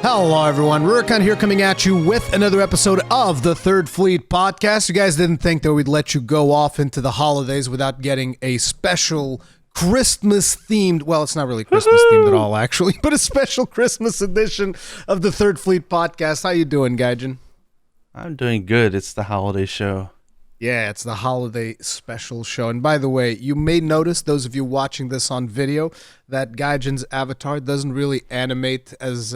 Hello, everyone. Rurikhan here coming at you with another episode of the Third Fleet Podcast. You guys didn't think that we'd let you go off into the holidays without getting a special Christmas-themed, well, it's not really Christmas-themed at all, actually, but a special Christmas edition of the Third Fleet Podcast. How you doing, Gaijin? I'm doing good. It's the holiday show. Yeah, it's the holiday special show. And by the way, you may notice, those of you watching this on video, that Gaijin's avatar doesn't really animate as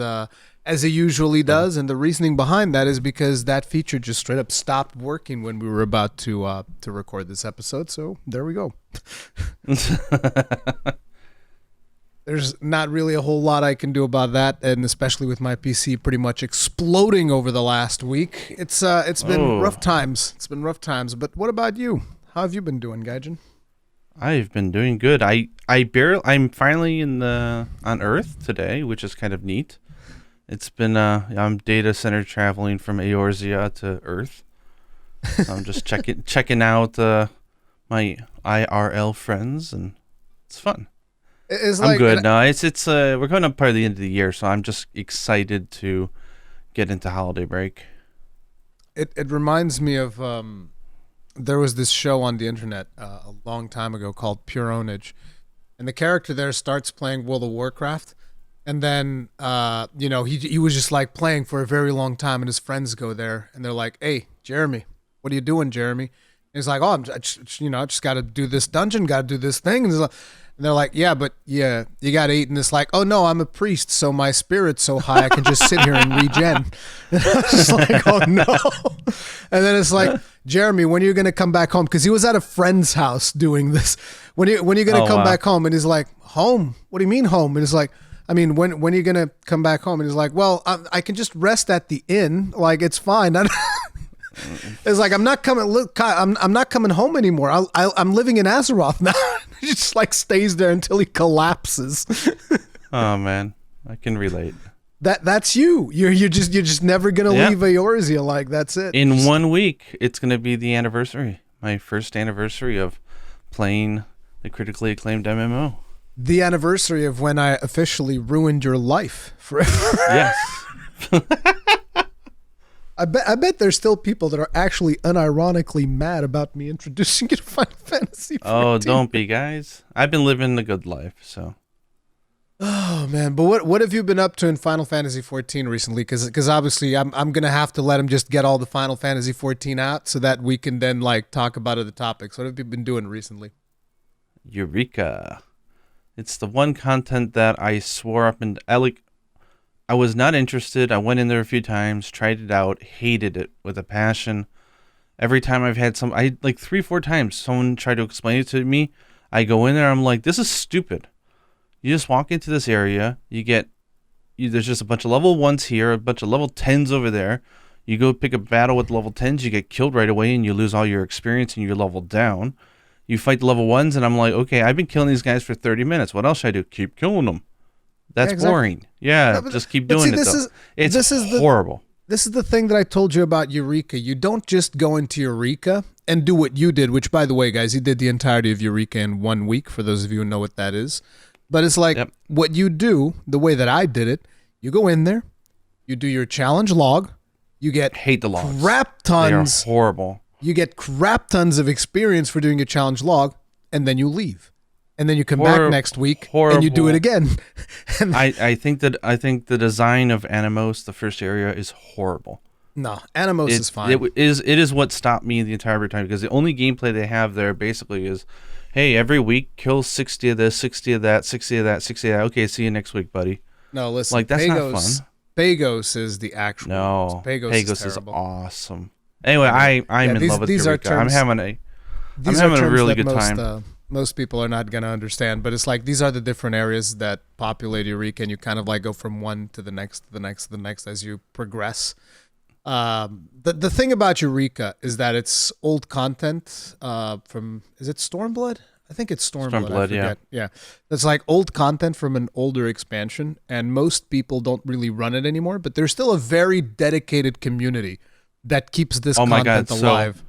it usually does, and the reasoning behind that is because that feature just straight up stopped working when we were about to record this episode. So there we go. There's not really a whole lot I can do about that, and especially with my PC pretty much exploding over the last week, it's been rough times. It's been rough times. But what about you? How have you been doing, Gaijin? I've been doing good. I'm finally on Earth today, which is kind of neat. It's been I'm data center traveling from Eorzea to Earth. So I'm just checking out my IRL friends, and it's fun. I'm good. No, it's we're coming up part of the end of the year, so I'm just excited to get into holiday break. It reminds me of there was this show on the internet a long time ago called Pure Ownage, and the character there starts playing World of Warcraft. And then, he was just like playing for a very long time, and his friends go there, and they're like, "Hey, Jeremy, what are you doing, Jeremy?" And he's like, "Oh, I just got to do this dungeon, got to do this thing." And they're like, "Yeah, but you got to eat." And it's like, "Oh no, I'm a priest, so my spirit's so high I can just sit here and regen." And I was just like, "Oh no!" And then it's like, "Jeremy, when are you gonna come back home?" Because he was at a friend's house doing this. When are you gonna come back home? And he's like, "Home? What do you mean home?" And it's like, I mean, when are you going to come back home? And he's like, "Well, I can just rest at the inn. Like, it's fine." It's like, I'm not coming home anymore. I'm living in Azeroth now. He just like stays there until he collapses. Oh man, I can relate. That's you. You're just never going to leave Eorzea. Like, that's it. In 1 week, it's going to be the anniversary. My first anniversary of playing the critically acclaimed MMO. The anniversary of when I officially ruined your life forever. Yes. I bet there's still people that are actually unironically mad about me introducing you to Final Fantasy XIV. Oh, don't be, guys. I've been living the good life, so. Oh man, but what have you been up to in Final Fantasy XIV recently? Because obviously I'm gonna have to let him just get all the Final Fantasy XIV out so that we can then like talk about other topics. What have you been doing recently? Eureka. It's the one content that I swore up and I was not interested. I went in there a few times, tried it out, hated it with a passion. Every time I've had 3-4 times someone tried to explain it to me, I go in there, I'm like, this is stupid. You just walk into this area, there's just a bunch of level 1s here, a bunch of level 10s over there. You go pick a battle with level 10s, you get killed right away and you lose all your experience and you're leveled down. You fight the level 1s, and I'm like, okay, I've been killing these guys for 30 minutes. What else should I do? Keep killing them. That's boring. Yeah, just keep doing it, though. It's horrible. This is the thing that I told you about Eureka. You don't just go into Eureka and do what you did, which, by the way, guys, you did the entirety of Eureka in 1 week, for those of you who know what that is. But it's like, what you do, the way that I did it, you go in there, you do your challenge log, you get hate the logs. Crap tons. They are horrible. You get crap tons of experience for doing a challenge log, and then you leave. And then you come back next week, and you do it again. I think the design of Animos, the first area, is horrible. No, Animos is fine. It is what stopped me the entire time, because the only gameplay they have there basically is, hey, every week, kill 60 of this, 60 of that, 60 of that, 60 of that. Okay, see you next week, buddy. No, listen. Like, that's not fun. Pagos is the actual. No, Pagos is awesome. Anyway, I'm in love with Eureka. I'm having a really good time. Most people are not going to understand, but it's like these are the different areas that populate Eureka, and you kind of like go from one to the next, to the next, to the next as you progress. The thing about Eureka is that it's old content from, is it Stormblood? I think it's Stormblood. Yeah. It's like old content from an older expansion, and most people don't really run it anymore, but there's still a very dedicated community that keeps this content alive.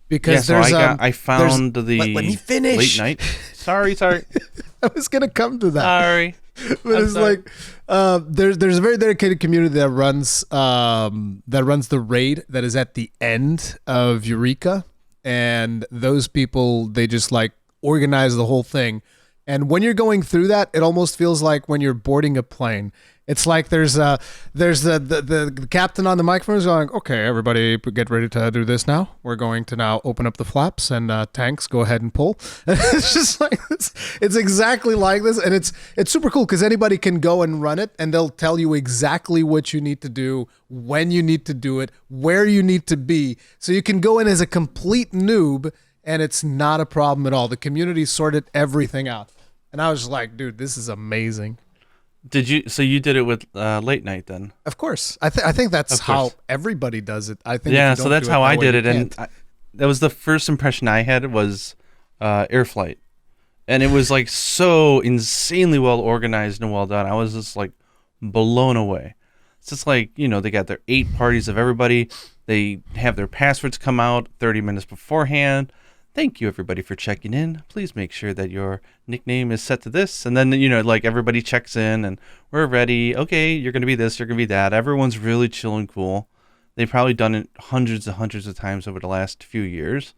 Because I found the let me finish. Late night. Sorry. I was gonna come to that. Sorry. But I'm it's sorry. like there's a very dedicated community that runs the raid that is at the end of Eureka, and those people they just like organize the whole thing. And when you're going through that, it almost feels like when you're boarding a plane. It's like there's the captain on the microphone is going, okay, everybody get ready to do this now. We're going to now open up the flaps and tanks, go ahead and pull. And it's just like it's exactly like this, and it's super cool because anybody can go and run it, and they'll tell you exactly what you need to do, when you need to do it, where you need to be, so you can go in as a complete noob, and it's not a problem at all. The community sorted everything out, and I was just like, dude, this is amazing. Did you? So you did it with late night then? Of course, I think that's Of how course. everybody does it. I think if Yeah. you So don't that's do how that I way, did you it, and can't. that was the first impression I had was air flight, and it was like so insanely well organized and well done. I was just like blown away. It's just like they got their 8 parties of everybody. They have their passwords come out 30 minutes beforehand. Thank you everybody for checking in. Please make sure that your nickname is set to this, and then like everybody checks in and we're ready. Okay, you're gonna be this, you're gonna be that. Everyone's really chill and cool. They've probably done it hundreds and hundreds of times over the last few years,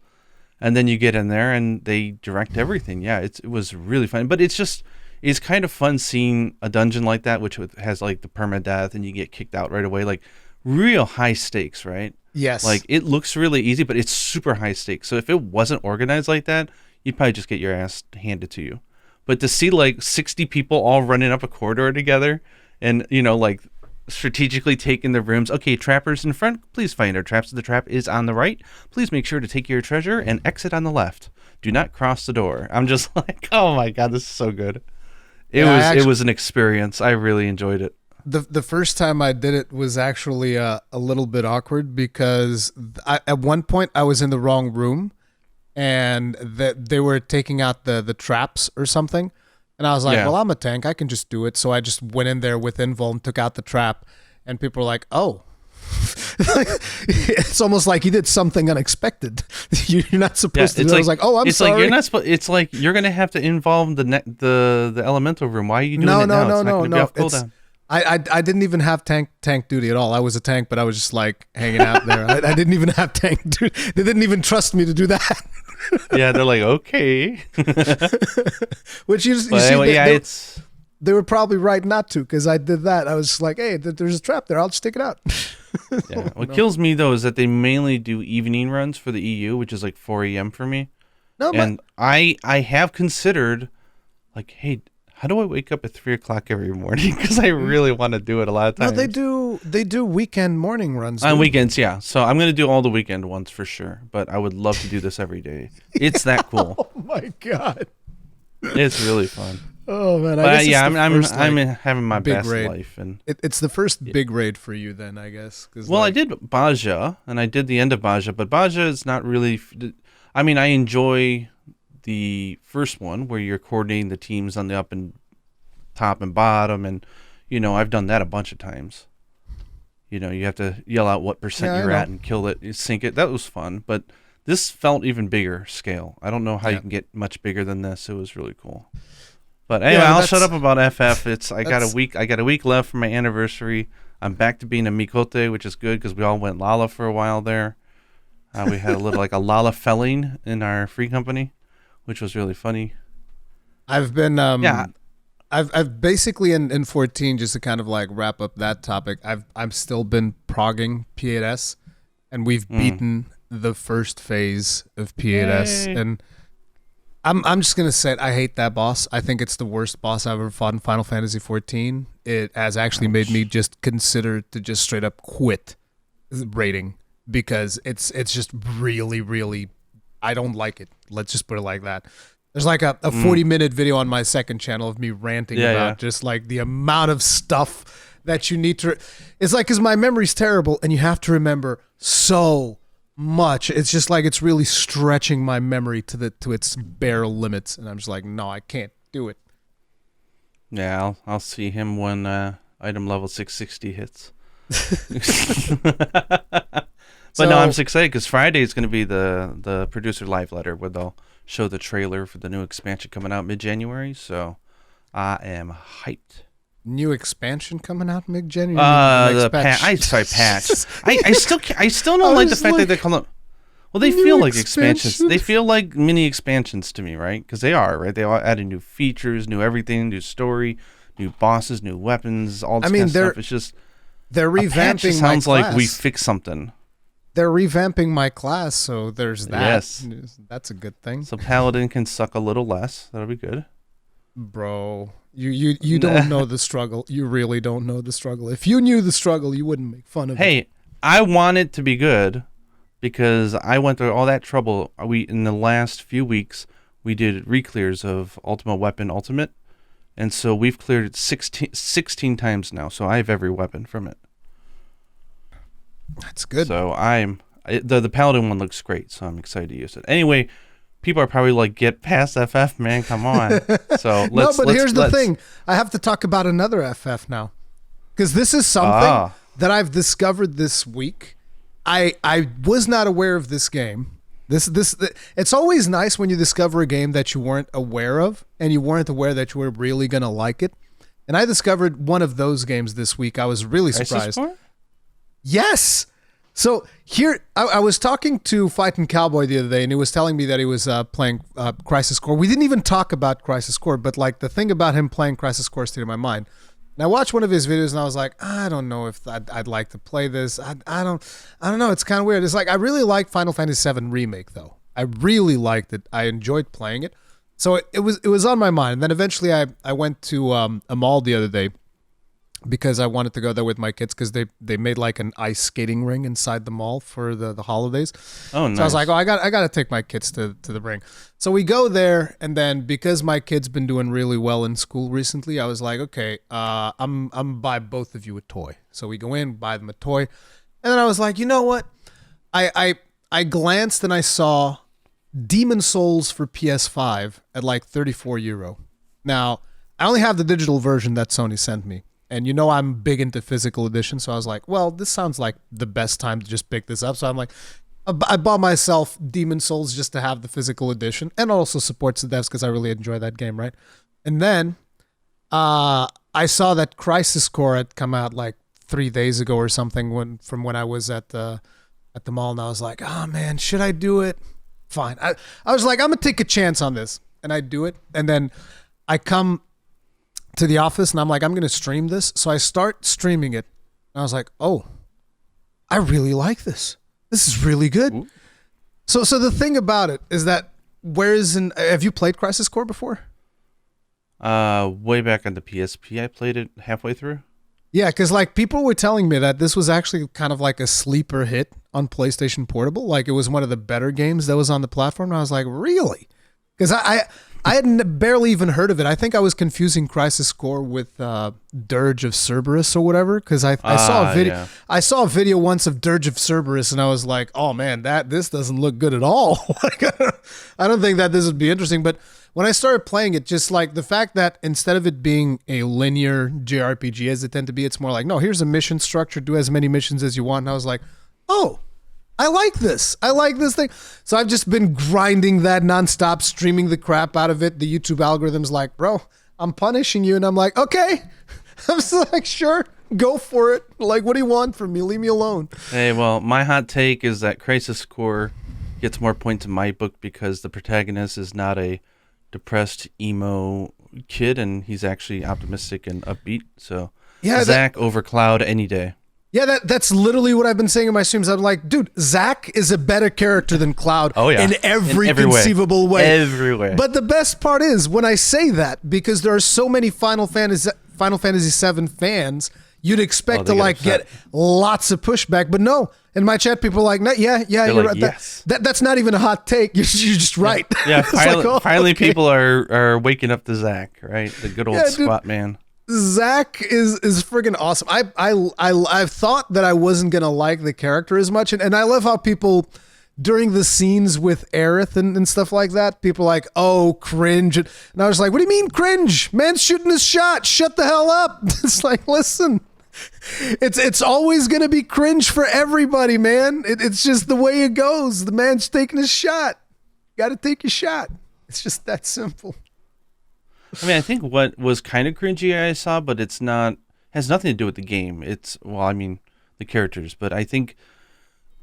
and then you get in there and they direct everything. Yeah, it was really fun, but it's kind of fun seeing a dungeon like that, which has like the permadeath and you get kicked out right away, like real high stakes, right? Yes. Like it looks really easy, but it's super high stakes. So if it wasn't organized like that, you'd probably just get your ass handed to you. But to see like 60 people all running up a corridor together and like strategically taking the rooms. Okay, trappers in front, please find our traps. The trap is on the right. Please make sure to take your treasure and exit on the left. Do not cross the door. I'm just like, oh my god, this is so good. Yeah, It was an experience. I really enjoyed it. the first time I did it was actually a little bit awkward because at one point I was in the wrong room and that they were taking out the traps or something, and I was like, Yeah. well, I'm a tank, I can just do it. So I just went in there with invul and took out the trap, and people were like, oh. It's almost like he did something unexpected. You're not supposed to do it. I was like, oh, I'm it's sorry. like you're not supposed. It's like you're gonna have to involve the elemental room. Why are you doing No, it no, now? no, It's not no, gonna be no. off cooldown. I didn't even have tank duty at all. I was a tank, but I was just like hanging out there. I didn't even have tank duty. They didn't even trust me to do that. Yeah, they're like, okay. Which you But see, anyway, yeah, it's they were probably right not to, because I did that. I was just like, hey, there's a trap there. I'll just take it out. yeah. What kills me though is that they mainly do evening runs for the EU, which is like 4 a.m. for me. No, but And I have considered, like, hey, how do I wake up at 3 o'clock every morning? Because I really want to do it a lot of no, times. they do weekend morning runs. On dude. weekends, yeah. So I'm gonna do all the weekend ones for sure. But I would love to do this every day. It's that cool. Oh my god. It's really fun. Oh man. I But guess it's yeah, the I'm first, I'm like, having my big best raid. life, and It's the first big raid for you then, I guess. 'Cause, well, I like, did Baja, and I did the end of Baja, but Baja is not really. I mean, I enjoy the first one where you're coordinating the teams on the up and top and bottom, and I've done that a bunch of times. You have to yell out what percent Yeah, I you're know. at and kill it, you sink it. That was fun, but this felt even bigger scale. I don't know how you Yeah. can get much bigger than this. It was really cool. But anyway, Yeah, I'll shut that's- up about FF. I got a that's- week. I got a week left for my anniversary. I'm back to being a Mikote, which is good because we all went Lala for a while there. We had a little like a Lala felling in our free company, which was really funny. I've been Yeah. I've basically in 14, just to kind of like wrap up that topic, I've still been progging P8S, and we've beaten the first phase of P8S. Yay. And I'm just gonna say it, I hate that boss. I think it's the worst boss I've ever fought in Final Fantasy 14. It has actually made me just consider to just straight up quit raiding, because it's just really, really, I don't like it. Let's just put it like that. There's like a 40-minute video on my second channel of me ranting Yeah, about yeah. just like the amount of stuff that you need to. It's like, because my memory's terrible and you have to remember so much. It's just like it's really stretching my memory to its bare limits, and I'm just like, no, I can't do it. Yeah, I'll see him when item level 660 hits. But no, I'm just excited because Friday is going to be the producer live letter where they'll show the trailer for the new expansion coming out mid-January. So I am hyped. New expansion coming out, mid-Gen? I still don't like the fact that they call them. Well, they feel like expansions. They feel like mini expansions to me, right? Because they are, right? They all added new features, new everything, new story, new bosses, new weapons, all this kind of stuff. It's just they're revamping. Just sounds like we fixed something. They're revamping my class, so there's that. Yes, that's a good thing. So Paladin can suck a little less. That'll be good. Bro, you don't know the struggle. You really don't know the struggle. If you knew the struggle, you wouldn't make fun of it. Hey, I want it to be good because I went through all that trouble. In the last few weeks, we did reclears of Ultimate Weapon Ultimate, and so we've cleared it 16 times now. So I have every weapon from it. That's good. So the Paladin one looks great, so I'm excited to use it. Anyway, people are probably like, get past FF, man, come on. So here's the thing. I have to talk about another FF now. Because this is something that I've discovered this week. I was not aware of this game. It's always nice when you discover a game that you weren't aware of, and you weren't aware that you were really going to like it. And I discovered one of those games this week. I was really surprised. Yes. So here, I was talking to Fightin' Cowboy the other day, and he was telling me that he was playing Crisis Core. We didn't even talk about Crisis Core, but like the thing about him playing Crisis Core stayed in my mind. And I watched one of his videos, and I was like, I don't know if I'd like to play this. I don't know. It's kind of weird. It's like I really like Final Fantasy VII Remake though. I really liked it. I enjoyed playing it. So it was on my mind. And then eventually I went to a mall the other day, because I wanted to go there with my kids, because they made like an ice skating ring inside the mall for the holidays. Oh, nice. So I was like, I got to take my kids to the ring. So we go there, and then because my kid's been doing really well in school recently, I was like, okay, I'm buy both of you a toy. So we go in, buy them a toy, and then I was like, you know what? I glanced and I saw Demon Souls for PS5 at like €34. Now I only have the digital version that Sony sent me. And you know I'm big into physical edition, so I was like, well, this sounds like the best time to just pick this up. So I'm like, I bought myself Demon Souls just to have the physical edition, and also supports the devs because I really enjoy that game, right? And then I saw that Crisis Core had come out like 3 days ago or something from when I was at the mall, and I was like, oh man, should I do it? Fine. I was like, I'm going to take a chance on this, and I do it. And then I come to the office, and I'm like, I'm going to stream this. So I start streaming it, and I was like, oh, I really like this. This is really good. Ooh. So the thing about it is that, have you played Crisis Core before? Way back on the PSP, I played it halfway through. Yeah, because like people were telling me that this was actually kind of like a sleeper hit on PlayStation Portable. Like it was one of the better games that was on the platform. And I was like, really? Because I had barely even heard of it. I think I was confusing Crisis Core with Dirge of Cerberus or whatever. Because I saw a video. Yeah. I saw a video once of Dirge of Cerberus, and I was like, "Oh man, this doesn't look good at all." Like, I don't think that this would be interesting. But when I started playing it, just like the fact that instead of it being a linear JRPG as it tend to be, it's more like, no, here's a mission structure. Do as many missions as you want. And I was like, oh. I like this. I like this thing. So I've just been grinding that nonstop, streaming the crap out of it. The YouTube algorithm's like, bro, I'm punishing you. And I'm like, okay. I'm just like, sure, go for it. Like, what do you want from me? Leave me alone. Hey, well, my hot take is that Crisis Core gets more points in my book because the protagonist is not a depressed emo kid, and he's actually optimistic and upbeat. So yeah, Zack over Cloud any day. Yeah, that's literally what I've been saying in my streams. I'm like, dude, Zack is a better character than Cloud in every conceivable way. Everywhere. But the best part is when I say that, because there are so many Final Fantasy VII fans, you'd expect to like get lots of pushback. But no, in my chat, people are like, no, yeah, you're like, right. Yes. That's not even a hot take. You're just right. Yeah, finally people are waking up to Zack, right? The good old squat man. Zack is friggin' awesome. I've thought that I wasn't gonna like the character as much, and I love how people during the scenes with Aerith and stuff like that, people are like, oh, cringe, and I was like, what do you mean cringe? Man's shooting his shot. Shut the hell up. It's like, listen, it's always gonna be cringe for everybody, man. It's just the way it goes. The man's taking his shot. You gotta take your shot. It's just that simple. I mean, I think what was kind of cringy I saw, but it's not has nothing to do with the game. It's well, I mean, the characters, but I think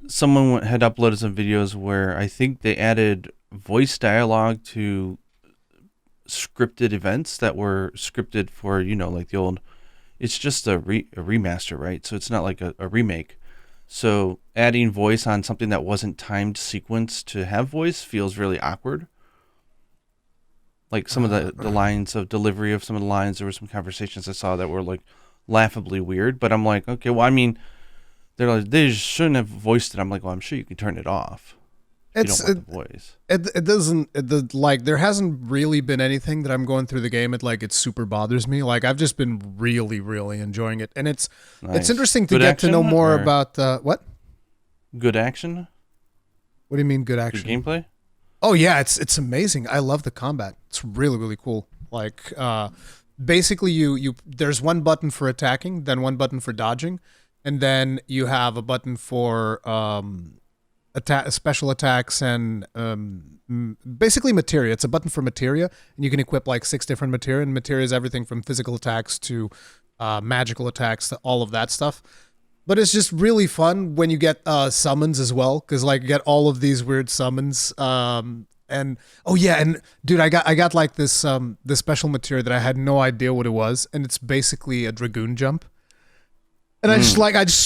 someone had uploaded some videos where I think they added voice dialogue to scripted events that were scripted for like the old. It's just a remaster, right? So it's not like a remake. So adding voice on something that wasn't timed sequence to have voice feels really awkward. Like some of the lines of delivery of some of the lines, there were some conversations I saw that were like laughably weird. But I'm like, okay, well, I mean, they're like they shouldn't have voiced it. I'm like, well, I'm sure you can turn it off if you It's don't want the voice. it doesn't like there hasn't really been anything that I'm going through the game it super bothers me. Like I've just been really enjoying it, and it's Nice. interesting to Good get to know action more or about what. good action, What do you mean good good action? gameplay. Oh yeah, it's amazing. I love the combat. It's really cool. Like basically you there's one button for attacking, then one button for dodging, and then you have a button for attack special attacks and basically materia. It's a button for materia, and you can equip like 6 different materia, and materia is everything from physical attacks to magical attacks to all of that stuff. But it's just really fun when you get summons as well, because like you get all of these weird summons. And oh yeah, and dude, I got like this special material that I had no idea what it was, and it's basically a dragoon jump. And I just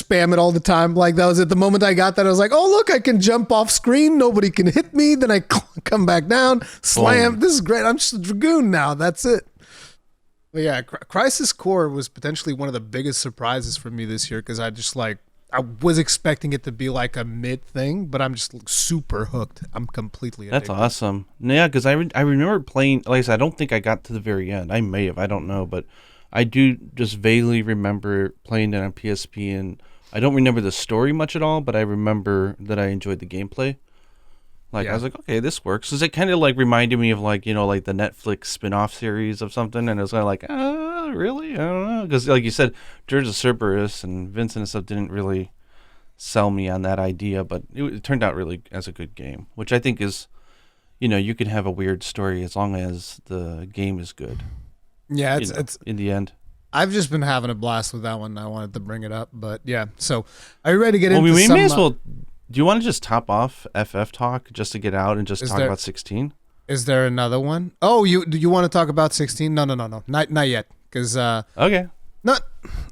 spam it all the time. Like that was it. The moment I got that, I was like, oh look, I can jump off screen. Nobody can hit me. Then I come back down, slam. Boom. This is great. I'm just a dragoon now. That's it. But yeah, Crisis Core was potentially one of the biggest surprises for me this year because I was expecting it to be like a mid thing, but I'm just super hooked. I'm completely That's addicted. awesome. Yeah, because I remember playing. Like I said, I don't think I got to the very end. I may have. I don't know, but I do just vaguely remember playing it on PSP, and I don't remember the story much at all. But I remember that I enjoyed the gameplay. Like I Yeah. was like, okay, this works. Cause it kind of like reminded me of like like the Netflix spin-off series of something, and it was kind of like, really? I don't know. Because like you said, George of Cerberus and Vincent and stuff didn't really sell me on that idea, but it turned out really as a good game, which I think is, you can have a weird story as long as the game is good. Yeah, it's In the end. I've just been having a blast with that one. I wanted to bring it up, but yeah. So, are you ready to get Well, into we some? may as well. Do you want to just top off FF talk just to get out and just Is talk there about 16? is there another one? Oh, do you want to talk about 16? No, not yet, because Okay. not.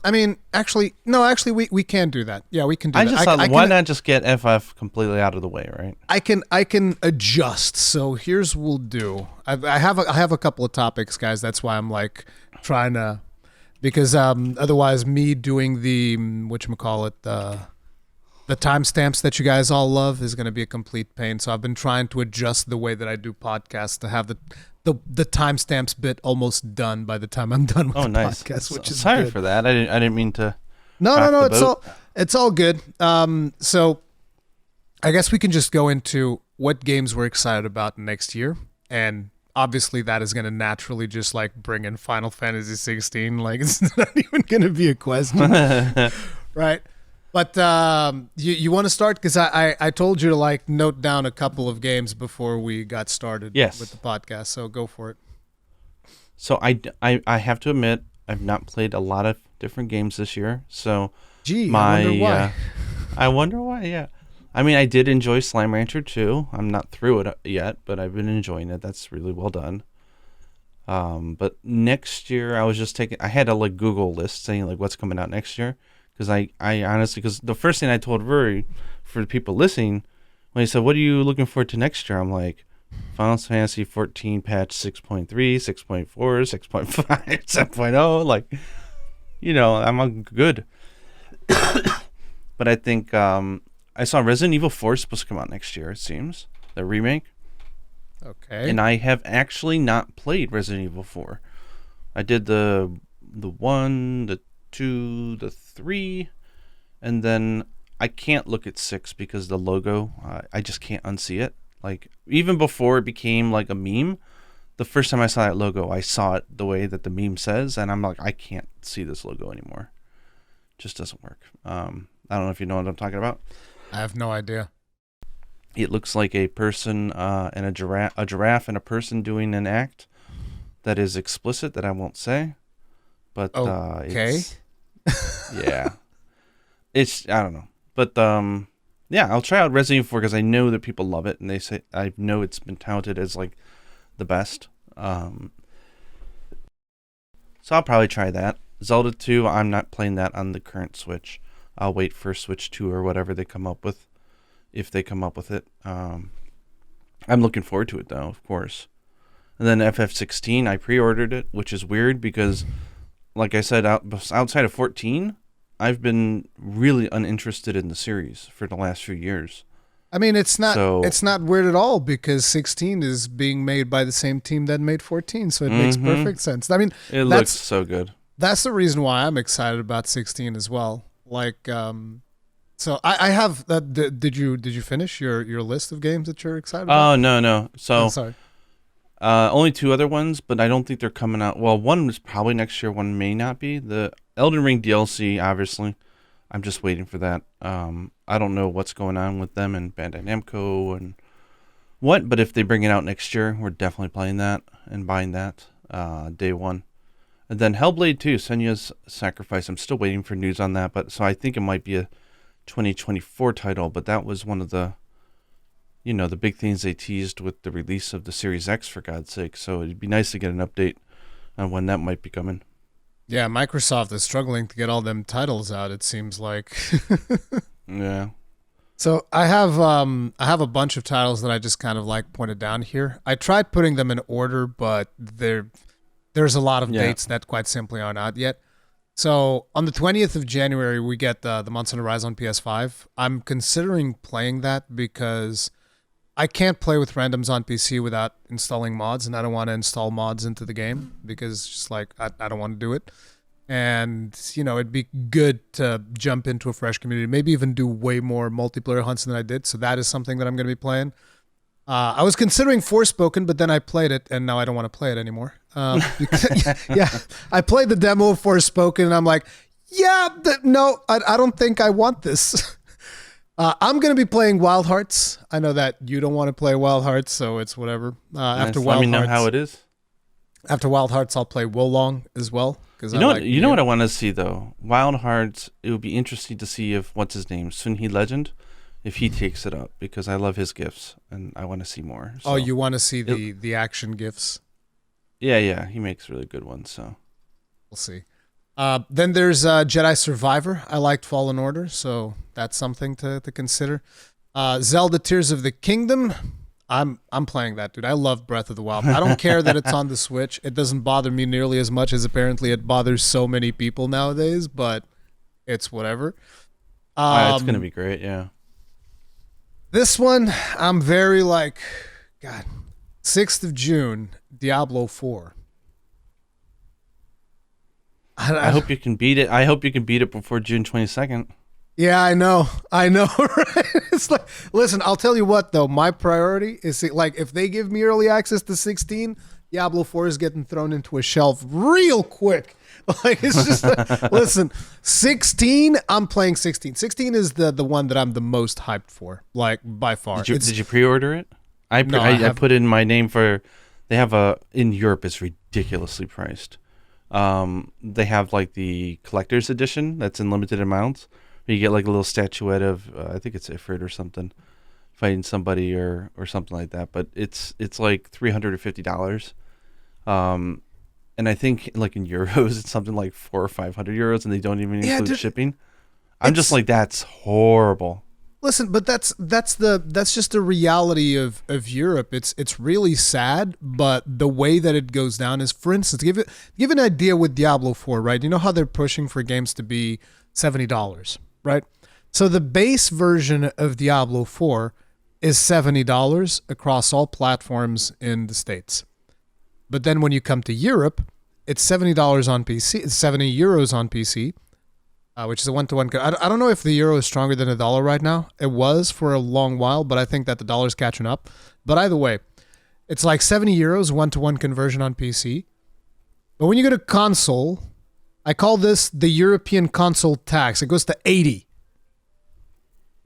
I mean, actually, no, actually, we can do that. Yeah, we can do I that. just thought, why not just get FF completely out of the way, right? I can adjust. So here's what we'll do. I have a couple of topics, guys. That's why I'm like trying to, because otherwise me doing the whatchamacallit, the timestamps that you guys all love is going to be a complete pain. So I've been trying to adjust the way that I do podcasts to have the timestamps bit almost done by the time I'm done with Oh, the nice. podcast, which is Sorry good. for that. I didn't mean to. No, rock the it's boat. all good. So I guess we can just go into what games we're excited about next year, and obviously that is going to naturally just like bring in Final Fantasy 16. Like it's not even going to be a question, right? But you want to start because I told you to like note down a couple of games before we got started Yes. with the podcast. So go for it. So I have to admit I've not played a lot of different games this year. So Gee, my I wonder why. I wonder why. Yeah. I mean, I did enjoy Slime Rancher 2. I'm not through it yet, but I've been enjoying it. That's really well done. But next year I was just taking. I had a like Google list saying like what's coming out next year because I honestly because the first thing I told Rory for the people listening when he said what are you looking forward to next year, I'm like Final Fantasy 14 patch 6.3, 6.4, 6.5, 7.0. Like I'm all good. But I think I saw Resident Evil 4 is supposed to come out next year. It seems the remake. Okay. And I have actually not played Resident Evil 4. I did the 1, the 2, the 3, and then I can't look at 6 because the logo, I just can't unsee it. Like even before it became like a meme, the first time I saw that logo, I saw it the way that the meme says, and I'm like, I can't see this logo anymore. Just doesn't work. I don't know if you know what I'm talking about. I have no idea. It looks like a person and a giraffe and a person doing an act that is explicit that I won't say, but Okay. yeah, it's I don't know, but yeah, I'll try out Resident Evil 4 because I know that people love it and they say I know it's been touted as like the best. So I'll probably try that. Zelda 2, I'm not playing that on the current Switch. I'll wait for Switch 2 or whatever they come up with, if they come up with it. I'm looking forward to it though, of course. And then FF16, I pre-ordered it, which is weird because, like I said, outside of 14, I've been really uninterested in the series for the last few years. I mean, it's not So it's not weird at all because 16 is being made by the same team that made 14, so it makes perfect sense. I mean, it looks so good. that's the reason why I'm excited about 16 as well. Like, so I have that. Did you finish your list of games that you're excited about? Oh no. So Oh, sorry. only two other ones, but I don't think they're coming out. Well, one is probably next year. One may not be. The Elden Ring DLC, obviously. I'm just waiting for that. I don't know what's going on with them and Bandai Namco and what, but if they bring it out next year, we're definitely playing that and buying that day one. And then Hellblade 2, Senya's Sacrifice. I'm still waiting for news on that, but so I think it might be a 2024 title, but that was one of the the big things they teased with the release of the Series X, for God's sake. So it'd be nice to get an update on when that might be coming. Yeah, Microsoft is struggling to get all them titles out. It seems like. Yeah. So I have a bunch of titles that I just kind of like pointed down here. I tried putting them in order, but there's a lot of dates that quite simply are not yet. So on the 20th of January, we get the Months on the Rise on PS5. I'm considering playing that because I can't play with randoms on PC without installing mods, and I don't want to install mods into the game because just like I don't want to do it. And it'd be good to jump into a fresh community, maybe even do way more multiplayer hunts than I did. So that is something that I'm going to be playing. I was considering Forspoken, but then I played it, and now I don't want to play it anymore. Yeah, I played the demo of Forspoken, and I'm like, no, I don't think I want this. I'm going to be playing Wild Hearts. I know that you don't want to play Wild Hearts, so it's whatever. After Wild Let me know Hearts, how it is. After Wild Hearts, I'll play Wo Long as well. You know what I want to see though? Wild Hearts. It would be interesting to see if what's his name, Sunhee Legend, if he takes it up because I love his gifts and I want to see more. So. Oh, you want to see the action gifs? Yeah, he makes really good ones. So we'll see. Then there's Jedi Survivor. I liked Fallen Order, so that's something to consider. Zelda Tears of the Kingdom. I'm playing that, dude. I love Breath of the Wild. I don't care that it's on the Switch. It doesn't bother me nearly as much as apparently it bothers so many people nowadays, but it's whatever. It's going to be great, yeah. This one, I'm very like, God, 6th of June, Diablo 4. I hope you can beat it. I hope you can beat it before June 22nd. Yeah, I know, right? It's like, listen, I'll tell you what, though. My priority is, like, if they give me early access to 16, Diablo 4 is getting thrown into a shelf real quick. Like, it's just, listen, 16, I'm playing 16. 16 is the one that I'm the most hyped for, like, by far. Did you pre-order it? I put in my name for, they have in Europe, it's ridiculously priced. They have, like, the collector's edition that's in limited amounts. You get like a little statuette of I think it's Ifrit or something fighting somebody or something like that, but it's like $350. And I think like in euros it's something like 400 or 500 euros, and they don't even include shipping. I'm just like, that's horrible. Listen, but that's just the reality of Europe. It's really sad, but the way that it goes down is, for instance, give an idea with Diablo 4, right? You know how they're pushing for games to be $70. Right? So the base version of Diablo 4 is $70 across all platforms in the States. But then when you come to Europe, it's $70 on PC, it's 70 euros on PC, which is a one-to-one. I don't know if the euro is stronger than the dollar right now. It was for a long while, but I think that the dollar's catching up. But either way, it's like 70 euros, one-to-one conversion on PC. But when you go to console, I call this the European console tax. It goes to 80.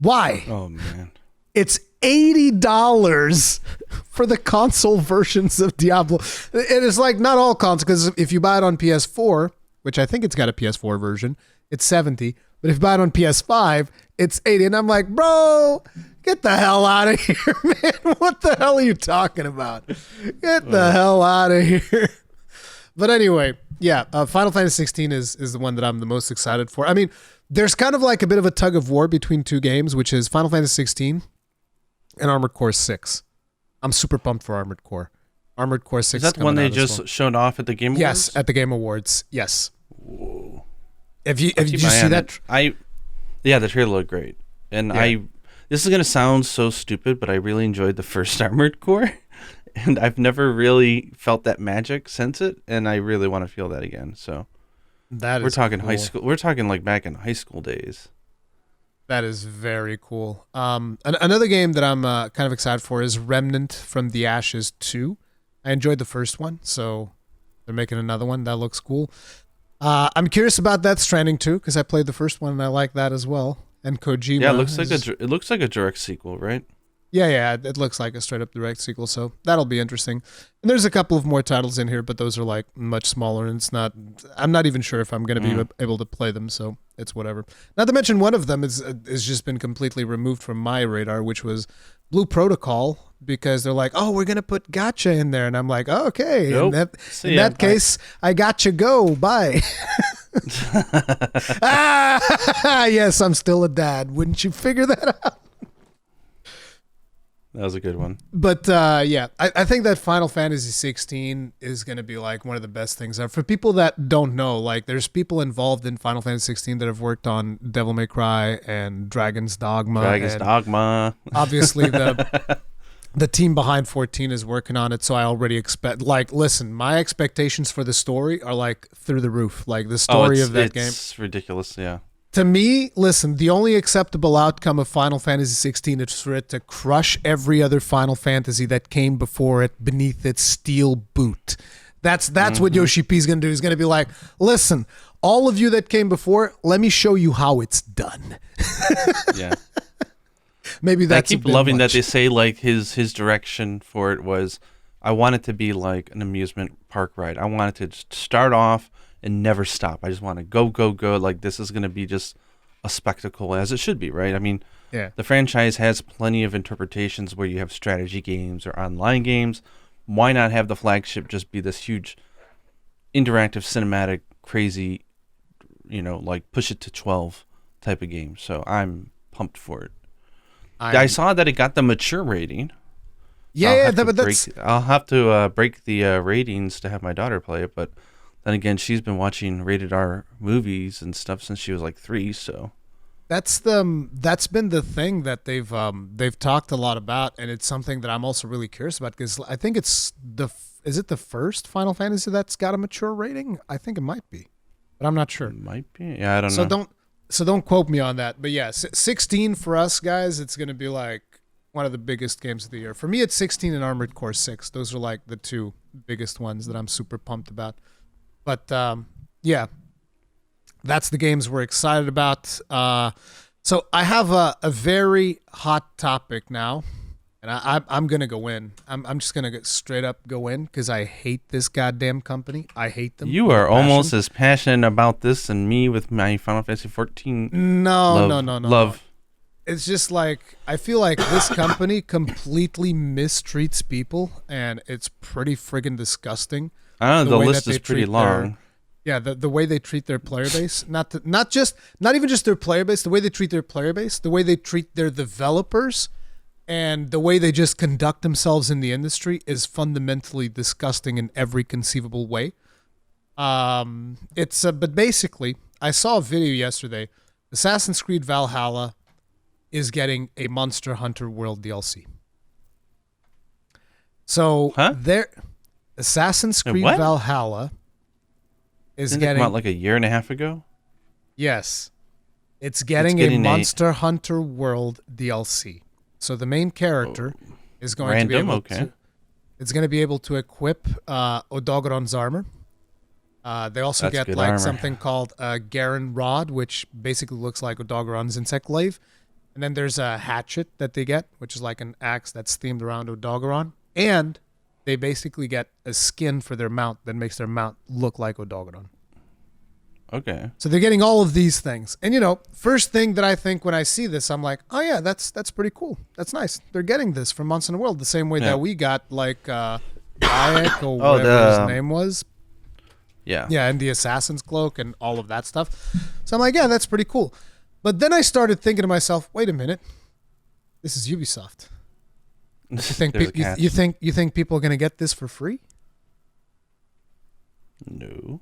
Why? Oh man. It's $80 for the console versions of Diablo. It is like not all consoles, because if you buy it on PS4, which I think it's got a PS4 version, it's 70. But if you buy it on PS5, it's 80. And I'm like, bro, get the hell out of here, man. What the hell are you talking about? Get the hell out of here. But anyway, yeah, Final Fantasy 16 is the one that I'm the most excited for. I mean, there's kind of like a bit of a tug of war between two games, which is Final Fantasy 16 and Armored Core 6. I'm super pumped for Armored Core. Armored Core 6 Is that the one they just showed off at the Game Awards? Yes, at the Game Awards. Yes. Whoa. Did you see that? Yeah, the trailer looked great. And Yeah. this is going to sound so stupid, but I really enjoyed the first Armored Core. And I've never really felt that magic since it, and I really want to feel that again. So We're talking high school. We're talking like back in high school days. That is very cool. Another game that I'm kind of excited for is Remnant from the Ashes 2. I enjoyed the first one, so they're making another one. That looks cool. I'm curious about Death Stranding 2 because I played the first one and I like that as well. And Kojima. Yeah, it looks like a direct sequel, right? Yeah, it looks like a straight up direct sequel, so that'll be interesting. And there's a couple of more titles in here, but those are like much smaller, and I'm not even sure if I'm going to be able to play them, so it's whatever. Not to mention one of them is just been completely removed from my radar, which was Blue Protocol, because they're like, oh, we're going to put Gacha in there, and I'm like, oh, okay. Nope. In that case, I gotcha, go, bye. Yes, I'm still a dad. Wouldn't you figure that out? That was a good one. But yeah, I think that Final Fantasy 16 is going to be like one of the best things. For people that don't know, like there's people involved in Final Fantasy 16 that have worked on Devil May Cry and Dragon's Dogma. Obviously, the team behind 14 is working on it, so I already expect. Like, listen, my expectations for the story are like through the roof. Like the story of that game, it's ridiculous. Yeah. To me, listen, the only acceptable outcome of Final Fantasy 16 is for it to crush every other Final Fantasy that came before it beneath its steel boot. That's what Yoshi P is going to do. He's going to be like, listen, all of you that came before, let me show you how it's done. Yeah. Maybe that's I keep loving that they say like his direction for it was, I want it to be like an amusement park ride. I want it to start off and never stop. I just want to go. Like this is going to be just a spectacle, as it should be, right? I mean, yeah. The franchise has plenty of interpretations where you have strategy games or online games. Why not have the flagship just be this huge interactive, cinematic, crazy, like push it to 12 type of game? So I'm pumped for it. I saw that it got the mature rating. Yeah, I'll have to break the ratings to have my daughter play it, but then again, she's been watching rated R movies and stuff since she was like 3. So that's been the thing that they've talked a lot about, and it's something that I'm also really curious about because I think is it the first Final Fantasy that's got a mature rating? I think it might be, but I'm not sure. It might be. Yeah, I don't know. So don't quote me on that. But yeah, 16 for us guys, it's gonna be like one of the biggest games of the year. For me, it's 16 and Armored Core 6. Those are like the two biggest ones that I'm super pumped about. But yeah, that's the games we're excited about. So I have a very hot topic now, and I'm gonna go in. I'm just gonna straight up go in because I hate this goddamn company. I hate them. You are almost as passionate about this than me with my Final Fantasy 14. No. Love. It's just like I feel like this company completely mistreats people, and it's pretty friggin' disgusting. I don't know, the list is pretty long. The way they treat their player base, not even just their player base, the way they treat their player base, the way they treat their developers, and the way they just conduct themselves in the industry is fundamentally disgusting in every conceivable way. But basically, I saw a video yesterday. Assassin's Creed Valhalla is getting a Monster Hunter World DLC. So Assassin's Creed Valhalla is Didn't it come out like a year and a half ago? Yes. It's getting a Monster Hunter World DLC. So the main character is going to be able to it's going to be able to equip Odogoron's armor. They also get like something called Garen Rod, which basically looks like Odogoron's insect glaive. And then there's a hatchet that they get, which is like an axe that's themed around Odogaron. And they basically get a skin for their mount that makes their mount look like Odogaron. Okay. So they're getting all of these things. And, first thing that I think when I see this, I'm like, oh, yeah, that's pretty cool. That's nice. They're getting this from Monster Hunter World the same way that we got, like, Bayek or whatever his name was. Yeah. Yeah, and the Assassin's Cloak and all of that stuff. So I'm like, yeah, that's pretty cool. But then I started thinking to myself, wait a minute. This is Ubisoft. You think you think people are going to get this for free? No.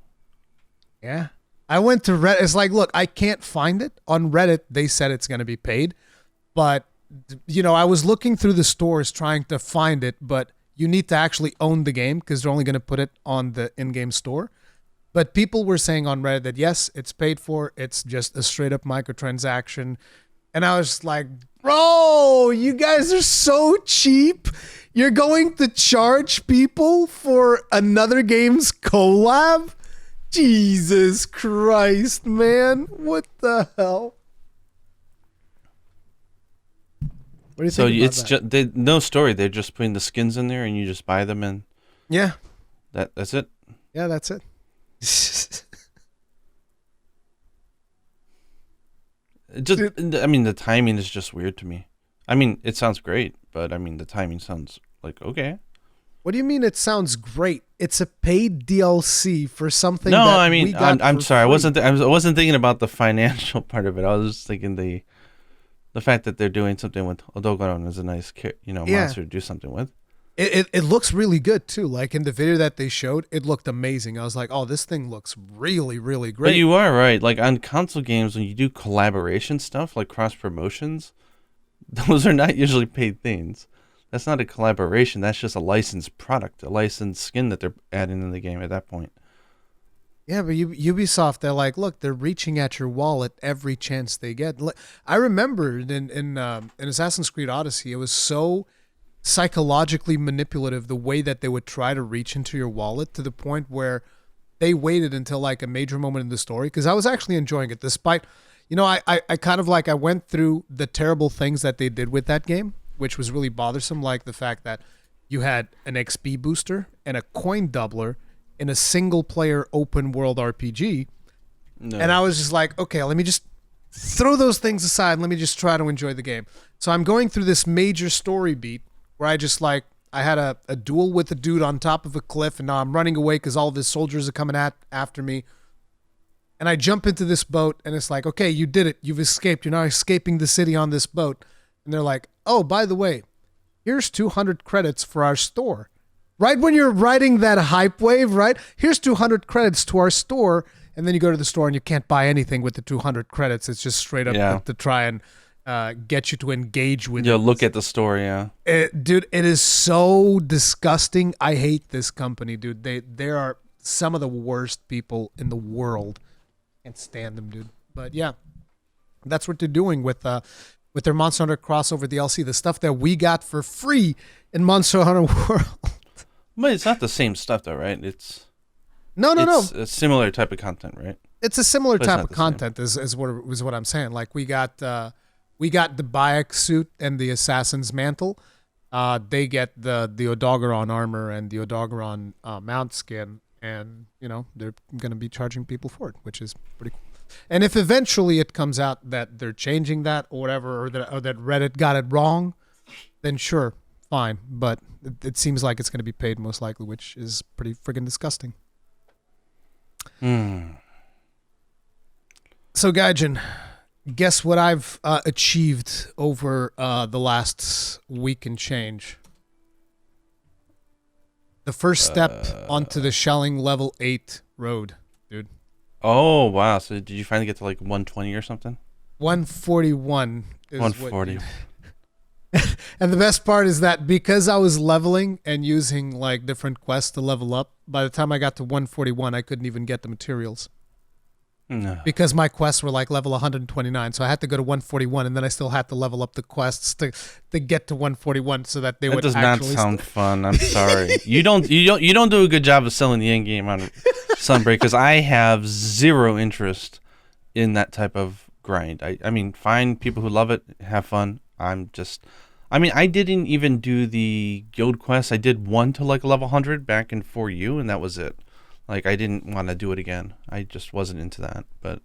Yeah. I went to Reddit. It's like, look, I can't find it. On Reddit, they said it's going to be paid. But, I was looking through the stores trying to find it, but you need to actually own the game because they're only going to put it on the in-game store. But people were saying on Reddit that, yes, it's paid for. It's just a straight-up microtransaction. And I was like, bro, you guys are so cheap. You're going to charge people for another game's collab? Jesus Christ, man. What the hell? What do you So think it's just no story. They're just putting the skins in there and you just buy them and Yeah. that's it? Yeah, that's it. The timing is just weird to me. I mean, it sounds great, but the timing sounds like okay. What do you mean it sounds great? It's a paid DLC for something No, that we got I'm sorry. Free. I wasn't thinking about the financial part of it. I was just thinking the fact that they're doing something with Odogaron is a nice monster to do something with. It looks really good too. Like in the video that they showed, it looked amazing. I was like, oh, this thing looks really, really great. But you are right. Like on console games, when you do collaboration stuff like cross promotions, those are not usually paid things. That's not a collaboration. That's just a licensed product, a licensed skin that they're adding in the game at that point. Yeah, but Ubisoft, they're like, look, they're reaching at your wallet every chance they get. I remember in Assassin's Creed Odyssey, it was so psychologically manipulative the way that they would try to reach into your wallet to the point where they waited until like a major moment in the story, because I was actually enjoying it despite, I kind of like I went through the terrible things that they did with that game, which was really bothersome, like the fact that you had an XP booster and a coin doubler in a single-player open-world RPG. No. And I was just like, okay, let me just throw those things aside and let me just try to enjoy the game. So I'm going through this major story beat where I just I had a duel with a dude on top of a cliff, and now I'm running away because all of his soldiers are coming after me. And I jump into this boat, and it's like, okay, you did it. You've escaped. You're now escaping the city on this boat. And they're like, oh, by the way, here's 200 credits for our store. Right when you're riding that hype wave, right? Here's 200 credits to our store. And then you go to the store and you can't buy anything with the 200 credits. It's just straight up to try and get you to engage with it. Look at the store, yeah. Dude, it is so disgusting. I hate this company, dude. They are some of the worst people in the world. Can't stand them, dude. But yeah, that's what they're doing with their Monster Hunter crossover DLC, the stuff that we got for free in Monster Hunter World. But it's not the same stuff, though, right? It's no. It's a similar type of content, right? It's a similar type of content, is what I'm saying. Like we got the Bayek suit and the Assassin's Mantle. They get the Odogaron armor and the Odogaron mount skin, and they're going to be charging people for it, which is pretty cool. And if eventually it comes out that they're changing that or whatever, or that Reddit got it wrong, then sure, fine. But it seems like it's going to be paid most likely, which is pretty friggin' disgusting. So, Gaijin, guess what I've achieved over the last week and change? The first step onto the Shelling level 8 road, dude. Oh, wow. So did you finally get to like 120 or something? 141 is 140. And the best part is that because I was leveling and using like different quests to level up, by the time I got to 141, I couldn't even get the materials. No. Because my quests were like level 129, so I had to go to 141, and then I still had to level up the quests to get to 141 so that they would actually... That does not sound fun. I'm sorry. You don't do a good job of selling the end game on Sunbreak, because I have zero interest in that type of grind. I mean, find people who love it, have fun. I mean, I didn't even do the guild quest. I did one to like level 100 back in 4U, and that was it. Like, I didn't want to do it again. I just wasn't into that. But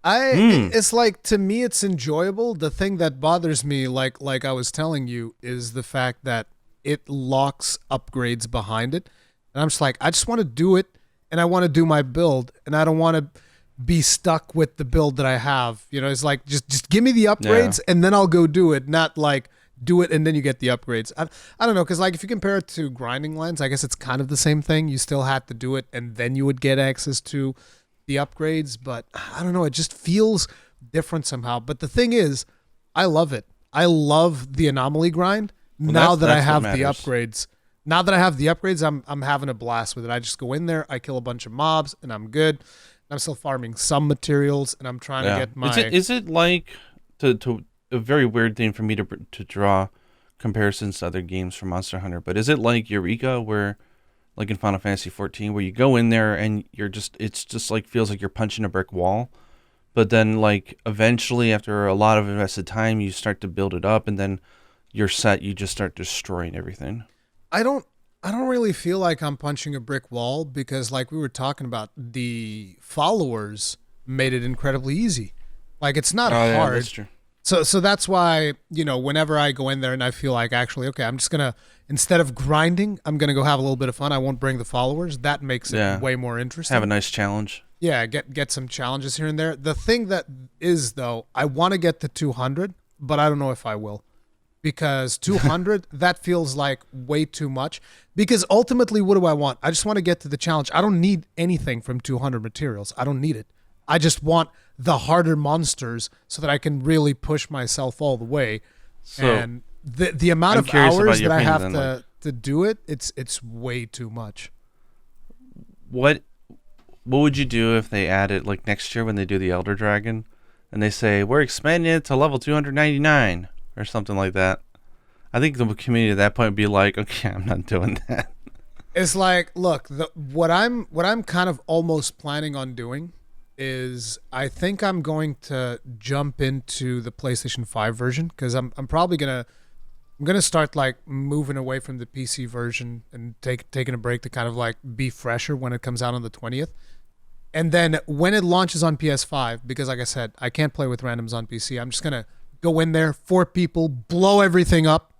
it's like, to me it's enjoyable. The thing that bothers me, like I was telling you, is the fact that it locks upgrades behind it. And I'm just like, I just want to do it, and I want to do my build, and I don't want to be stuck with the build that I have. You know, it's like, just give me the upgrades and then I'll go do it, not like do it and then you get the upgrades. I don't know, because like if you compare it to grinding lands, I guess it's kind of the same thing. You still had to do it and then you would get access to the upgrades, but I don't know, it just feels different somehow. But the thing is, I love it. I love the anomaly grind. Well, now that I that's what have the matters. upgrades. Now that I have the upgrades, I'm having a blast with it. I just go in there, I kill a bunch of mobs, and I'm good. I'm still farming some materials, and I'm trying to get my. Is it like to a very weird thing for me to draw comparisons to other games from Monster Hunter? But is it like Eureka, where like in Final Fantasy 14, where you go in there and it's just like feels like you're punching a brick wall, but then like eventually after a lot of invested time, you start to build it up, and then you're set. You just start destroying everything. I don't really feel like I'm punching a brick wall, because like we were talking about, the followers made it incredibly easy. Like, it's not hard. Yeah, that's true. So that's why, whenever I go in there and I feel like, actually, okay, I'm just gonna, instead of grinding, I'm gonna go have a little bit of fun. I won't bring the followers. That makes it way more interesting. Have a nice challenge. Yeah, get some challenges here and there. The thing that is, though, I want to get to 200, but I don't know if I will. Because 200, that feels like way too much. Because ultimately, what do I want? I just want to get to the challenge. I don't need anything from 200 materials. I don't need it. I just want the harder monsters so that I can really push myself all the way. So, and the amount I'm of curious about hours your that I opinion have then, to do it, it's way too much. What would you do if they added, like next year when they do the Elder Dragon, and they say we're expanding it to level 299 or something like that? I think the community at that point would be like, okay, I'm not doing that. It's like, look, what I'm kind of almost planning on doing is, I think I'm going to jump into the PlayStation 5 version, because I'm probably gonna start like moving away from the PC version and taking a break to kind of like be fresher when it comes out on the 20th. And then when it launches on PS5, because like I said, I can't play with randoms on PC, I'm just gonna go in there, 4 people, blow everything up,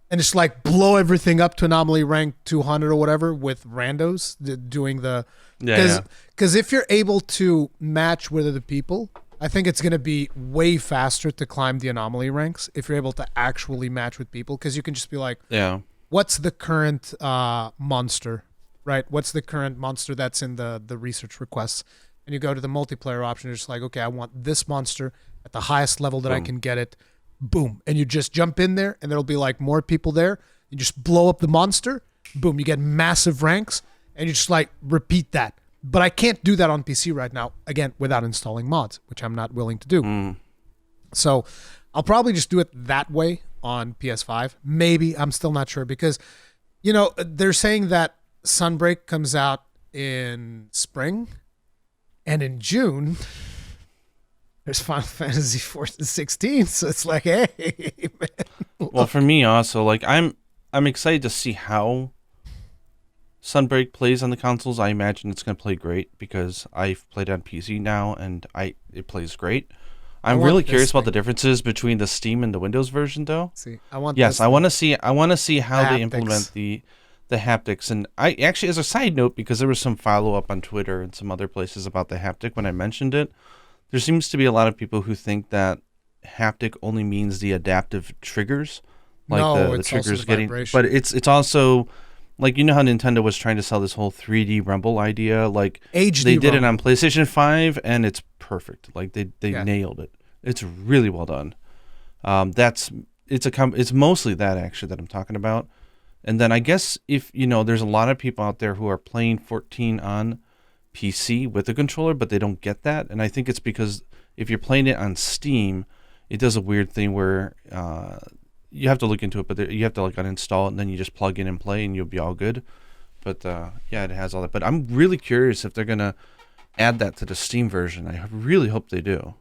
and just like blow everything up to anomaly rank 200 or whatever with randos doing the. Because if you're able to match with other people, I think it's going to be way faster to climb the anomaly ranks if you're able to actually match with people. Because you can just be like, what's the current monster, right? What's the current monster that's in the research requests? And you go to the multiplayer option. You're just like, okay, I want this monster at the highest level that I can get it. Boom. And you just jump in there, and there'll be like more people there. You just blow up the monster. Boom. You get massive ranks, and you just like repeat that. But I can't do that on PC right now, again, without installing mods, which I'm not willing to do. So I'll probably just do it that way on PS5. Maybe. I'm still not sure, because, they're saying that Sunbreak comes out in spring, and in June there's Final Fantasy 14 and 16, so it's like, hey, man. Well, for me also, like I'm excited to see how Sunbreak plays on the consoles. I imagine it's going to play great, because I've played on PC now and it plays great. I'm really curious about the differences between the Steam and the Windows version, though. I want to see how they implement the haptics. And I actually, as a side note, because there was some follow up on Twitter and some other places about the haptic when I mentioned it, there seems to be a lot of people who think that haptic only means the adaptive triggers, like the triggers getting. But it's also, like, you know how Nintendo was trying to sell this whole 3D Rumble idea, like HD they did Rumble. it on PlayStation 5, and it's perfect. Like they nailed it. It's really well done. It's mostly that actually that I'm talking about. And then I guess if there's a lot of people out there who are playing 14 on PC with a controller, but they don't get that. And I think it's because if you're playing it on Steam, it does a weird thing where you have to look into it, but you have to like uninstall it, and then you just plug in and play, and you'll be all good. But it has all that. But I'm really curious if they're gonna add that to the Steam version. I really hope they do.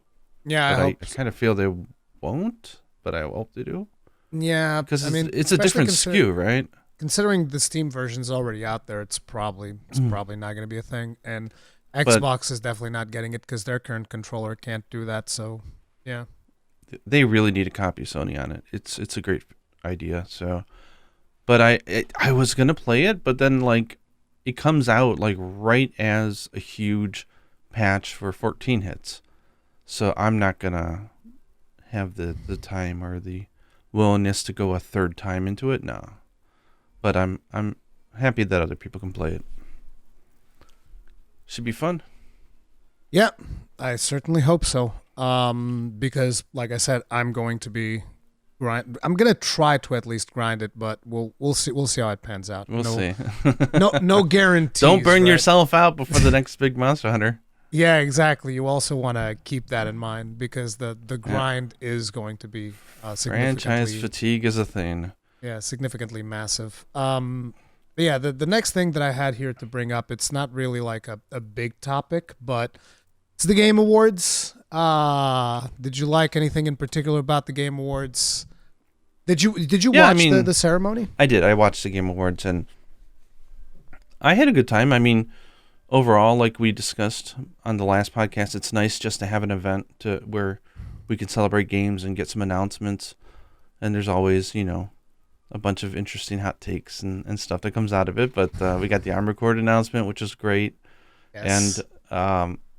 Yeah, But I I hope. kind of feel they won't, but I hope they do. Yeah, Because I mean, it's a especially different SKU, right? considering the Steam version's already out there, it's probably not going to be a thing. And But Xbox is definitely not getting it because their current controller can't do that. So yeah, they really need to copy Sony on it. It's a great idea. So, but I was gonna play it, but then like it comes out like right as a huge patch for 14 hits. So I'm not gonna have the time or the willingness to go a third time into it. No, but I'm happy that other people can play it. Should be fun. yeah, I certainly hope so. Because like I said, I'm going to be I'm gonna try to at least grind it, but we'll see how it pans out. We'll no, see. no guarantees. Don't burn right? yourself out before the next big Monster Hunter. Yeah, exactly. You also want to keep that in mind because the grind is going to be Franchise significantly fatigue is a thing. significantly massive. But yeah, the next thing that I had here to bring up, it's not really like a big topic, but it's the Game Awards. Did you like anything in particular about the Game Awards? Did you Yeah, I watch mean- the ceremony? I did. I watched the Game Awards and I had a good time. I mean, overall, like we discussed on the last podcast, it's nice just to have an event where we can celebrate games and get some announcements. And there's always, a bunch of interesting hot takes and stuff that comes out of it. But we got the Armored Core announcement, which is great. Yes.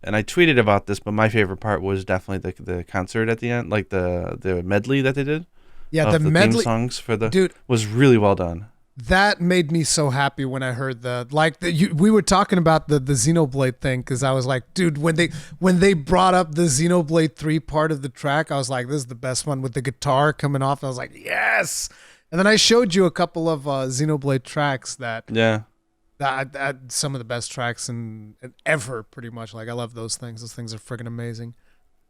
And I tweeted about this, but my favorite part was definitely the concert at the end, like the medley that they did. yeah, Of the theme medley, songs for the dude. was really well done. That made me so happy when I heard we were talking about the Xenoblade thing because I was like, dude, when they brought up the Xenoblade 3 part of the track, I was like, this is the best one with the guitar coming off. I was like, yes. And then I showed you a couple of Xenoblade tracks that Yeah. some of the best tracks in ever, pretty much. Like I love those things. Those things are freaking amazing.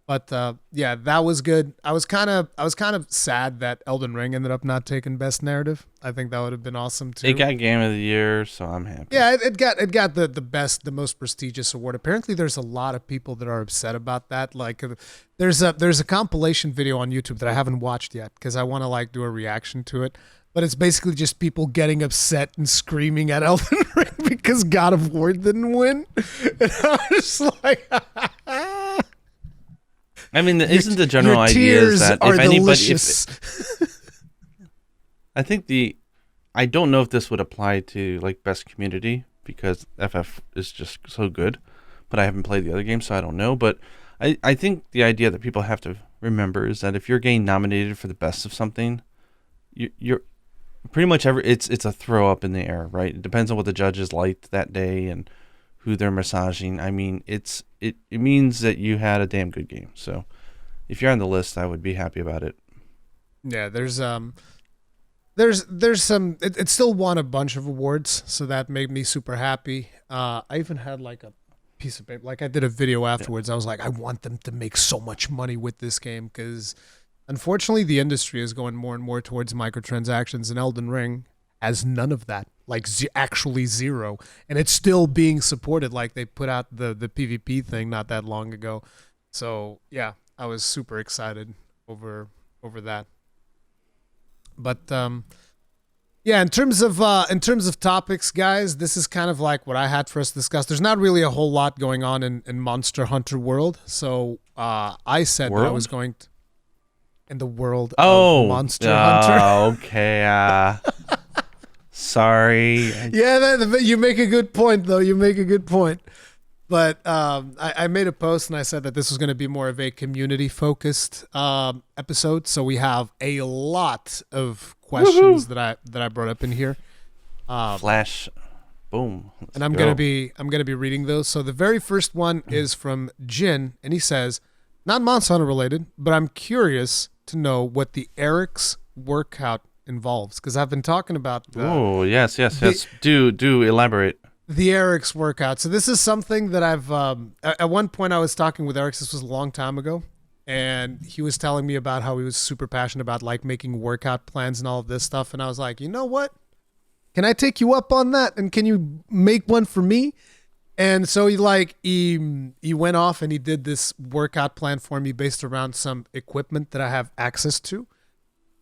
But yeah, that was good. I was kind of sad that Elden Ring ended up not taking Best Narrative. I think that would have been awesome too. It got Game of the Year, so I'm happy. Yeah, it got the best, the most prestigious award. Apparently, there's a lot of people that are upset about that. Like, there's a compilation video on YouTube that I haven't watched yet because I want to like do a reaction to it. But it's basically just people getting upset and screaming at Elden Ring because God of War didn't win. And I was just like, I mean, isn't the general your idea tears is that are if anybody, delicious. I think I don't know if this would apply to like Best Community because FF is just so good, but I haven't played the other games, so I don't know. But I think the idea that people have to remember is that if you're getting nominated for the best of something, you're pretty much it's a throw up in the air, right? It depends on what the judges liked that day and who they're massaging. I mean, it means that you had a damn good game. So if you're on the list, I would be happy about it. Yeah, there's some. It still won a bunch of awards, so that made me super happy. I even had like a piece of paper, like I did a video afterwards. I was like, I want them to make so much money with this game because, unfortunately, the industry is going more and more towards microtransactions, and Elden Ring has none of that, like actually zero, and it's still being supported. Like they put out the PvP thing not that long ago, so yeah, I was super excited over that. But yeah, in terms of topics, guys, this is kind of like what I had for us to discuss. There's not really a whole lot going on in Monster Hunter World, so I said that I World? was going to in the world Oh, of Monster Hunter. Okay. Sorry. Yeah, you make a good point, though. You make a good point. But I made a post and I said that this was going to be more of a community-focused episode. So we have a lot of questions that I brought up in here, Flash. Boom. Let's and I'm go. gonna be reading those. So the very first one is from Jin, and he says, "Not Monster Hunter related, but I'm curious to know what the Eric's workout involves because I've been talking about Oh, yes. Do elaborate. the Eric's workout. So this is something that I've at one point I was talking with Eric. This was a long time ago, and he was telling me about how he was super passionate about like making workout plans and all of this stuff. And I was like, you know what? Can I take you up on that? And can you make one for me? And so he went off and he did this workout plan for me based around some equipment that I have access to.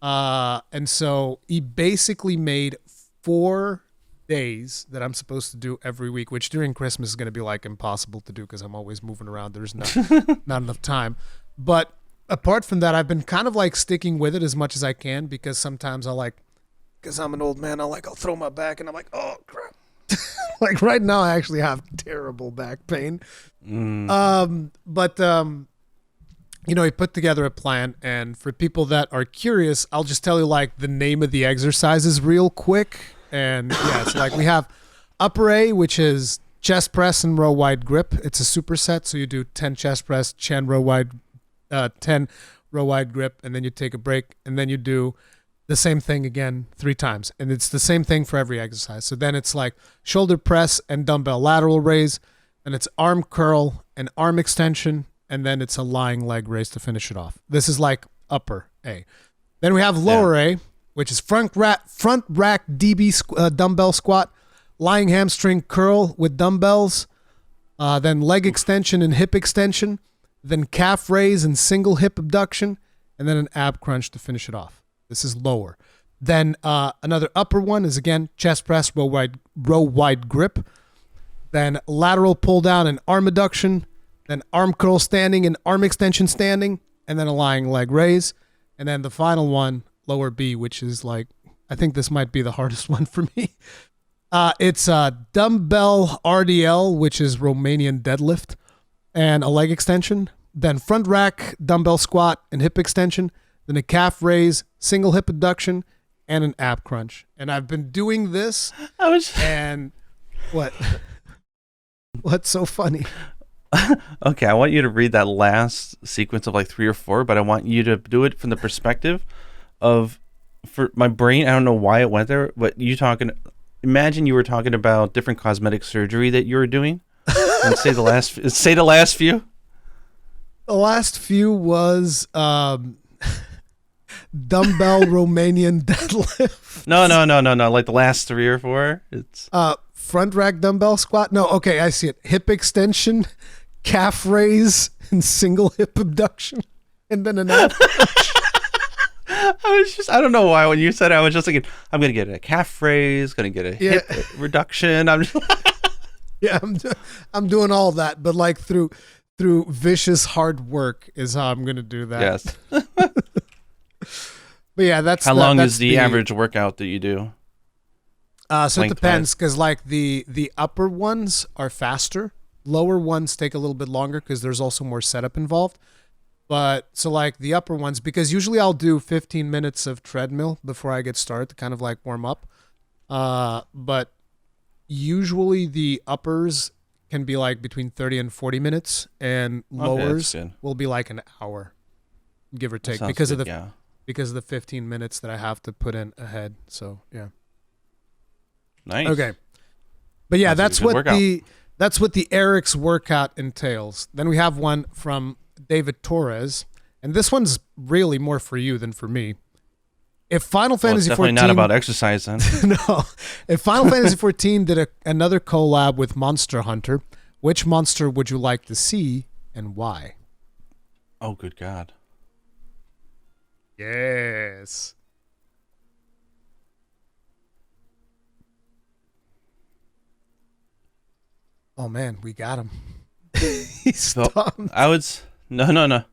And so he basically made 4 days that I'm supposed to do every week, which during Christmas is going to be like impossible to do because I'm always moving around. There's not enough time. But apart from that, I've been kind of like sticking with it as much as I can because sometimes because I'm an old man, I'll throw my back and I'm like, oh crap. Like right now, I actually have terrible back pain. But he put together a plan, and for people that are curious, I'll just tell you like the name of the exercises real quick. And yeah, it's like we have upper A, which is chest press and row wide grip. It's a superset, so you do 10 chest press, 10 row wide grip, and then you take a break, and then you do the same thing again 3 times. And it's the same thing for every exercise. So then it's like shoulder press and dumbbell lateral raise, and it's arm curl and arm extension, and then it's a lying leg raise to finish it off. This is like upper A. Then we have lower A, which is front rack DB dumbbell squat, lying hamstring curl with dumbbells, then leg extension and hip extension, then calf raise and single hip abduction, and then an ab crunch to finish it off. This is lower. Then another upper one is, again, chest press, row wide grip. Then lateral pull down and arm adduction. Then arm curl standing and arm extension standing. And then a lying leg raise. And then the final one, lower B, which is like, I think this might be the hardest one for me. It's dumbbell RDL, which is Romanian deadlift, and a leg extension. Then front rack dumbbell squat and hip extension. Then a calf raise, single hip abduction, and an ab crunch. And I've been doing this. And what? What's so funny? Okay, I want you to read that last sequence of like 3 or 4, but I want you to do it from the perspective of, for my brain, I don't know why it went there, but imagine you were talking about different cosmetic surgery that you were doing. And say the last few. The last few was dumbbell Romanian deadlift. No. Like the last 3 or 4. It's front rack dumbbell squat. No, okay, I see it. Hip extension, calf raise, and single hip abduction, and then an ab. I don't know why when you said it, I was just thinking, I'm gonna get a calf raise, gonna get a hip reduction. I'm doing all that, but like through vicious hard work is how I'm gonna do that. Yes. But yeah, that's how long is the average workout that you do? So it depends, because like the upper ones are faster, lower ones take a little bit longer because there's also more setup involved. But so like the upper ones, because usually I'll do 15 minutes of treadmill before I get started to kind of like warm up. But usually the uppers can be like between 30 and 40 minutes, and lowers will be like an hour, give or take, because of the 15 minutes that I have to put in ahead. So yeah. Nice. Okay. But yeah, that's what the Eric's workout entails. Then we have one from David Torres, and this one's really more for you than for me. If Final Fantasy it's 14 definitely not about exercise then. No. If Final Fantasy 14 did another collab with Monster Hunter, which monster would you like to see and why? Oh, good God. Yes. Oh man, we got him. He stopped. No.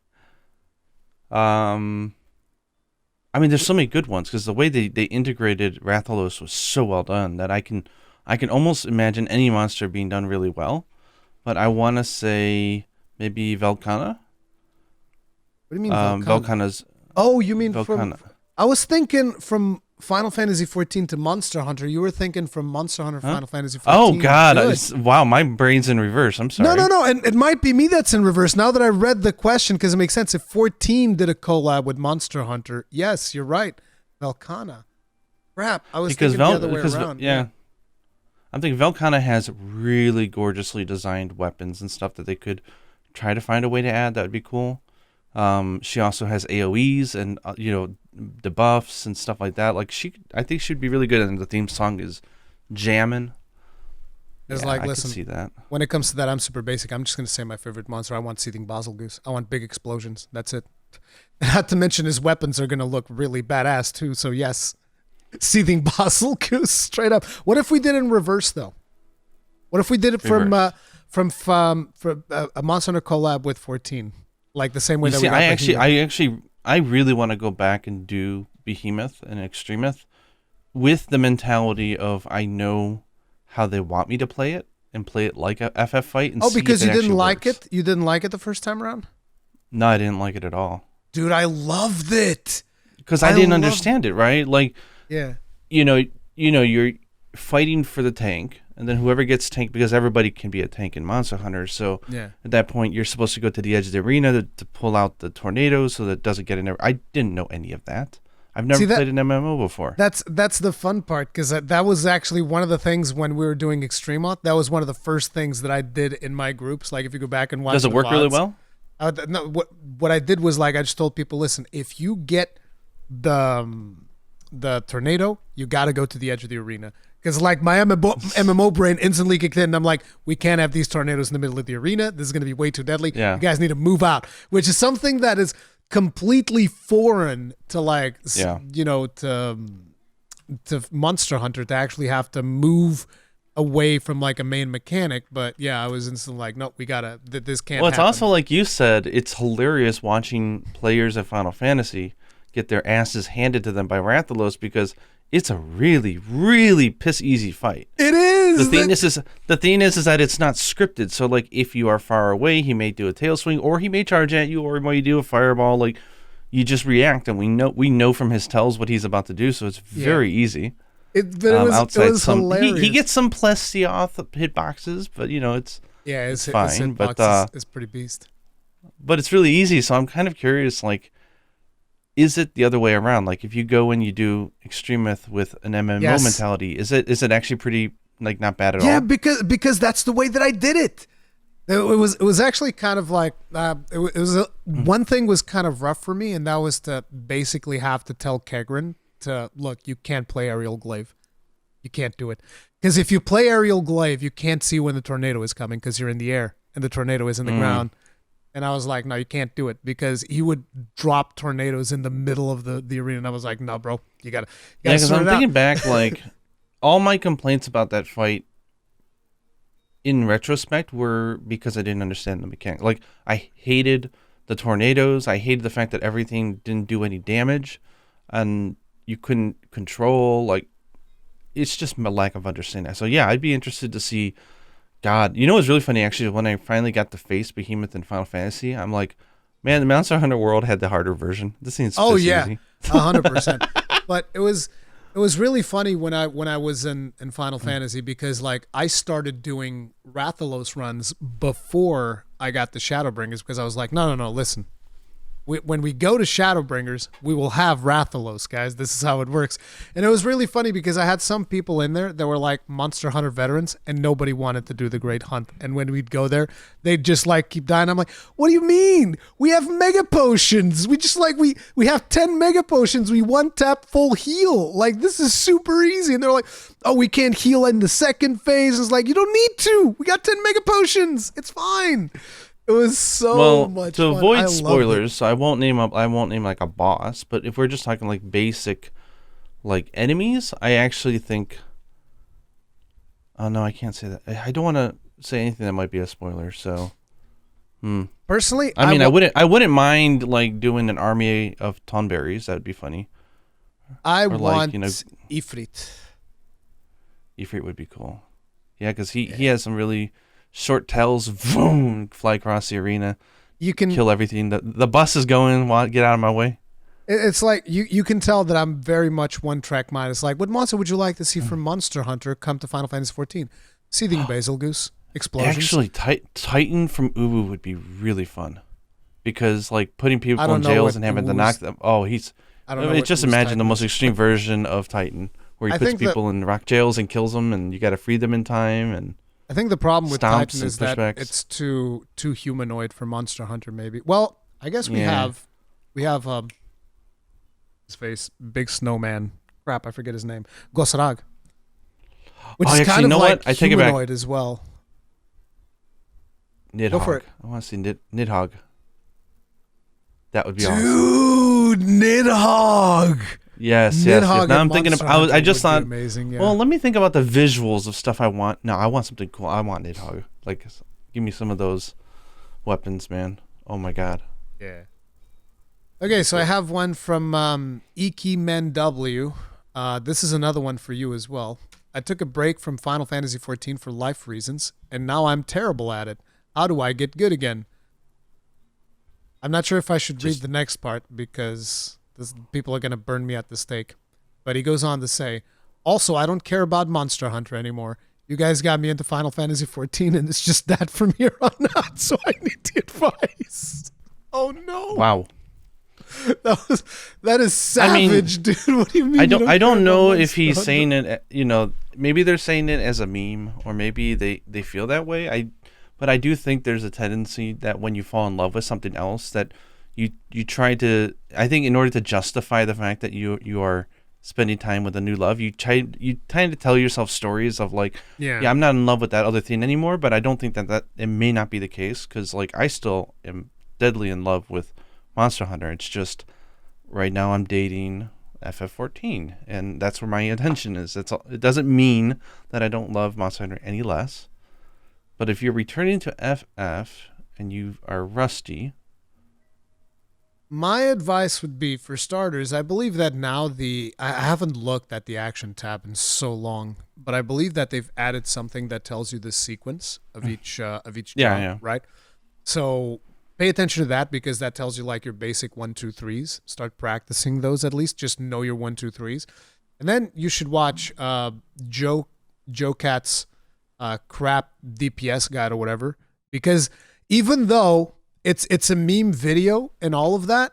I mean, there's so many good ones because the way they integrated Rathalos was so well done that I can almost imagine any monster being done really well. But I want to say maybe Velkhana. What do you mean Velkhana? Velkhana's. Oh, you mean Velkhana. I was thinking from Final Fantasy 14 to Monster Hunter. You were thinking from Monster Hunter Final Fantasy 14. Oh God! Wow, my brain's in reverse. I'm sorry. No, and it might be me that's in reverse. Now that I read the question, because it makes sense. If 14 did a collab with Monster Hunter, yes, you're right. Velkhana. Crap, I was thinking the other way around. Yeah. I'm thinking Velkhana has really gorgeously designed weapons and stuff that they could try to find a way to add. That would be cool. She also has AoEs and debuffs and stuff like that. Like I think she'd be really good, and the theme song is jammin'. It's Yeah, like, I could listen, see that. when it comes to that, I'm super basic. I'm just gonna say my favorite monster. I want seething basel goose. I want big explosions. That's it. Not to mention his weapons are gonna look really badass too. So yes, seething basel goose straight up. What if we did it in reverse though? What if we did it Reverse. from a Monster Hunter collab with 14, like the same way You that see, we got I really want to go back and do Behemoth and Extremoth with the mentality of I know how they want me to play it and play it like a FF fight. And Oh, see because if you it didn't actually like works. it? You didn't like it the first time around? No, I didn't like it at all Dude, I loved it. because I I didn't love- understand it. Right, like Yeah. you know, you're fighting for the tank, and then whoever gets tank because everybody can be a tank in Monster Hunter. So Yeah. at that point, you're supposed to go to the edge of the arena to pull out the tornadoes so that it doesn't get in there. I didn't know any of that. I've never See, that- played an MMO before. That's the fun part because that was actually one of the things when we were doing Extremoth. That was one of the first things that I did in my groups. Like if you go back and watch, Does it the work really VODs, well? No, what I did was like I just told people, listen, if you get the tornado, you got to go to the edge of the arena because like my MMO brain instantly kicked in. And I'm like, we can't have these tornadoes in the middle of the arena. This is going to be way too deadly. Yeah. You guys need to move out, which is something that is completely foreign to like, Yeah. to Monster Hunter to actually have to move away from like a main mechanic. But yeah, I was instantly like, no, we gotta. This can't. Well, it's happen. also like you said, it's hilarious watching players of Final Fantasy get their asses handed to them by Rathalos because it's a really, really piss easy fight. It is. The thing is that it's not scripted. So like if you are far away, he may do a tail swing, or he may charge at you, or he may do a fireball. Like you just react, and we know from his tells what he's about to do. So it's very easy. But it was, outside it was some, hilarious. he gets some plessioth hitboxes, but it's yeah, his fine, but, hitbox is pretty beast. but it's really easy. So I'm kind of curious, like, is it the other way around? Like, if you go and you do Extremoth with an MMO Yes. mentality, is it actually pretty like not bad at Yeah, all? because that's the way that I did it. It was actually kind of like one thing was kind of rough for me, and that was to basically have to tell Kegrin to look, you can't play aerial glaive, you can't do it because if you play aerial glaive, you can't see when the tornado is coming because you're in the air and the tornado is in the ground. And I was like, no, you can't do it because he would drop tornadoes in the middle of the arena, and I was like, no, bro, you gotta Yeah, because sort I'm it out. thinking back, like, all my complaints about that fight in retrospect were because I didn't understand the mechanic. Like, I hated the tornadoes. I hated the fact that everything didn't do any damage and you couldn't control. Like, it's just my lack of understanding. So, yeah, I'd be interested to see. God, you know what's really funny, actually, when I finally got to face Behemoth in Final Fantasy, I'm like, man, the Monster Hunter World had the harder version. This thing's Oh piss yeah, easy. 100%. But it was really funny when I was in Final Fantasy because like I started doing Rathalos runs before I got the Shadowbringers because I was like, no, listen. When we go to Shadowbringers, we will have Rathalos, guys. This is how it works. And it was really funny because I had some people in there that were like Monster Hunter veterans and nobody wanted to do the Great Hunt. And when we'd go there, they'd just like keep dying. I'm like, what do you mean? We have mega potions. We just like, we have 10 mega potions. We one tap full heal. Like, this is super easy. And they're like, oh, we can't heal in the second phase. It's like, you don't need to. We got 10 mega potions. It's fine. It was so much to fun. avoid I loved it. spoilers, so I won't name like a boss, but if we're just talking like basic like enemies, I actually think oh no, I can't say that. I don't want to say anything that might be a spoiler, so Personally, I mean, I wouldn't mind like doing an army of Tonberries. That would be funny. I or like, want you know- Ifrit. Ifrit would be cool. Yeah, because he has some really short tails, boom, fly across the arena, You can kill everything. The bus is going. Get out of my way. It's like you can tell that I'm very much one track mind. It's like, what monster would you like to see from Monster Hunter come to Final Fantasy 14? Seething Basil Goose, explosions. Actually, Titan from Ubu would be really fun, because like putting people I don't in know jails what and having to Ubu's- knock them. Oh, he's. I don't know. what Just Ubu's imagine the type most is. extreme version of Titan, where he I puts think that- people in rock jails and kills them, and you got to free them in time. And I think the problem with stomps Titan and is that pushbacks. it's too humanoid for Monster Hunter. Maybe. Well, I guess we Yeah. have his face, big snowman. Crap, I forget his name. Gosrag. which Oh, is actually, kind you of know like what? I take it back. humanoid as well. Go for Nidhogg. it. I want to see Nidhogg. That would be awesome. Dude, Nidhogg. Yes, yes, yes. Nidhogg Now and I'm thinking of. Monster I Hunter just would be thought. amazing. Yeah. Well, let me think about the visuals of stuff I want. No, I want something cool. I want Nidhogg. Like, give me some of those weapons, man. Oh my god. Yeah. Okay, so I have one from Iki Men W. This is another one for you as well. I took a break from Final Fantasy XIV for life reasons, and now I'm terrible at it. How do I get good again? I'm not sure if I should read the next part because people are going to burn me at the stake. But he goes on to say, also, I don't care about Monster Hunter anymore. You guys got me into Final Fantasy XIV, and it's just that from here on out, so I need the advice. Oh, no. Wow. That is savage, dude. What do you mean? I don't know if he's Hunter? saying it. Maybe they're saying it as a meme, or maybe they feel that way. But I do think there's a tendency that when you fall in love with something else, that you try to. I think in order to justify the fact that you are spending time with a new love, you tend to tell yourself stories of like, yeah, I'm not in love with that other thing anymore. But I don't think that it may not be the case, because like I still am deadly in love with Monster Hunter. It's just right now I'm dating FF14, and that's where my attention is. It doesn't mean that I don't love Monster Hunter any less. But if you're returning to FF and you are rusty, my advice would be, for starters, I believe that now I haven't looked at the action tab in so long, but I believe that they've added something that tells you the sequence of each job, right? So pay attention to that, because that tells you like your basic 1, 2, 3s. Start practicing those at least. Just know your 1, 2, 3s, and then you should watch Joe Cat's crap DPS guide or whatever, because even though it's a meme video and all of that,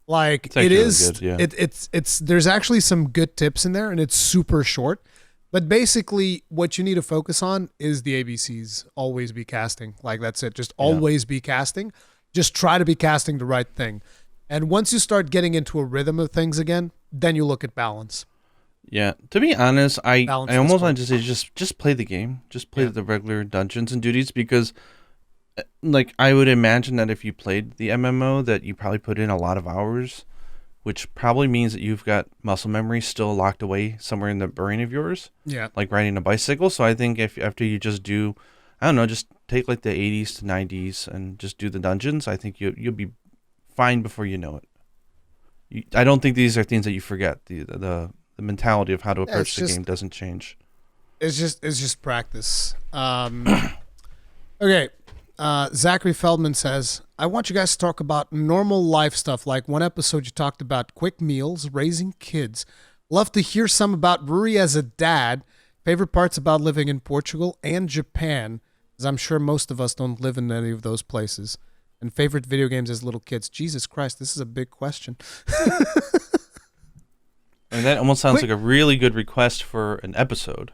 like it is good, yeah. It's there's actually some good tips in there, and it's super short. But basically what you need to focus on is the ABCs. Always be casting. Like that's it. Just always be casting. Just try to be casting the right thing. And once you start getting into a rhythm of things again, then you look at balance. Yeah, to be honest, I almost want to say just play the game, just play the regular dungeons and duties, because like I would imagine that if you played the MMO, that you probably put in a lot of hours, which probably means that you've got muscle memory still locked away somewhere in the brain of yours. Yeah, like riding a bicycle. So I think if after you just do, I don't know, just take like the 80s to 90s and just do the dungeons, I think you'll be fine before you know it. I don't think these are things that you forget. The mentality of how to approach the game doesn't change. It's just practice. Okay. Zachary Feldman says, I want you guys to talk about normal life stuff. Like one episode you talked about quick meals, raising kids. Love to hear some about Ruri as a dad. Favorite parts about living in Portugal and Japan, as I'm sure most of us don't live in any of those places. And favorite video games as little kids. Jesus Christ, this is a big question. And that almost sounds like a really good request for an episode,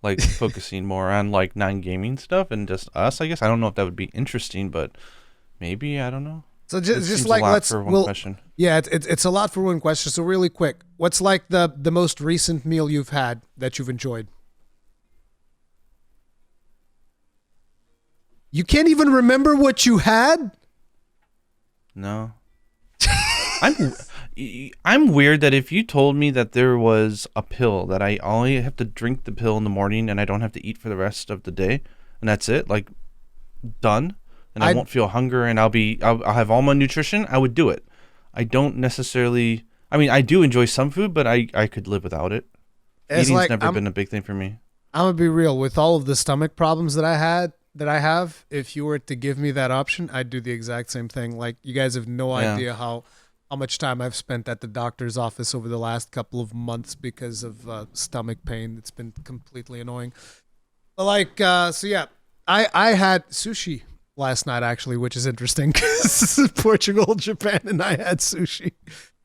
like focusing more on like non-gaming stuff and just us. I guess I don't know if that would be interesting, but maybe, I don't know. So just like question. Yeah, it's a lot for one question. So really quick, what's like the most recent meal you've had that you've enjoyed? You can't even remember what you had? No. I'm weird that if you told me that there was a pill that I only have to drink the pill in the morning and I don't have to eat for the rest of the day, and that's it, like done, and I won't feel hunger and I'll have all my nutrition, I would do it. I don't necessarily. I mean, I do enjoy some food, but I could live without it. Eating's like, never been a big thing for me. I'm gonna be real. With all of the stomach problems that I have, if you were to give me that option, I'd do the exact same thing. Like, you guys have no idea how much time I've spent at the doctor's office over the last couple of months because of stomach pain. It's been completely annoying. But like, so yeah, I had sushi last night actually, which is interesting because this is Portugal, Japan, and I had sushi.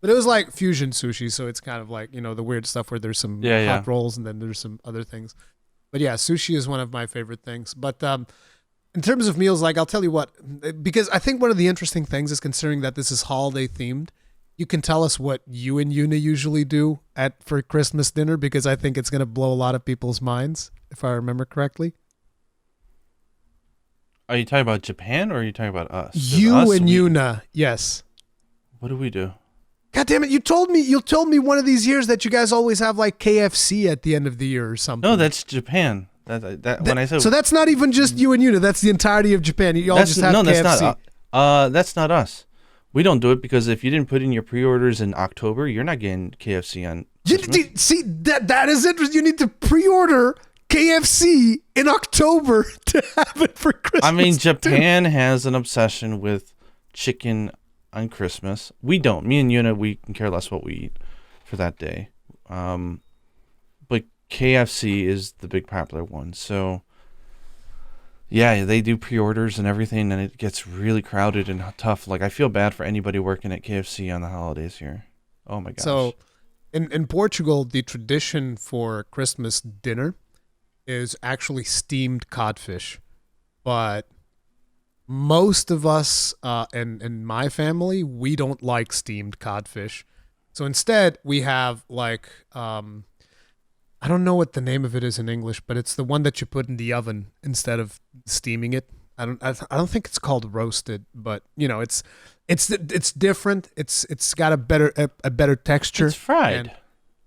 But it was like fusion sushi, so it's kind of like, the weird stuff where there's some hot rolls and then there's some other things. But yeah, sushi is one of my favorite things. But in terms of meals, like I'll tell you what, because I think one of the interesting things is, considering that this is holiday themed, you can tell us what you and Yuna usually do for Christmas dinner, because I think it's going to blow a lot of people's minds, if I remember correctly. Are you talking about Japan or are you talking about us? 'Cause You us, and Yuna, yes. What do we do? God damn it! You told me one of these years that you guys always have like KFC at the end of the year or something. No, that's Japan. When I said So that's not even just you and Yuna. That's the entirety of Japan. You all just have KFC. That's not us. We don't do it because if you didn't put in your pre-orders in October, you're not getting KFC on Christmas. See, that is interesting. You need to pre-order KFC in October to have it for Christmas. I mean, Japan has an obsession with chicken on Christmas. We don't. Me and Yuna, we can care less what we eat for that day. But KFC is the big popular one. So, yeah, they do pre-orders and everything, and it gets really crowded and tough. Like, I feel bad for anybody working at KFC on the holidays here. Oh, my gosh. So, in Portugal, the tradition for Christmas dinner is actually steamed codfish. But most of us in my family, we don't like steamed codfish. So instead, we have like, I don't know what the name of it is in English, but it's the one that you put in the oven instead of steaming it. I don't think it's called roasted, but you know, it's different. It's got a better texture. It's fried. And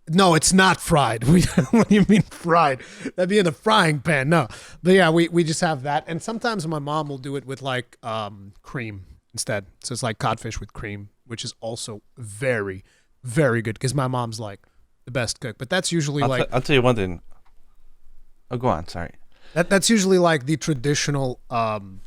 no, it's not fried. What do you mean fried? That'd be in a frying pan. No, but yeah, we just have that, and sometimes my mom will do it with like cream instead. So it's like codfish with cream, which is also very, very good because my mom's like the best cook. But that's usually I'll tell you one thing. Oh, go on. Sorry. That's usually like the traditional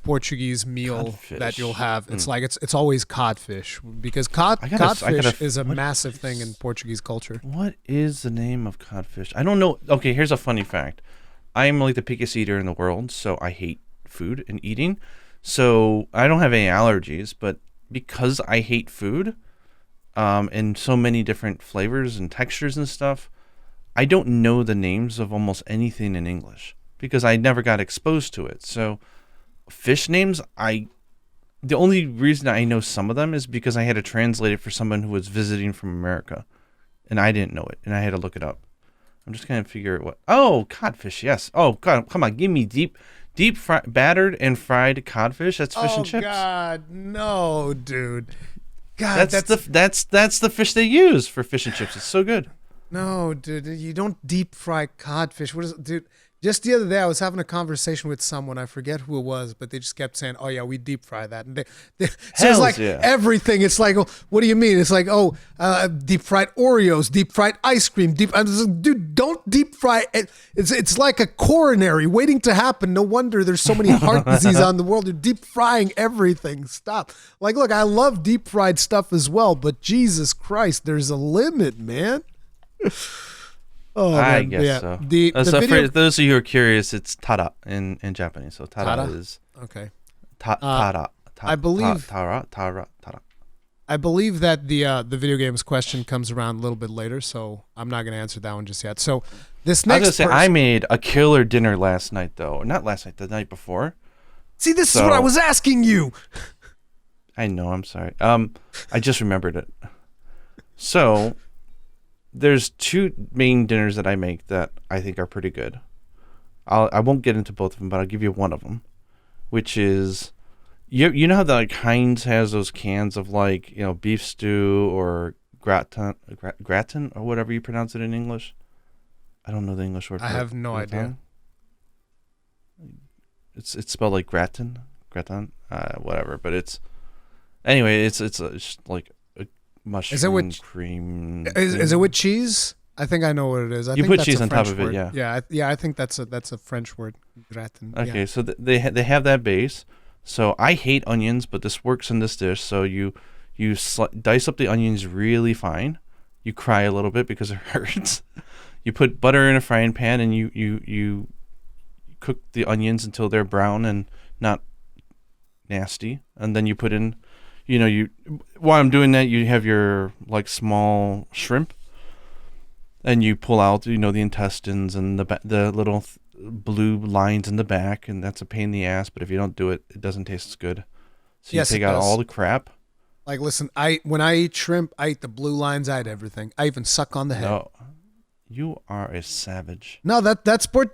Portuguese meal Codfish. that you'll have. It's like it's always codfish because codfish is a massive thing in Portuguese culture. What is the name of codfish? I don't know. Okay, here's a funny fact. I'm like the pickiest eater in the world, so I hate food and eating. So I don't have any allergies, but because I hate food, and so many different flavors and textures and stuff, I don't know the names of almost anything in English because I never got exposed to it. So fish names, the only reason I know some of them is because I had to translate it for someone who was visiting from America, and I didn't know it, and I had to look it up. I'm just going to figure out what. Oh, codfish, yes. Oh, God, come on, give me deep battered and fried codfish. That's fish and chips. Oh God, no, dude. God, that's the fish they use for fish and chips. It's so good. No, dude, you don't deep fry codfish. What is it, dude? Just the other day, I was having a conversation with someone. I forget who it was, but they just kept saying, "Oh yeah, we deep fry that." And so it's like everything. It's like, oh, what do you mean? It's like, oh, deep fried Oreos, deep fried ice cream, deep. I'm just like, dude, don't deep fry it. It's like a coronary waiting to happen. No wonder there's so many heart disease on the world. You're deep frying everything. Stop. Like, look, I love deep fried stuff as well, but Jesus Christ, there's a limit, man. Oh, I man. guess Yeah. so. The For video. those of you who are curious, it's tara in Japanese. So tara Tara? is Okay. tara. I believe- tara. I believe that the video games question comes around a little bit later, so I'm not going to answer that one just yet. So this I was next gonna say person, I made a killer dinner last night, though. Or not last night, the night before. see, this is what I was asking you. I know. I'm sorry. I just remembered it. So there's two main dinners that I make that I think are pretty good. I won't get into both of them, but I'll give you one of them, which is you know how the like Heinz has those cans of like beef stew or gratin or whatever you pronounce it in English. I don't know the English word. I have no idea. It's spelled like gratin, whatever. But it's anyway. It's like a mushroom Is it with cream. Is it with cheese? I think I know what it is. I You think put that's cheese a on top French of it, word. yeah. Yeah. I think that's a French word. Gratin. Okay, Yeah. so they have that base. So I hate onions, but this works in this dish. So you dice up the onions really fine. You cry a little bit because it hurts. You put butter in a frying pan and you cook the onions until they're brown and not nasty. And then you put in, while I'm doing that, you have your like small shrimp. And you pull out, the intestines and the little blue lines in the back, and that's a pain in the ass. But if you don't do it, it doesn't taste as good. So Yes, you it take out does. all the crap. Like, listen, when I eat shrimp, I eat the blue lines. I eat everything. I even suck on the head. No, you are a savage. No,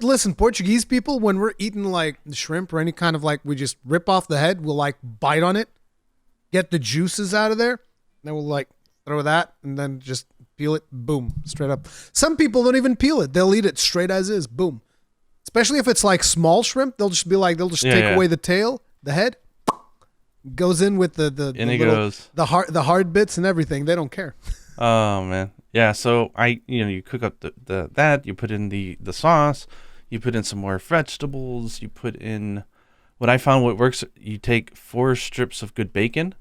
listen, Portuguese people, when we're eating like shrimp or any kind of like, we just rip off the head. We'll like bite on it, get the juices out of there. Then we'll like throw that and then just peel it. Boom, straight up. Some people don't even peel it. They'll eat it straight as is. Boom. Especially if it's like small shrimp, they'll just take away the tail, the head, goes in with the hard bits and everything. They don't care. Oh man, yeah. So you cook up that, you put in the sauce, you put in some more vegetables, you put in what I found what works. You take 4 strips of good bacon,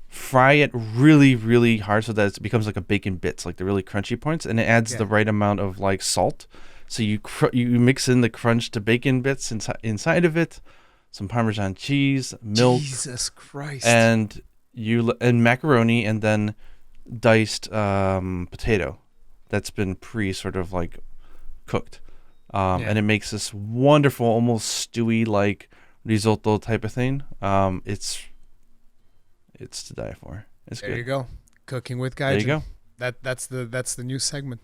fry it really, really hard so that it becomes like a bacon bits, like the really crunchy points, and it adds the right amount of like salt. So you mix in the crunched bacon bits inside of it, some Parmesan cheese, milk, Jesus Christ, and macaroni, and then diced potato that's been sort of like cooked, and it makes this wonderful, almost stewy like risotto type of thing. It's to die for. It's there good. You go, cooking with Gaijin. There you go. That's the new segment.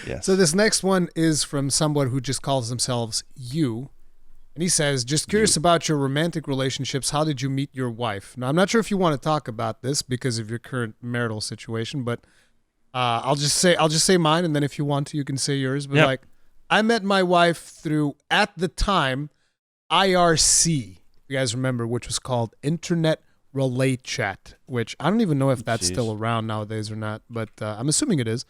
Yes. So this next one is from someone who just calls themselves You. And he says, just curious about your romantic relationships. How did you meet your wife? Now, I'm not sure if you want to talk about this because of your current marital situation, but I'll just say mine, and then if you want to, you can say yours. But like, I met my wife through, at the time, IRC. If you guys remember, which was called Internet Relay Chat, which I don't even know if that's still around nowadays or not, but I'm assuming it is.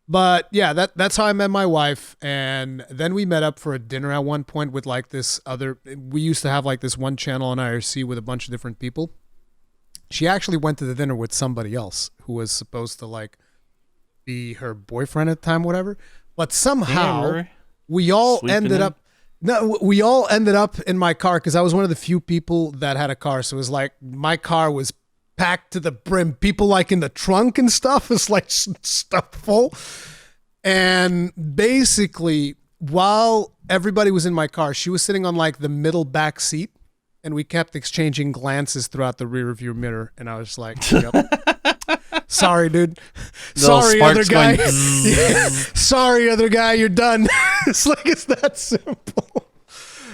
But yeah, that's how I met my wife, and then we met up for a dinner at one point with like this other. We used to have like this one channel on IRC with a bunch of different people. She actually went to the dinner with somebody else who was supposed to like be her boyfriend at the time, whatever. But somehow we all ended up. No, we all ended up in my car because I was one of the few people that had a car. So it was like my car was packed to the brim, people like in the trunk and stuff. It's like stuff full. And basically, while everybody was in my car, she was sitting on like the middle back seat, and we kept exchanging glances throughout the rear view mirror. And I was like, yep. Sorry, dude. Sorry, other guy. Yeah. Sorry, other guy. You're done. It's like, it's that simple.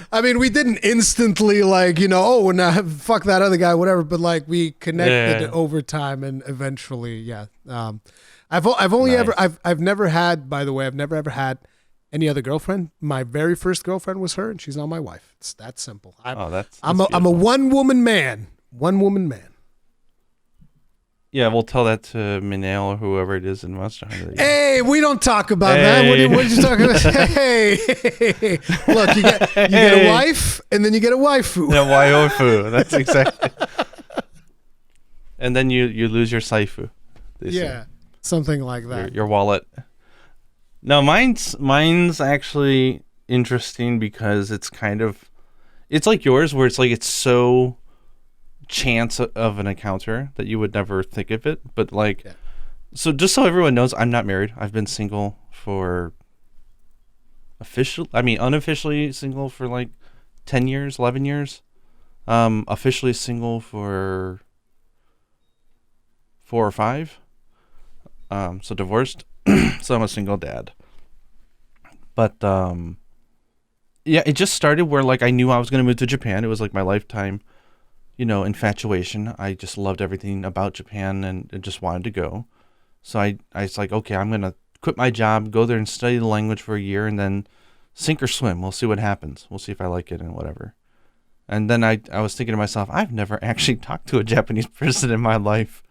I mean, we didn't instantly like, oh, now fuck that other guy, whatever. But like, we connected over time, and eventually, I've never had, by the way, I've never ever had any other girlfriend. My very first girlfriend was her, and she's now my wife. It's that simple. I'm a one woman man. One woman man. Yeah, we'll tell that to Minel or whoever it is in Monster Hunter. Hey, we don't talk about that. What are you talking about? Hey, look, you get a wife, and then you get a waifu. Yeah, waifu. That's exactly. And then you lose your saifu. Something like that. Your wallet. No, mine's actually interesting because it's like yours, where it's like it's so chance of an encounter that you would never think of it, but like so just so everyone knows, I'm not married. I've been single for unofficially single for like 10 years, 11 years, officially single for 4 or 5, so divorced. So I'm a single dad, but it just started where like I knew I was going to move to Japan. It was like my lifetime infatuation. I just loved everything about Japan and just wanted to go. So I was like, okay, I'm going to quit my job, go there and study the language for a year, and then sink or swim. We'll see what happens. We'll see if I like it and whatever. And then I was thinking to myself, I've never actually talked to a Japanese person in my life.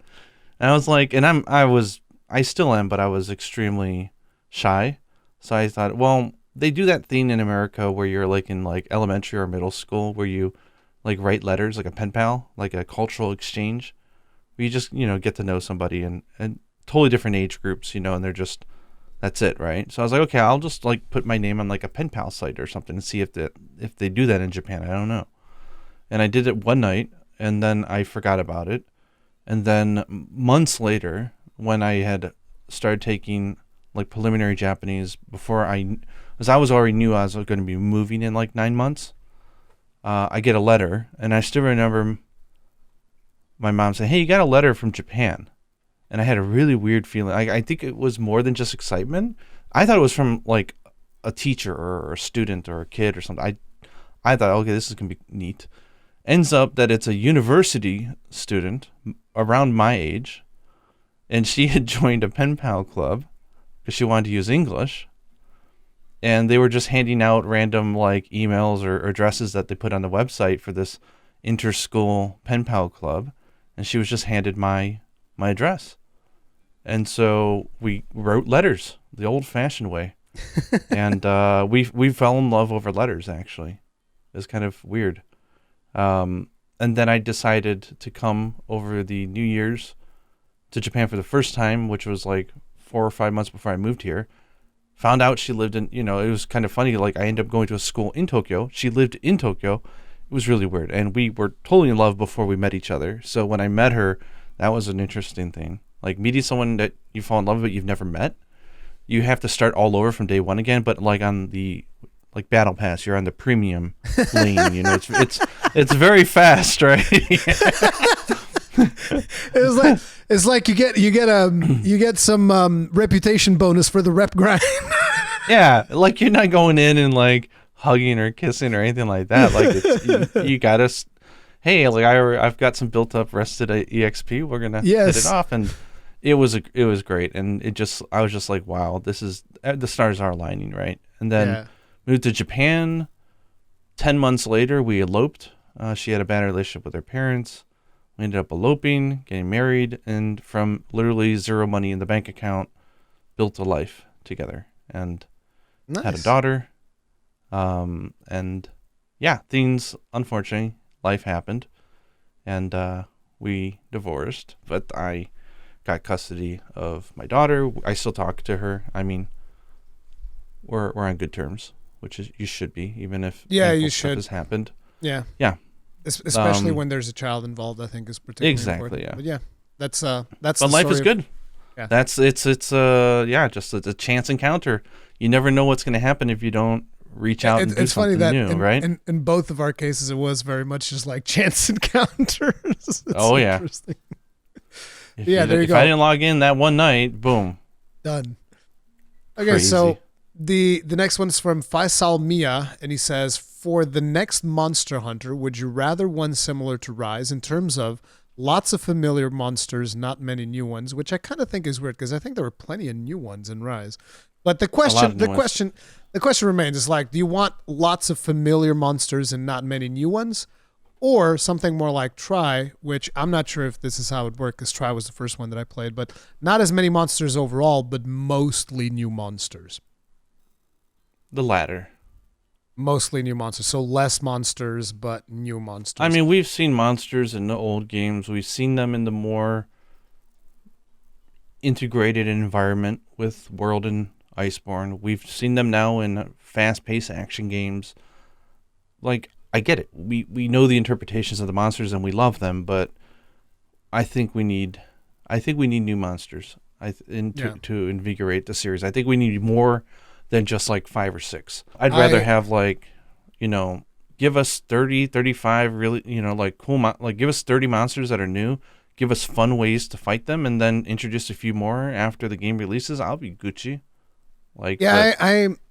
And I was like, and I still am, but I was extremely shy. So I thought, well, they do that thing in America where you're like in like elementary or middle school where you like write letters, like a pen pal, like a cultural exchange, where you just, get to know somebody and totally different age groups, and they're just, that's it, right? So I was like, okay, I'll just like put my name on like a pen pal site or something and see if they do that in Japan. I don't know. And I did it one night, and then I forgot about it. And then months later, when I had started taking like preliminary Japanese because I was already knew I was going to be moving in like 9 months, I get a letter, and I still remember my mom said, "Hey, you got a letter from Japan," and I had a really weird feeling. I think it was more than just excitement. I thought it was from like a teacher or a student or a kid or something. I thought, okay, this is gonna be neat. Ends up that it's a university student around my age, and she had joined a pen pal club because she wanted to use English, and they were just handing out random like emails or addresses that they put on the website for this inter-school pen pal club, and she was just handed my address, and so we wrote letters the old-fashioned way, and we fell in love over letters. Actually, it was kind of weird. And then I decided to come over the New Year's to Japan for the first time, which was like 4 or 5 months before I moved here. Found out she lived in, it was kind of funny. Like, I ended up going to a school in Tokyo. She lived in Tokyo. It was really weird. And we were totally in love before we met each other. So when I met her, that was an interesting thing. Like, meeting someone that you fall in love with but you've never met, you have to start all over from day one again. But like on the Battle Pass, you're on the premium lane. It's very fast, right? It's like you get some reputation bonus for the rep grind. Yeah, like you're not going in and like hugging or kissing or anything like that. Like you gotta, hey, like I've got some built up rested exp. We're gonna hit it off, and it was great. And I was just like, wow, this is the stars are aligning, right? And then moved to Japan. 10 months later, we eloped. She had a bad relationship with her parents. We ended up eloping, getting married, and from literally zero money in the bank account, built a life together and had a daughter. And yeah, things, unfortunately, life happened, and we divorced. But I got custody of my daughter. I still talk to her. I mean, we're on good terms, which is you should be, even if you stuff should has happened. Yeah. Especially when there's a child involved, I think is particularly important. Yeah. But yeah, that's. But life is good. Yeah. Just it's a chance encounter. You never know what's going to happen if you don't reach out and do it's funny something that new, right? In both of our cases, it was very much just like chance encounters. It's interesting. If you go. If I didn't log in that one night, boom, done. Okay, Crazy. So the next one's from Faisal Mia, and he says, for the next Monster Hunter, would you rather one similar to Rise in terms of lots of familiar monsters, not many new ones, which I kind of think is weird because I think there were plenty of new ones in Rise. But the question remains is like, do you want lots of familiar monsters and not many new ones, or something more like Tri, which I'm not sure if this is how it would work because Tri was the first one that I played, but not as many monsters overall, but mostly new monsters. The latter. Mostly new monsters. So less monsters, but new monsters. I mean, we've seen monsters in the old games. We've seen them in the more integrated environment with World and Iceborne. We've seen them now in fast-paced action games. Like, I get it. We know the interpretations of the monsters and we love them, but I think we need new monsters to invigorate the series. I think we need more than just like 5 or 6. I'd rather have like, give us 30, 35 really, like cool, like give us 30 monsters that are new, give us fun ways to fight them, and then introduce a few more after the game releases. I'll be Gucci. Like, yeah,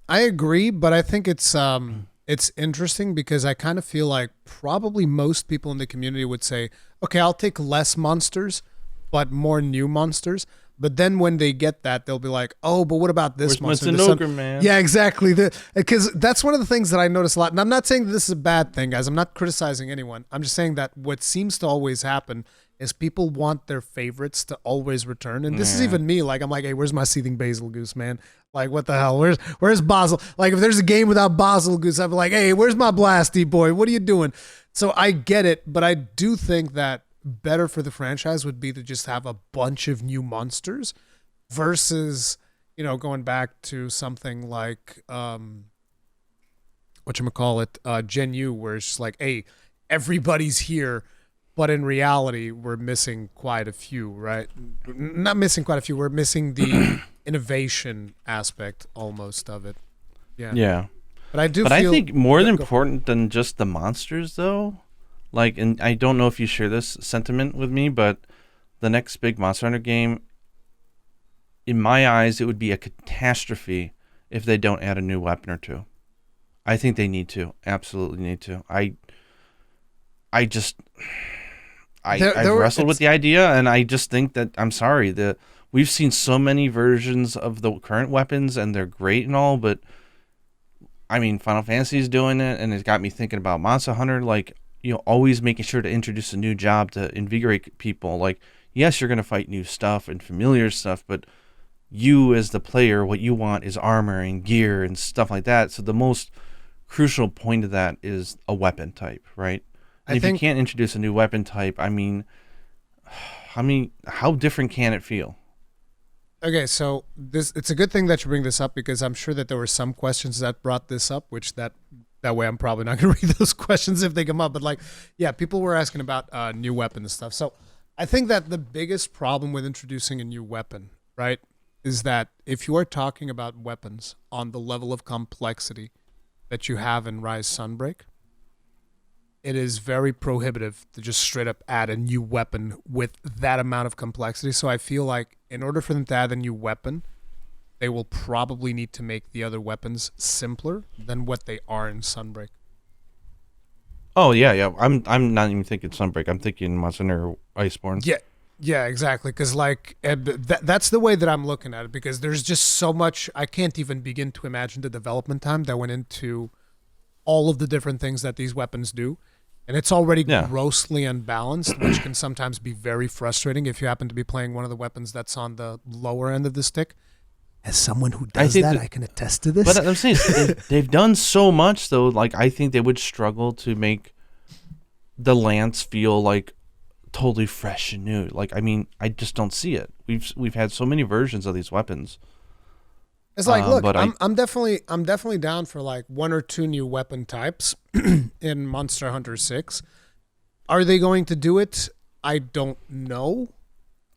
I agree, but I think it's interesting because I kind of feel like probably most people in the community would say, okay, I'll take less monsters, but more new monsters. But then when they get that, they'll be like, oh, but what about this monster? Where's my Zinogre, man? Yeah, exactly. Because that's one of the things that I notice a lot. And I'm not saying that this is a bad thing, guys. I'm not criticizing anyone. I'm just saying that what seems to always happen is people want their favorites to always return. And this is even me. Like, I'm like, hey, where's my Seething Basil Goose, man? Like, what the hell? Where's Basil? Like, if there's a game without Basil Goose, I'm like, hey, where's my Blasty boy? What are you doing? So I get it, but I do think that better for the franchise would be to just have a bunch of new monsters versus, going back to something like Gen U, where it's just like, hey, everybody's here, but in reality we're missing quite a few, right? Not missing quite a few, we're missing the innovation aspect almost of it. Yeah. But I think more important than just the monsters, though, Like, and I don't know if you share this sentiment with me, but the next big Monster Hunter game, in my eyes, it would be a catastrophe if they don't add a new weapon or two. I think they need to. Absolutely need to. I just I've wrestled with the idea, and I just think that, I'm sorry, we've seen so many versions of the current weapons, and they're great and all, but I mean, Final Fantasy is doing it, and it's got me thinking about Monster Hunter, like, always making sure to introduce a new job to invigorate people. Like, yes, you're going to fight new stuff and familiar stuff, but you as the player, what you want is armor and gear and stuff like that. So the most crucial point of that is a weapon type, right? And if you can't introduce a new weapon type, I mean, how different can it feel? Okay, so it's a good thing that you bring this up, because I'm sure that there were some questions that brought this up, which that way I'm probably not going to read those questions if they come up. But like, yeah, people were asking about new weapon and stuff. So I think that the biggest problem with introducing a new weapon, right, is that if you are talking about weapons on the level of complexity that you have in Rise Sunbreak, it is very prohibitive to just straight up add a new weapon with that amount of complexity. So I feel like in order for them to add a new weapon, they will probably need to make the other weapons simpler than what they are in Sunbreak. Oh yeah. I'm not even thinking Sunbreak. I'm thinking Monster Hunter Iceborne. Yeah, exactly. Because like that's the way that I'm looking at it. Because there's just so much, I can't even begin to imagine the development time that went into all of the different things that these weapons do. And it's already grossly unbalanced, which can sometimes be very frustrating if you happen to be playing one of the weapons that's on the lower end of the stick. As someone who does that, I can attest to this. But I'm saying they've done so much, though. Like, I think they would struggle to make the lance feel like totally fresh and new. Like, I mean, I just don't see it. We've had so many versions of these weapons. It's like, look, I'm definitely down for like one or two new weapon types in Monster Hunter 6. Are they going to do it? I don't know.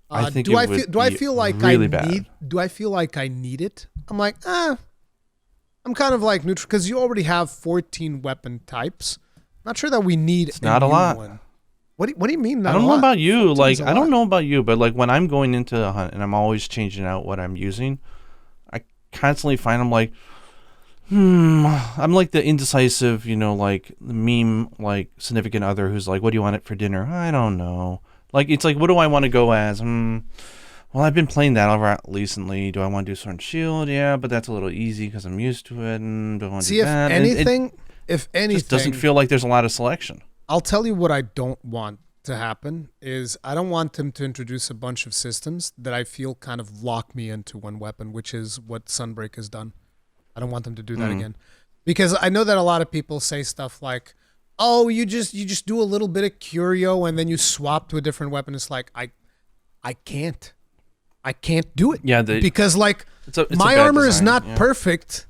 I think do I feel like really bad. Do I feel like I need it? I'm like, I'm kind of like neutral, because you already have 14 weapon types. Not sure that we need it's not a lot. One. What do you mean? I don't know about you. Like, I don't know about you, but like when I'm going into a hunt and I'm always changing out what I'm using, I constantly find I'm like, I'm like the indecisive, like the meme, like significant other who's like, what do you want it for dinner? I don't know. Like, it's like, what do I want to go as? Well, I've been playing that a lot recently. Do I want to do Sword and Shield? Yeah, but that's a little easy because I'm used to it, and don't want to do that. If anything, just doesn't feel like there's a lot of selection. I'll tell you what I don't want to happen is I don't want them to introduce a bunch of systems that I feel kind of lock me into one weapon, which is what Sunbreak has done. I don't want them to do that again, because I know that a lot of people say stuff like, "Oh, you just do a little bit of curio and then you swap to a different weapon." It's like I can't do it. Yeah, because like it's my armor is not perfect.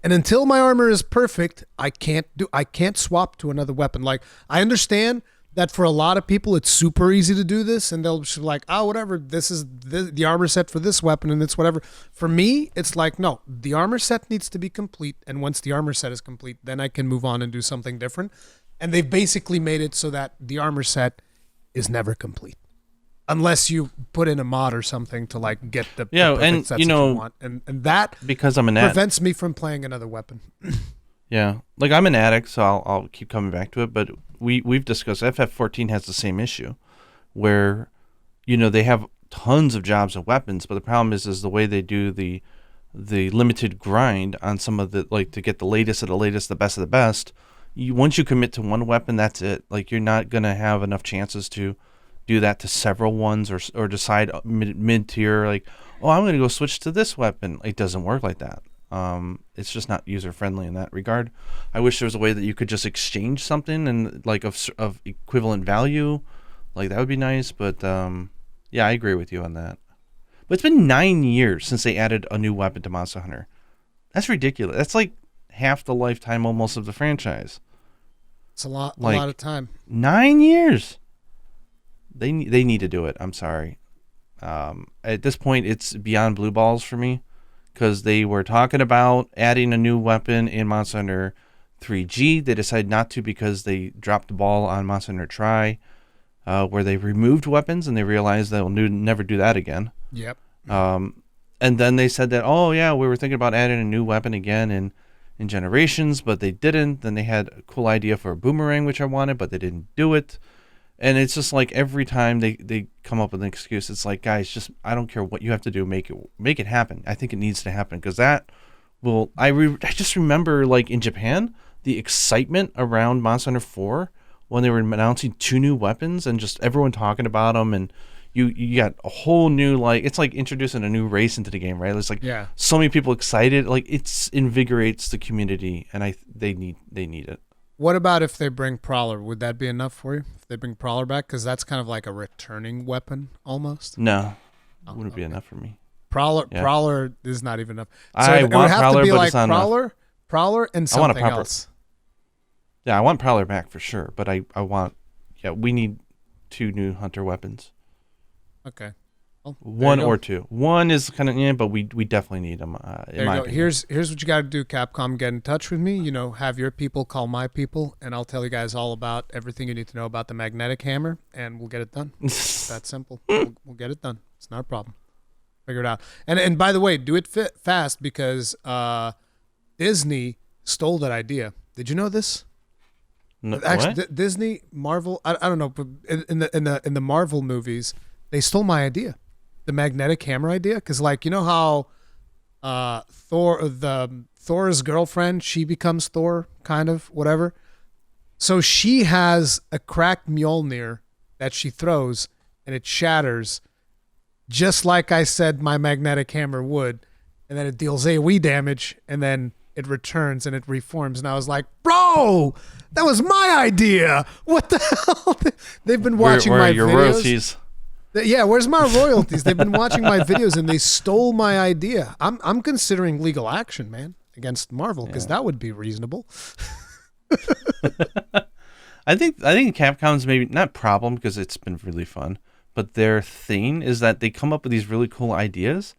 And until my armor is perfect, I can't swap to another weapon. Like, I understand that for a lot of people, it's super easy to do this, and they'll just be like, oh, whatever, this is the armor set for this weapon, and it's whatever. For me, it's like, no, the armor set needs to be complete, and once the armor set is complete, then I can move on and do something different. And they've basically made it so that the armor set is never complete. Unless you put in a mod or something to like get the perfect sets that you want, and that because I'm an prevents me from playing another weapon. Yeah, like I'm an addict, so I'll keep coming back to it. But we've discussed FF14 has the same issue, where they have tons of jobs and weapons, but the problem is the way they do the limited grind on some of the, like, to get the latest of the latest, the best of the best. Once you commit to one weapon, that's it. Like, you're not gonna have enough chances to do that to several ones, or decide mid tier, like, oh, I'm gonna go switch to this weapon. It doesn't work like that. It's just not user friendly in that regard. I wish there was a way that you could just exchange something and like of equivalent value, like that would be nice. But yeah, I agree with you on that. But it's been 9 years since they added a new weapon to Monster Hunter. That's ridiculous. That's like half the lifetime almost of the franchise. It's a lot of time. 9 years. They need to do it. I'm sorry. At this point, it's beyond blue balls for me, because they were talking about adding a new weapon in Monster Hunter 3G. They decided not to because they dropped the ball on Monster Hunter Tri, where they removed weapons and they realized they'll never do that again. Yep. And then they said that, oh yeah, we were thinking about adding a new weapon again in Generations, but they didn't. Then they had a cool idea for a boomerang, which I wanted, but they didn't do it. And it's just like every time they come up with an excuse, it's like, guys, just I don't care what you have to do, make it happen. I think it needs to happen because that will. I just remember like in Japan the excitement around Monster Hunter 4 when they were announcing 2 new weapons and just everyone talking about them, and you got a whole new, like, it's like introducing a new race into the game, right? It's like so many people excited, like it's invigorates the community, and they need it. What about if they bring Prowler? Would that be enough for you? If they bring Prowler back? Because that's kind of like a returning weapon almost. No, wouldn't be enough for me. Prowler is not even enough. So I it want would have Prowler, to be but like it's not enough. Prowler and I want a something proper- else. Yeah, I want Prowler back for sure, but I want, we need 2 new hunter weapons. Okay. Well, One or 2. One is kind of, but we definitely need them. There you go. Here's what you got to do, Capcom. Get in touch with me. Have your people call my people, and I'll tell you guys all about everything you need to know about the magnetic hammer, and we'll get it done. It's that simple. We'll get it done. It's not a problem. Figure it out. And by the way, do it fast because Disney stole that idea. Did you know this? No, Actually, Disney, Marvel. I don't know, but in the Marvel movies, they stole my idea. The magnetic hammer idea, because like how Thor's girlfriend, she becomes Thor, kind of whatever. So she has a cracked Mjolnir that she throws, and it shatters, just like I said my magnetic hammer would, and then it deals AoE damage, and then it returns and it reforms. And I was like, bro, that was my idea. What the hell? They've been watching where my are your videos. royalties? Yeah, where's my royalties? They've been watching my videos and they stole my idea. I'm considering legal action, man, against Marvel, because that would be reasonable. I think Capcom's maybe not problem because it's been really fun, but their thing is that they come up with these really cool ideas,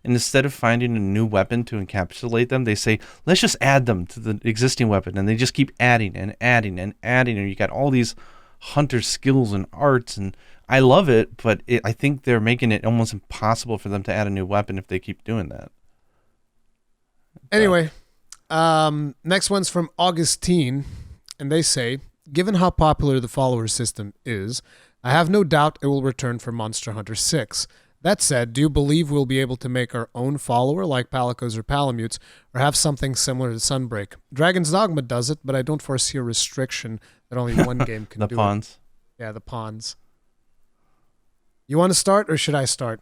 and instead of finding a new weapon to encapsulate them, they say, let's just add them to the existing weapon, and they just keep adding and adding and adding, and you got all these hunter skills and arts, and I love it, but I think they're making it almost impossible for them to add a new weapon if they keep doing that. Anyway, next one's from Augustine, and they say, given how popular the follower system is, I have no doubt it will return for Monster Hunter 6. That said, do you believe we'll be able to make our own follower like Palicos or Palamutes, or have something similar to Sunbreak? Dragon's Dogma does it, but I don't foresee a restriction that only one game can do the pawns. it. Yeah, the pawns. You want to start, or should I start?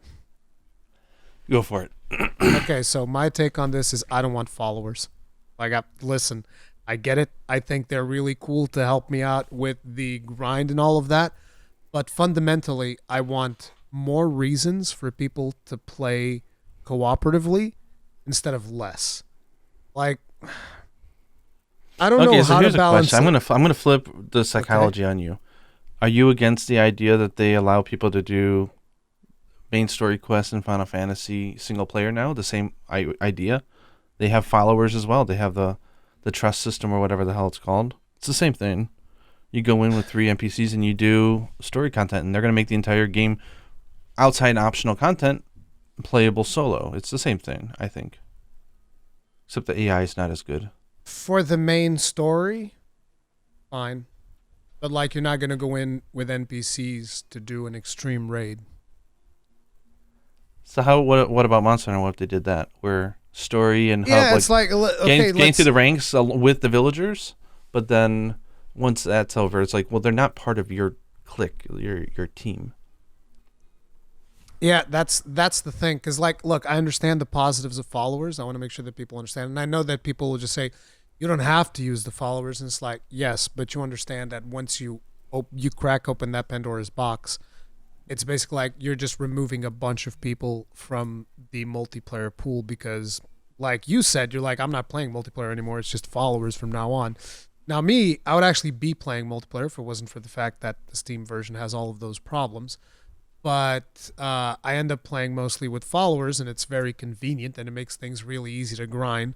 Go for it. Okay, so my take on this is I don't want followers. Listen, I get it. I think they're really cool to help me out with the grind and all of that. But fundamentally, I want more reasons for people to play cooperatively instead of less. Like, I don't know how to balance it. I'm gonna flip the psychology on you. Are you against the idea that they allow people to do main story quests in Final Fantasy single player now? The same idea. They have followers as well. They have the trust system or whatever the hell it's called. It's the same thing. You go in with 3 NPCs and you do story content, and they're going to make the entire game outside optional content playable solo. It's the same thing, I think. Except the AI is not as good. For the main story, fine. But like, you're not going to go in with NPCs to do an extreme raid. So what about Monster Hunter? What if they did that? Where story and hub, it's like okay, getting through the ranks with the villagers, but then once that's over, it's like, well, they're not part of your clique, your team. Yeah, that's the thing. Because, like, look, I understand the positives of followers. I want to make sure that people understand. And I know that people will just say, you don't have to use the followers. And it's like, yes, but you understand that once you crack open that Pandora's box, it's basically like you're just removing a bunch of people from the multiplayer pool because, like you said, you're like, I'm not playing multiplayer anymore. It's just followers from now on. Now, me, I would actually be playing multiplayer if it wasn't for the fact that the Steam version has all of those problems. But I end up playing mostly with followers, and it's very convenient, and it makes things really easy to grind.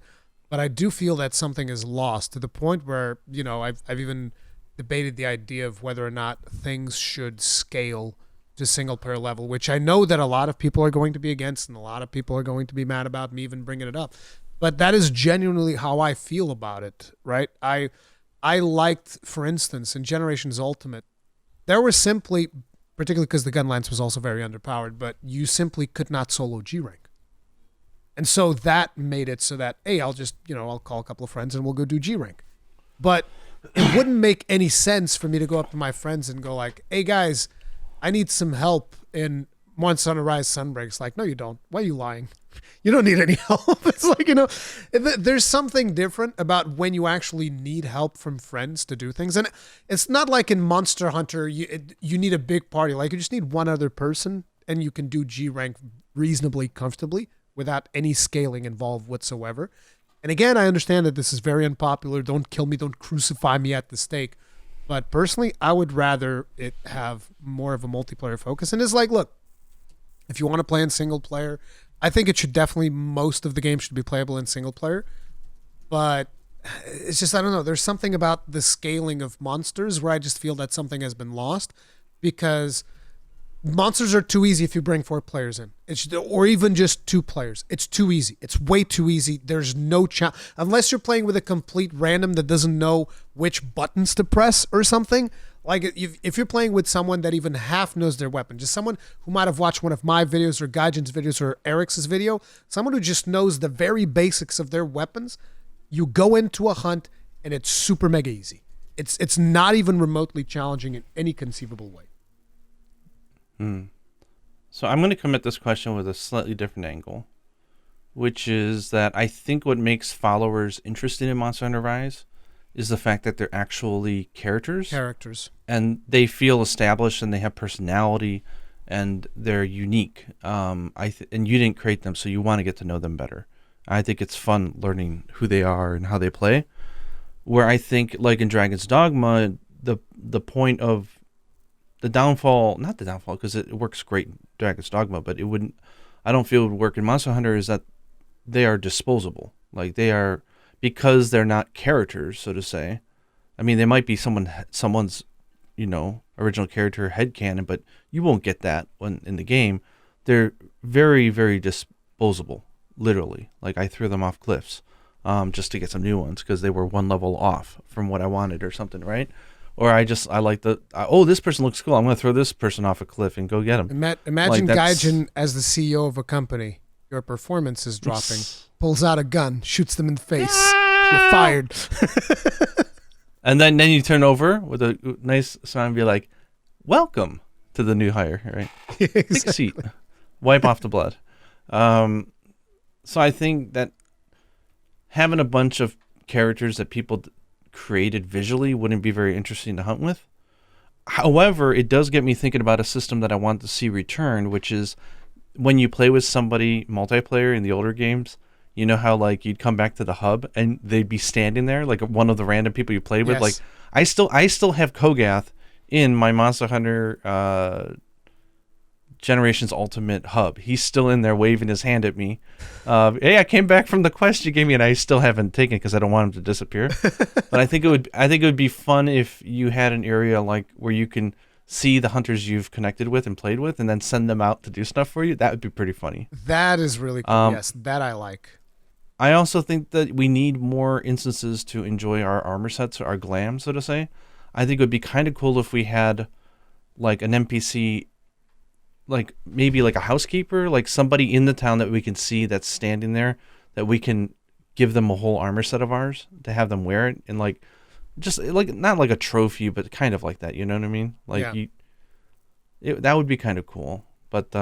but I do feel that something is lost to the point where, I've even debated the idea of whether or not things should scale to single player level, which I know that a lot of people are going to be against and a lot of people are going to be mad about me even bringing it up. But that is genuinely how I feel about it, right? I liked, for instance, in Generations Ultimate, there was simply, particularly because the Gunlance was also very underpowered, but you simply could not solo G rank. And so that made it so that, hey, I'll just, I'll call a couple of friends and we'll go do G rank. But it wouldn't make any sense for me to go up to my friends and go like, hey guys, I need some help in Monster Hunter Rise Sunbreaks. Like, no, you don't. Why are you lying? You don't need any help. It's like, there's something different about when you actually need help from friends to do things. And it's not like in Monster Hunter, you need a big party. Like, you just need one other person and you can do G rank reasonably comfortably without any scaling involved whatsoever. And again, I understand that this is very unpopular. Don't kill me. Don't crucify me at the stake. But personally, I would rather it have more of a multiplayer focus. And it's like, look, if you want to play in single player, I think it should definitely, most of the game should be playable in single player. But it's just, I don't know. There's something about the scaling of monsters where I just feel that something has been lost because monsters are too easy if you bring 4 players in. Or even just 2 players. It's too easy. It's way too easy. There's no chance. Unless you're playing with a complete random that doesn't know which buttons to press or something. Like if you're playing with someone that even half knows their weapon, just someone who might have watched one of my videos or Gaijin's videos or Eric's video, someone who just knows the very basics of their weapons, you go into a hunt and it's super mega easy. It's not even remotely challenging in any conceivable way. So I'm going to come at this question with a slightly different angle, which is that I think what makes followers interested in Monster Hunter Rise is the fact that they're actually characters. And they feel established and they have personality and they're unique. And you didn't create them, so you want to get to know them better. I think it's fun learning who they are and how they play. Where I think, like in Dragon's Dogma, the point of the downfall, not the downfall, because it works great in Dragon's Dogma, but I don't feel it would work in Monster Hunter, is that they are disposable. Like they are, because they're not characters, so to say. I mean, they might be someone's, original character headcanon, but you won't get that when in the game. They're very, very disposable, literally. Like I threw them off cliffs just to get some new ones because they were one level off from what I wanted or something, right? Or I like this person looks cool. I'm going to throw this person off a cliff and go get them. Imagine Gaijin as the CEO of a company. Your performance is dropping. Pulls out a gun, shoots them in the face. You're fired. And then you turn over with a nice smile and be like, welcome to the new hire, right? Exactly. Take a seat. Wipe off the blood. So I think that having a bunch of characters that people created visually wouldn't be very interesting to hunt with. However, it does get me thinking about a system that I want to see return, which is when you play with somebody multiplayer in the older games, you know how like you'd come back to the hub and they'd be standing there like one of the random people you played with. Yes. Like I still have Kogath in my Monster Hunter Generations Ultimate hub. He's still in there waving his hand at me. Hey, I came back from the quest you gave me, and I still haven't taken it because I don't want him to disappear. But I think it would be fun if you had an area like where you can see the hunters you've connected with and played with, and then send them out to do stuff for you. That would be pretty funny. That is really cool. Yes, that I like. I also think that we need more instances to enjoy our armor sets, our glam, so to say. I think it would be kind of cool if we had like an NPC, like maybe like a housekeeper, like somebody in the town that we can see that's standing there, that we can give them a whole armor set of ours to have them wear it, and like just like not like a trophy, but kind of like that. You know what I mean? Like that would be kind of cool. But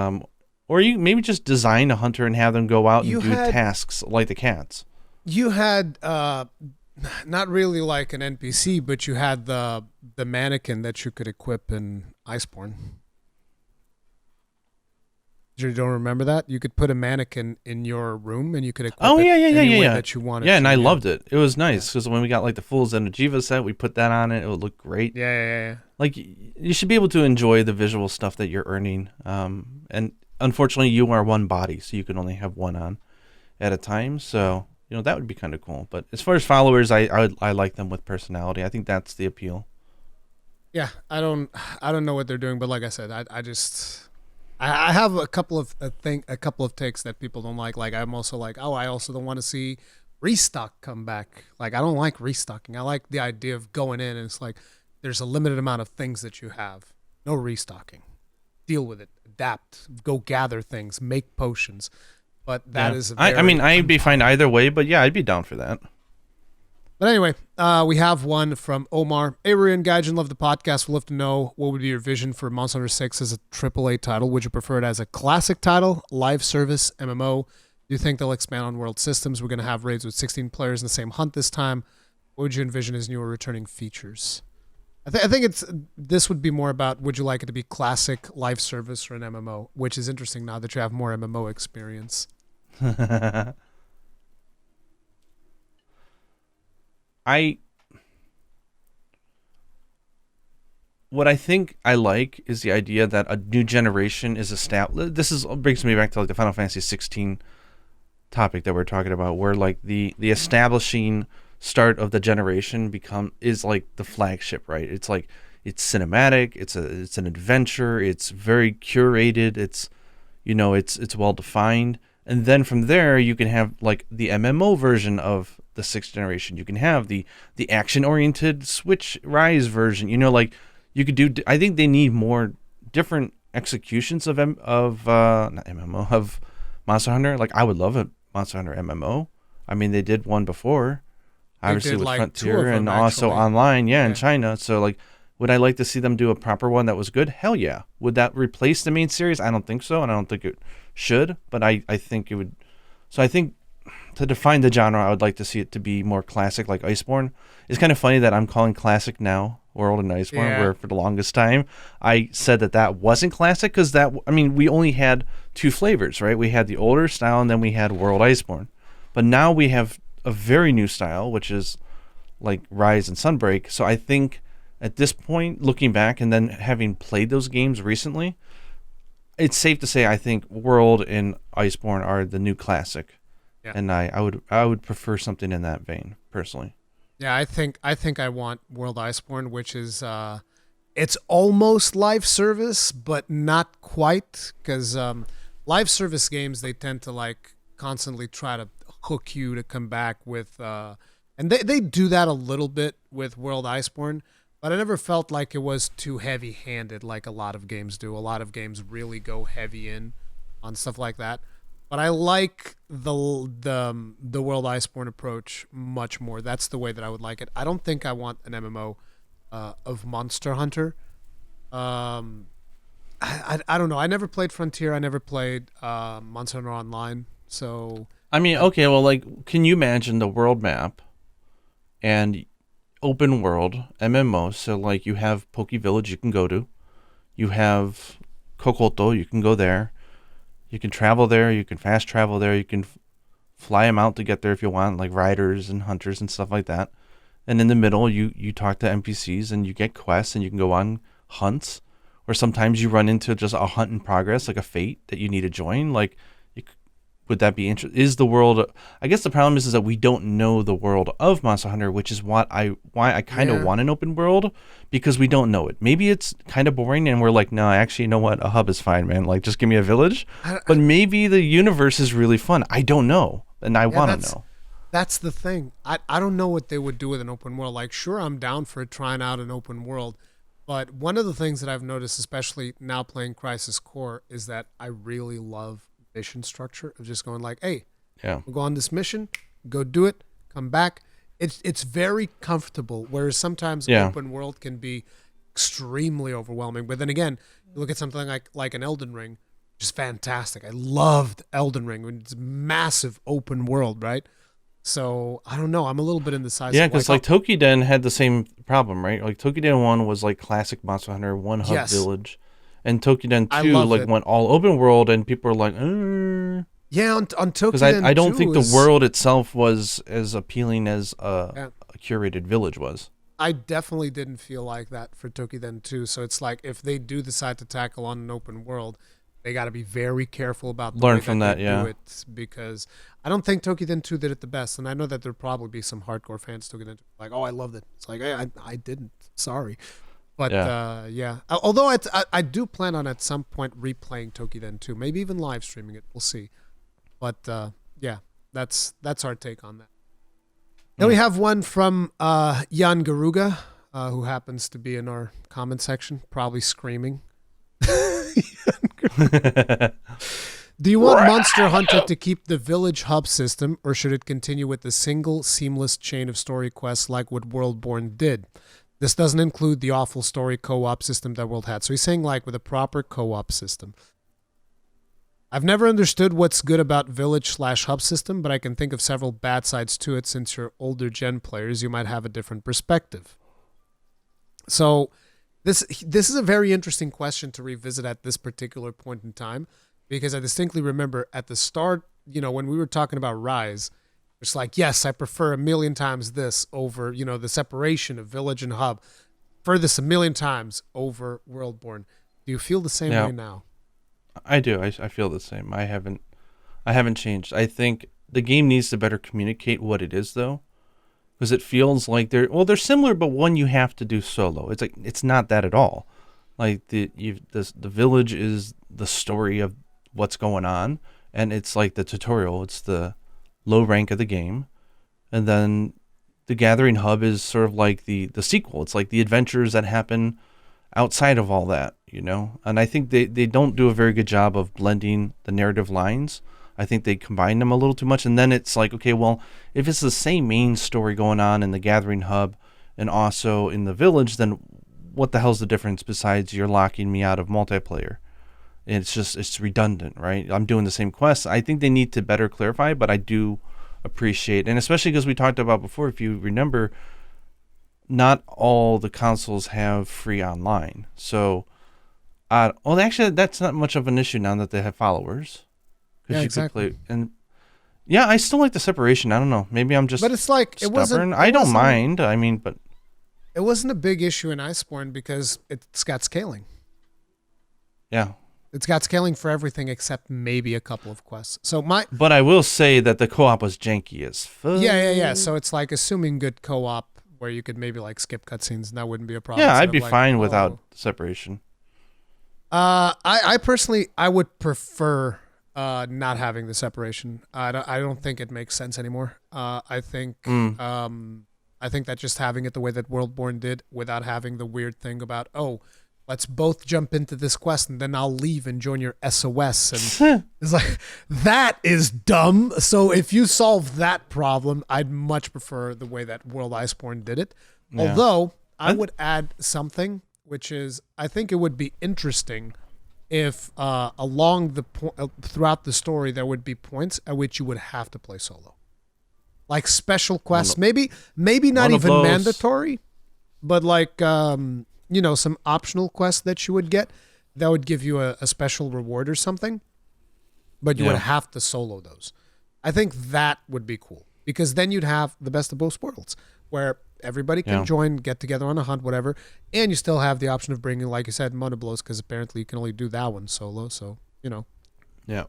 or you maybe just design a hunter and have them go out and do tasks like the cats. You had not really like an NPC, but you had the mannequin that you could equip in Iceborne. You don't remember that? You could put a mannequin in your room and you could equip it any way that you wanted. Yeah, and I loved it. It was nice because when we got like the Fool's Energiva set, we put that on it. It would look great. Yeah. Like you should be able to enjoy the visual stuff that you're earning. And unfortunately, you are one body, so you can only have one on at a time. So That would be kind of cool. But as far as followers, I like them with personality. I think that's the appeal. Yeah, I don't know what they're doing, but like I said, I just I have a couple of takes that people don't like. Like I'm also like, oh, I also don't want to see restock come back. Like I don't like restocking. I like the idea of going in and it's like there's a limited amount of things that you have. No restocking. Deal with it. Adapt. Go gather things. Make potions. But that Yeah. is a I very mean, I'd be fine either way, but yeah, I'd be down for that. But anyway, we have one from Omar. Avery and Gaijin love the podcast. We'd love to know what would be your vision for Monster Hunter 6 as a AAA title. Would you prefer it as a classic title, live service, MMO? Do you think they'll expand on world systems? We're going to have raids with 16 players in the same hunt this time. What would you envision as new or returning features? I think this would be more about would you like it to be classic, live service, or an MMO, which is interesting now that you have more MMO experience. I what I think I like is the idea that a new generation is established. Brings me back to like the Final Fantasy 16 topic that we're talking about, where like the establishing start of the generation is like the flagship, right? It's like it's cinematic, it's an adventure, it's very curated, it's well defined, and then from there you can have like the MMO version of the sixth generation. You can have the action oriented Switch Rise version. Like you could do. I think they need more different executions of not MMO of Monster Hunter. Like I would love a Monster Hunter MMO. I mean, they did one before, obviously did, with like, two Frontier of them, and also actually. online, in Yeah. China. So like, would I like to see them do a proper one that was good? Hell yeah. Would that replace the main series? I don't think so, and I don't think it should. But I think it would. So I think to define the genre, I would like to see it to be more classic, like Iceborne. It's kind of funny that I'm calling classic now World and Iceborne, Yeah. where for the longest time I said that wasn't classic because we only had two flavors, right? We had the older style and then we had World Iceborne, but now we have a very new style, which is like Rise and Sunbreak. So I think at this point, looking back and then having played those games recently, it's safe to say I think World and Iceborne are the new classic. Yeah. And I would prefer something in that vein personally. Yeah, I think I want World Iceborne, which is it's almost live service, but not quite, because live service games they tend to like constantly try to hook you to come back with, and they do that a little bit with World Iceborne, but I never felt like it was too heavy handed like a lot of games do. A lot of games really go heavy in on stuff like that. But I like the World Iceborne approach much more. That's the way that I would like it. I don't think I want an MMO of Monster Hunter. Um, I don't know. I never played Frontier. I never played Monster Hunter Online. So I mean, okay, well, like, can you imagine the world map and open world MMO? So, like, you have Poke Village you can go to, you have Kokoto, you can go there, you can travel there, you can fast travel there, you can fly them out to get there if you want, like riders and hunters and stuff like that. And in the middle, you talk to NPCs and you get quests and you can go on hunts, or sometimes you run into just a hunt in progress, like a fate that you need to join. Like, would that be interesting? Is the world? I guess the problem is that we don't know the world of Monster Hunter, which is why I kind of Yeah. want an open world, because we don't know it. Maybe it's kind of boring, and we're like, no, actually, you know what? A hub is fine, man. Like, just give me a village. I, But maybe the universe is really fun. I don't know, and I Yeah, want to know. that's the thing. I don't know what they would do with an open world. Like, sure, I'm down for trying out an open world, but one of the things that I've noticed, especially now playing Crisis Core, is that I really love mission structure of just going like, hey, Yeah, we'll go on this mission, go do it, come back. It's very comfortable. Whereas sometimes Yeah. open world can be extremely overwhelming. But then again, you look at something like an Elden Ring, which is fantastic. I loved Elden Ring. It's massive open world, right? So I don't know. I'm a little bit indecisive. yeah, because like Tokiden had the same problem, right? Like Tokiden 1 was like classic Monster Hunter, one hub Yes. village, and Tokiden I 2 love like it. went all open world, and people were like, yeah, on because Tokiden I don't 2 think the is- world itself was as appealing as Yeah. a curated village was. I definitely didn't feel like that for Tokiden 2. So it's like if they do decide to tackle on an open world, they got to be very careful about the Learn way from that that, they yeah. do it, because I don't think Tokiden 2 did it the best. And I know that there'll probably be some hardcore fans Tokiden 2 like, oh, I loved it. It's like, I didn't. Sorry. But Yeah. yeah, although I do plan on at some point replaying Tokiden 2, maybe even live streaming it. We'll see. But yeah, that's our take on that. Then we have one from Jan Garuga, who happens to be in our comment section, probably screaming. Do you want Monster Hunter to keep the village hub system, or should it continue with the single, seamless chain of story quests like what Worldborn did? This doesn't include the awful story co-op system that World had. So he's saying like with a proper co-op system. I've never understood what's good about village/hub system, but I can think of several bad sides to it. Since you're older gen players, you might have a different perspective. So this is a very interesting question to revisit at this particular point in time, because I distinctly remember at the start, when we were talking about Rise, it's like, yes, I prefer a million times this over, the separation of village and hub. Prefer this a million times over Worldborn. Do you feel the same way now? I do. I feel the same. I haven't changed. I think the game needs to better communicate what it is, though, because it feels like they're similar, but one you have to do solo. It's like it's not that at all. Like the village is the story of what's going on, and it's like the tutorial. It's the low rank of the game, and then the Gathering Hub is sort of like the sequel. It's like the adventures that happen outside of all that, and I think they don't do a very good job of blending the narrative lines. I think they combine them a little too much, and then it's like, okay, well, if it's the same main story going on in the Gathering Hub and also in the village, then what the hell's the difference besides you're locking me out of multiplayer? It's redundant, right? I'm doing the same quests. I think they need to better clarify, but I do appreciate, and especially because we talked about before, if you remember, not all the consoles have free online. So, actually, that's not much of an issue now that they have followers. Yeah, exactly. And yeah, I still like the separation. I don't know. Maybe I'm just but it's like stubborn. I don't mind. I mean, but it wasn't a big issue in Iceborne because it's got scaling. Yeah. It's got scaling for everything except maybe a couple of quests. But I will say that the co-op was janky as fuck. Yeah. So it's like assuming good co-op where you could maybe like skip cutscenes and that wouldn't be a problem. Yeah, I'd be fine without separation. I personally, I would prefer not having the separation. I don't think it makes sense anymore. I think that just having it the way that Worldborn did, without having the weird thing about, let's both jump into this quest and then I'll leave and join your SOS. And it's like, that is dumb. So if you solve that problem, I'd much prefer the way that World Iceborne did it. Yeah. Although I would add something, which is, I think it would be interesting if throughout the story there would be points at which you would have to play solo, like special quests. Maybe not even mandatory, but like some optional quests that you would get that would give you a special reward or something, but you would have to solo those. I think that would be cool, because then you'd have the best of both worlds, where everybody can join, get together on a hunt, whatever, and you still have the option of bringing, like you said, Monoblos, because apparently you can only do that one solo, so, Yeah,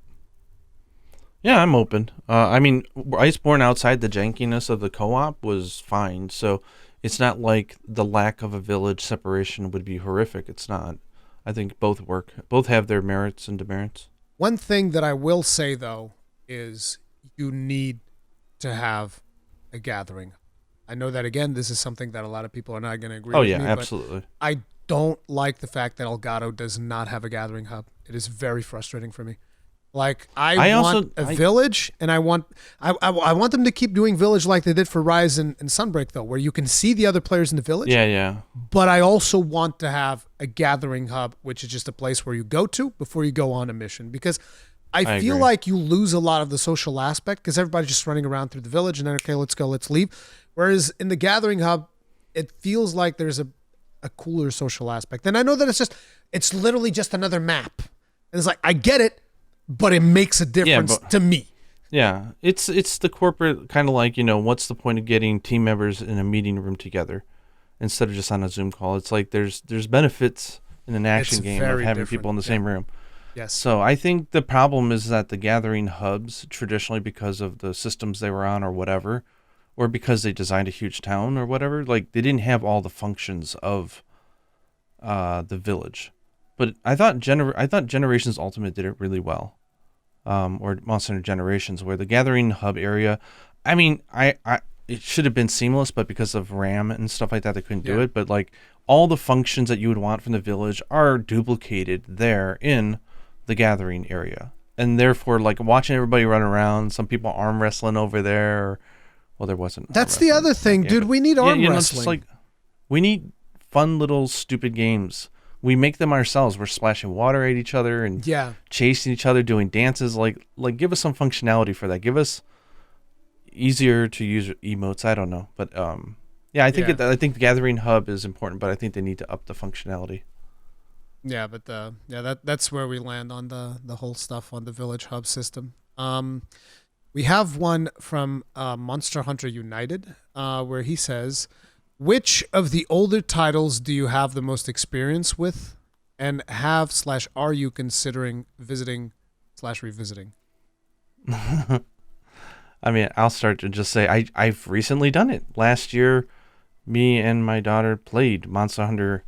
I'm open. I mean, Iceborne outside the jankiness of the co-op was fine, so it's not like the lack of a village separation would be horrific. It's not. I think both work. Both have their merits and demerits. One thing that I will say, though, is you need to have a gathering. I know that, again, this is something that a lot of people are not going to agree with me. Oh, yeah, absolutely. I don't like the fact that Elgato does not have a gathering hub. It is very frustrating for me. Like, I want a village, and I want them to keep doing village like they did for Rise and Sunbreak, though, where you can see the other players in the village. Yeah. But I also want to have a gathering hub, which is just a place where you go to before you go on a mission, because I feel like you lose a lot of the social aspect, because everybody's just running around through the village and then, okay, let's go, let's leave. Whereas in the gathering hub, it feels like there's a cooler social aspect. And I know that it's literally just another map. And it's like, I get it, but it makes a difference to me. Yeah, it's the corporate kind of like, what's the point of getting team members in a meeting room together instead of just on a Zoom call? It's like there's benefits in an action game of having people in the same room. Yes. So I think the problem is that the gathering hubs, traditionally because of the systems they were on or whatever, or because they designed a huge town or whatever, like they didn't have all the functions of the village. But I thought Generations Ultimate did it really well, or Monster Hunter Generations, where the gathering hub area, I mean, I it should have been seamless, but because of RAM and stuff like that, they couldn't do Yeah. it. But like all the functions that you would want from the village are duplicated there in the gathering area, and therefore, like watching everybody run around, some people arm wrestling over there. Or, well, there wasn't arm That's the wrestling other in that thing, game, dude. but We need yeah, arm it's just wrestling. like we need fun little stupid games. We make them ourselves. We're splashing water at each other and Yeah. chasing each other, doing dances. Like give us some functionality for that. Give us easier to use emotes. I don't know, but yeah, Yeah. I think the gathering hub is important, but I think they need to up the functionality. Yeah, but yeah, that's where we land on the whole stuff on the Village Hub system. We have one from Monster Hunter United, where he says, "Which of the older titles do you have the most experience with, and have/are you considering visiting/revisiting?" I mean, I'll start to just say I've recently done it. Last year, me and my daughter played Monster Hunter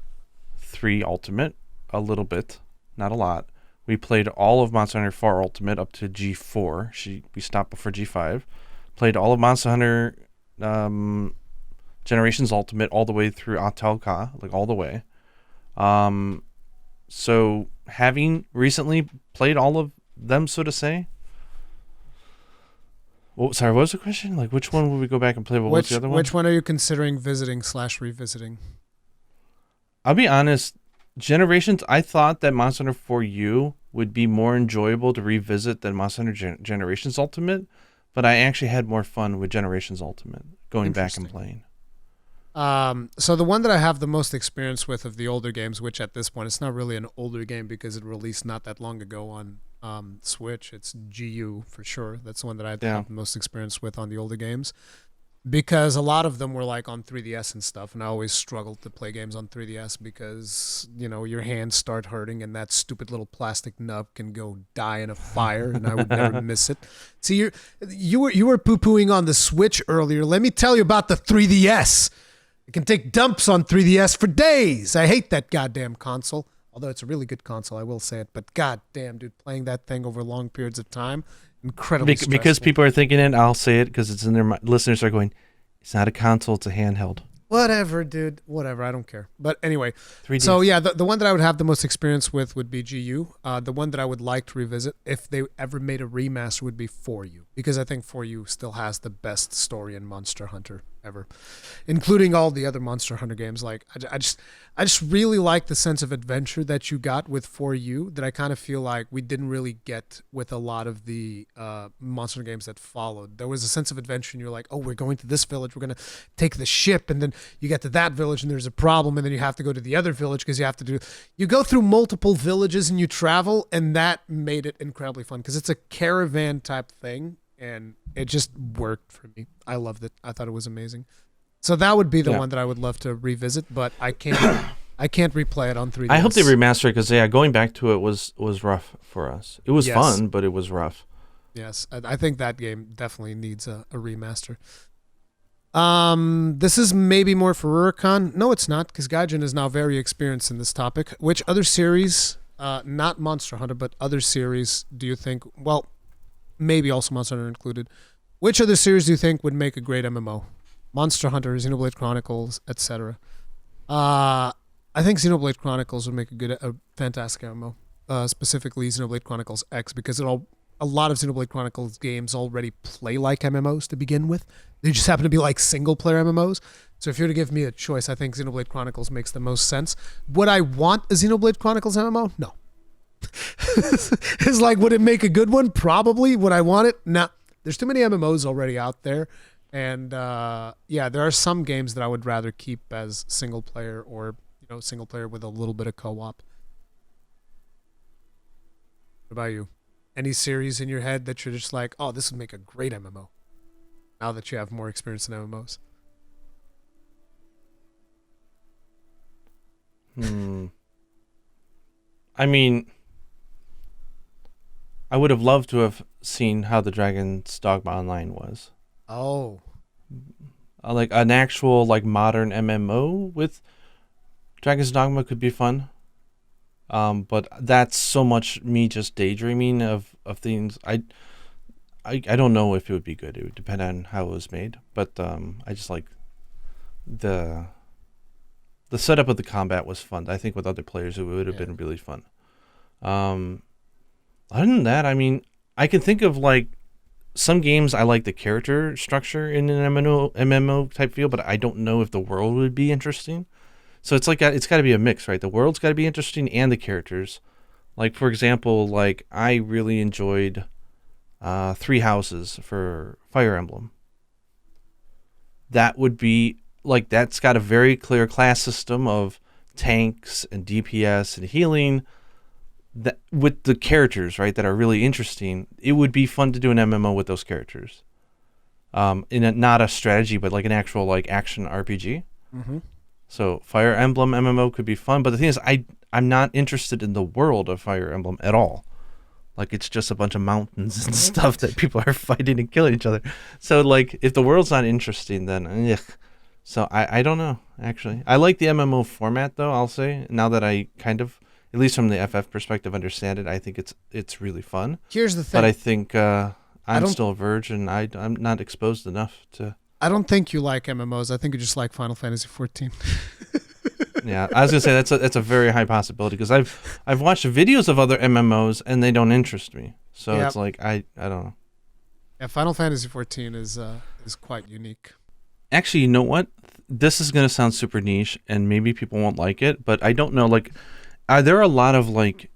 3 Ultimate a little bit, not a lot. We played all of Monster Hunter 4 Ultimate up to G4. We stopped before G5. Played all of Monster Hunter um, Generations Ultimate all the way through Atalka, like all the way. So having recently played all of them, so to say. Well, sorry, what was the question? Like, which one would we go back and play? What was the other one? Which one are you considering visiting/revisiting? I'll be honest. Generations, I thought that Monster Hunter 4U would be more enjoyable to revisit than Monster Hunter Generations Ultimate, but I actually had more fun with Generations Ultimate going back and Interesting. playing. So the one that I have the most experience with of the older games, which at this point it's not really an older game because it released not that long ago on Switch. It's GU for sure. That's the one that I Yeah. have the most experience with on the older games because a lot of them were like on 3DS and stuff, and I always struggled to play games on 3DS because your hands start hurting and that stupid little plastic nub can go die in a fire, and I would never miss it. See, you were poo pooing on the Switch earlier. Let me tell you about the 3DS. I can take dumps on 3DS for days. I hate that goddamn console. Although it's a really good console, I will say it. But goddamn, dude, playing that thing over long periods of time, incredibly stressful. Because people are thinking it, I'll say it because it's in their listeners are going, it's not a console, it's a handheld. Whatever, dude. Whatever. I don't care. But anyway, 3DS. so yeah, the one that I would have the most experience with would be GU. The one that I would like to revisit if they ever made a remaster would be 4U because I think 4U still has the best story in Monster Hunter ever, including all the other Monster Hunter games. Like I just really like the sense of adventure that you got with 4U that I kind of feel like we didn't really get with a lot of the Monster Hunter games that followed. There was a sense of adventure, and you're like, oh, we're going to this village, we're gonna take the ship, and then you get to that village, and there's a problem, and then you have to go to the other village because you go through multiple villages and you travel, and that made it incredibly fun because it's a caravan type thing, and it just worked for me. I loved it. I thought it was amazing. So that would be the Yeah. one that I would love to revisit, but I can't. I can't replay it on 3DS. I hope they remaster it because going back to it was rough for us. It was Yes. fun, but it was rough. Yes, I think that game definitely needs a remaster. This is maybe more for Rurikon. No, it's not, because Gaijin is now very experienced in this topic. Which other series, not Monster Hunter, but other series do you think, well, maybe also Monster Hunter included, which other series do you think would make a great MMO? Monster Hunter, Xenoblade Chronicles, etc. I think Xenoblade Chronicles would make a fantastic MMO. Specifically Xenoblade Chronicles X, because a lot of Xenoblade Chronicles games already play like MMOs to begin with. They just happen to be like single player MMOs. So if you were to give me a choice, I think Xenoblade Chronicles makes the most sense. Would I want a Xenoblade Chronicles MMO? No. It's like, would it make a good one? Probably. Would I want it? No. There's too many MMOs already out there. And yeah, there are some games that I would rather keep as single player, or single player with a little bit of co-op. What about you? Any series in your head that you're just like, oh, this would make a great MMO now that you have more experience in MMOs? I mean, I would have loved to have seen how the Dragon's Dogma Online was. Oh, Like an actual like modern MMO with Dragon's Dogma could be fun. But that's so much me just daydreaming of things. I don't know if it would be good. It would depend on how it was made. But I just like the setup of the combat was fun. I think with other players it would have been really fun. Other than that, I mean, I can think of like some games I like the character structure in an MMO type feel, but I don't know if the world would be interesting. So it's like it's got to be a mix, right? The world's got to be interesting and the characters. Like for example, like I really enjoyed Three Houses for Fire Emblem. That would be like that's got a very clear class system of tanks and DPS and healing that with the characters, right, that are really interesting. It would be fun to do an MMO with those characters. Not a strategy, but like an actual like action RPG. mm-hmm. So Fire Emblem MMO could be fun, but the thing is, I'm not interested in the world of Fire Emblem at all. Like it's just a bunch of mountains and stuff that people are fighting and killing each other. So like if the world's not interesting, then ugh. So I don't know actually. I like the MMO format though. I'll say now that I kind of, at least from the FF perspective, understand it. I think it's really fun. Here's the thing. But I think I'm still a virgin. I'm not exposed enough to. I don't think you like MMOs. I think you just like Final Fantasy 14. Yeah, I was gonna say that's a very high possibility because I've watched videos of other MMOs and they don't interest me. So Yep. it's like I don't know. Yeah, Final Fantasy 14 is quite unique. Actually, you know what? This is gonna sound super niche and maybe people won't like it, but I don't know. Like, are there a lot of like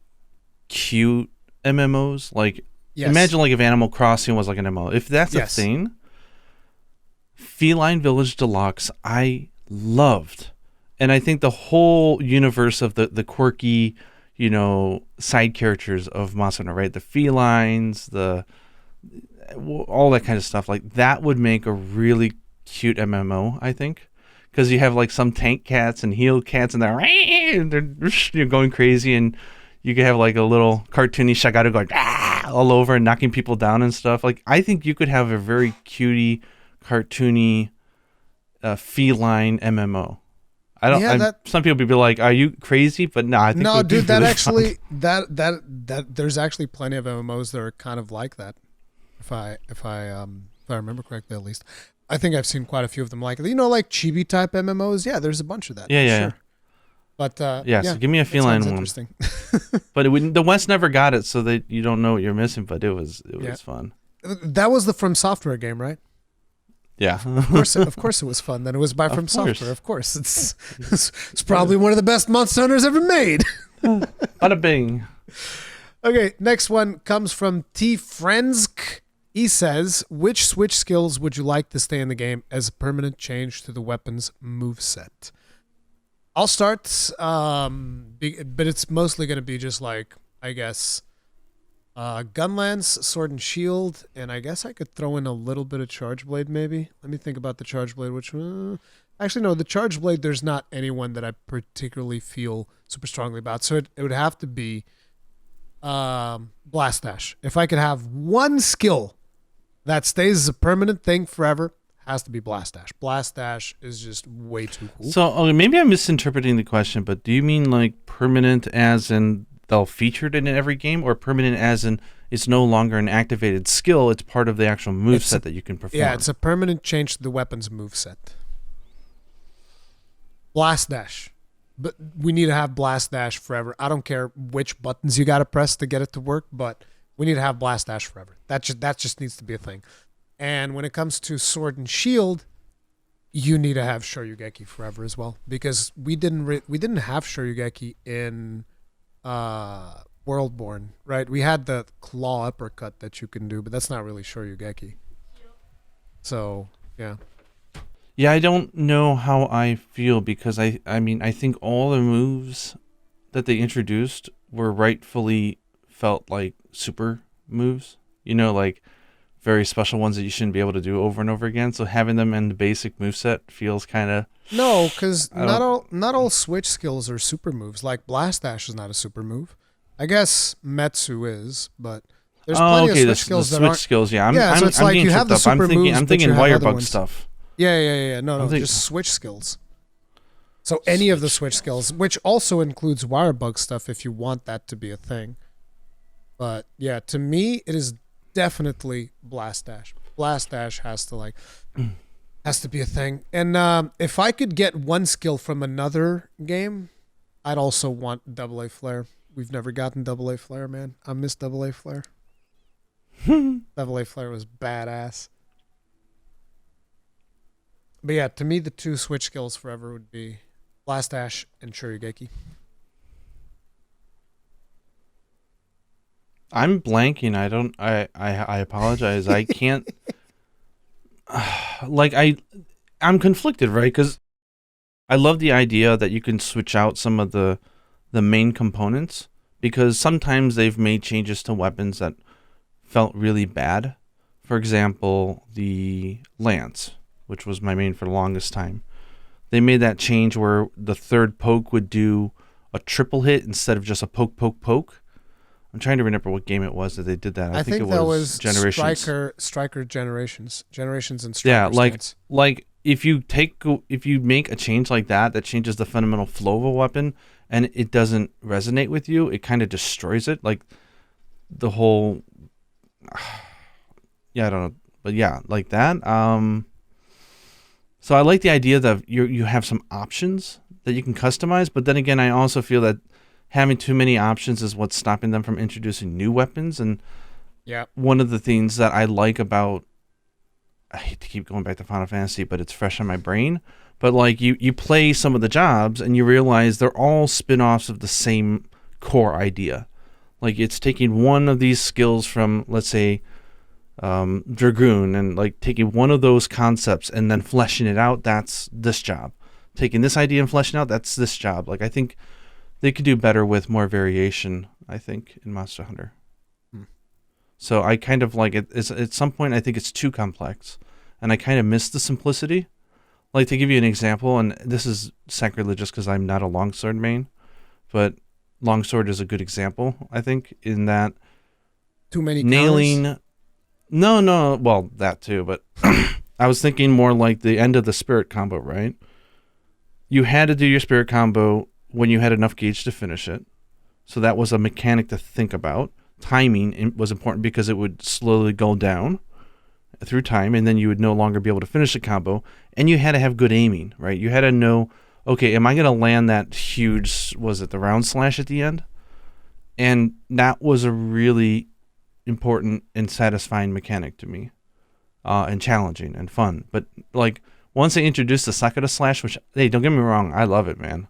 cute MMOs? Like, Yes. imagine like if Animal Crossing was like an MMO. If that's Yes. a thing, Feline Village Deluxe, I loved. And I think the whole universe of the quirky, side characters of Monster Hunter, right? The felines, all that kind of stuff. Like that would make a really cute MMO, I think, because you have like some tank cats and heal cats, and they're going crazy, and you could have like a little cartoony Shagaru going all over and knocking people down and stuff. Like I think you could have a very cutie, cartoony, feline MMO. I don't. Yeah, some people would be like, "Are you crazy?" But no, I think. No, it would be dude, that really actually fun. that there's actually plenty of MMOs that are kind of like that. If I remember correctly, at least, I think I've seen quite a few of them like like chibi type MMOs. Yeah, there's a bunch of that. Yeah, for yeah, sure. But So give me a that feline sounds one. interesting. But the West never got it, so that you don't know what you're missing. But it was Yeah. fun. That was the From Software game, right? Yeah. Of course, it was fun. Then it was by From course. Software. Of course, it's probably one of the best Monster Hunters ever made. Bada bing. Okay, next one comes from T Frensk. He says, which Switch skills would you like to stay in the game as a permanent change to the weapon's moveset? I'll start, but it's mostly going to be just like, I guess, gun lance, sword and shield, and I guess I could throw in a little bit of charge blade maybe. Let me think about the charge blade, actually no, the charge blade, there's not anyone that I particularly feel super strongly about, so it would have to be Blast Dash. If I could have one skill that stays as a permanent thing forever, has to be Blast Dash. Blast Dash is just way too cool. So maybe I'm misinterpreting the question, but do you mean like permanent as in they'll feature it in every game, or permanent as in it's no longer an activated skill, it's part of the actual moveset that you can perform? Yeah, it's a permanent change to the weapon's moveset. Blast Dash. But we need to have Blast Dash forever. I don't care which buttons you got to press to get it to work, but we need to have Blast Dash forever. That just needs to be a thing. And when it comes to Sword and Shield, you need to have Shoryugeki forever as well, because we didn't have Shoryugeki in Worldborn, right? We had the claw uppercut that you can do, but that's not really Shoryugeki. So, yeah. Yeah, I don't know how I feel, because I mean, I think all the moves that they introduced were rightfully felt like super moves, like very special ones that you shouldn't be able to do over and over again. So having them in the basic moveset feels kind of... No, because not all Switch skills are super moves. Like Blast Dash is not a super move. I guess Metsu is, but There's Oh, plenty of okay. switch The skills that switch aren't. skills. Yeah, I'm. Yeah, so I'm. it's I'm like getting you have tripped the up. I'm super thinking. moves, I'm but you thinking have other Wirebug ones. stuff. Yeah. No, I'm thinking just switch skills. So any of the switch skills, which also includes Wirebug stuff if you want that to be a thing. But yeah, to me, it is definitely Blast Dash. Blast Dash has to be a thing. And if I could get one skill from another game, I'd also want Double A Flare. We've never gotten Double A Flare, man. I miss Double A Flare. Double A Flare was badass. But yeah, to me, the two switch skills forever would be Blast Dash and Shurigeki. I'm blanking. I don't. I apologize. I can't. Like I'm conflicted, right? Because I love the idea that you can switch out some of the main components, because sometimes they've made changes to weapons that felt really bad. For example, the lance, which was my main for the longest time. They made that change where the third poke would do a triple hit instead of just a poke, poke, poke. I'm trying to remember what game it was that they did that. I think it that was Generations. Striker Generations and Striker. Yeah, stance. like if you make a change like that changes the fundamental flow of a weapon, and it doesn't resonate with you, it kind of destroys it. Like the whole, yeah, I don't know, but yeah, like that. So I like the idea that you have some options that you can customize, but then again, I also feel that having too many options is what's stopping them from introducing new weapons. And yeah, one of the things that I like about, I hate to keep going back to Final Fantasy, but it's fresh on my brain. But like you play some of the jobs and you realize they're all spin-offs of the same core idea. Like it's taking one of these skills from, let's say, Dragoon, and like taking one of those concepts and then fleshing it out. That's this job. Taking this idea and fleshing out, that's this job. Like I think they could do better with more variation, I think, in Monster Hunter. So I kind of like it. At some point, I think it's too complex, and I kind of miss the simplicity. Like, to give you an example, and this is sacrilegious because I'm not a longsword main, but longsword is a good example, I think, in that too many nailing. counters? No, well, that too, but I was thinking more like the end of the spirit combo, right? You had to do your spirit combo when you had enough gauge to finish it. So that was a mechanic to think about. Timing was important because it would slowly go down through time, and then you would no longer be able to finish the combo. And you had to have good aiming, right? You had to know, okay, am I going to land that huge, was it the round slash at the end? And that was a really important and satisfying mechanic to me, and challenging and fun. But like once they introduced the Sakura slash, which, hey, don't get me wrong, I love it, man.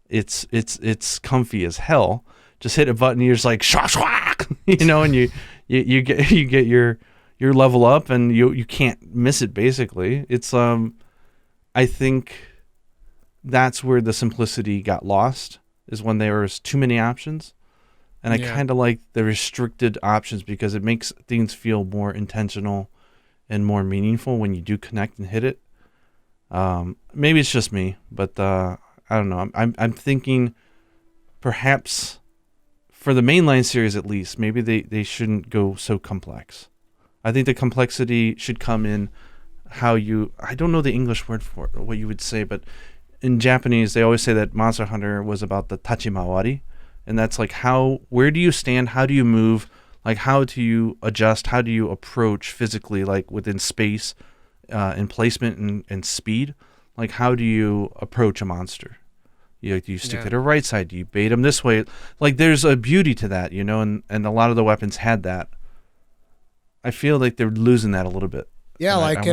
It's comfy as hell. Just hit a button, you're just like shwak shwak, and you get your level up, and you can't miss it. Basically, it's I think that's where the simplicity got lost, is when there was too many options, and I kind of like the restricted options because it makes things feel more intentional and more meaningful when you do connect and hit it. Maybe it's just me, but I don't know. I'm thinking perhaps for the mainline series at least, maybe they shouldn't go so complex. I think the complexity should come in how I don't know the English word for it, or what you would say, but in Japanese they always say that Monster Hunter was about the tachimawari, and that's like where do you stand, how do you move, like how do you adjust, how do you approach physically, like within space, and placement and speed. Like, how do you approach a monster? Do you stick to the right side? Do you bait them this way? Like, there's a beauty to that, and a lot of the weapons had that. I feel like they're losing that a little bit. Yeah, and like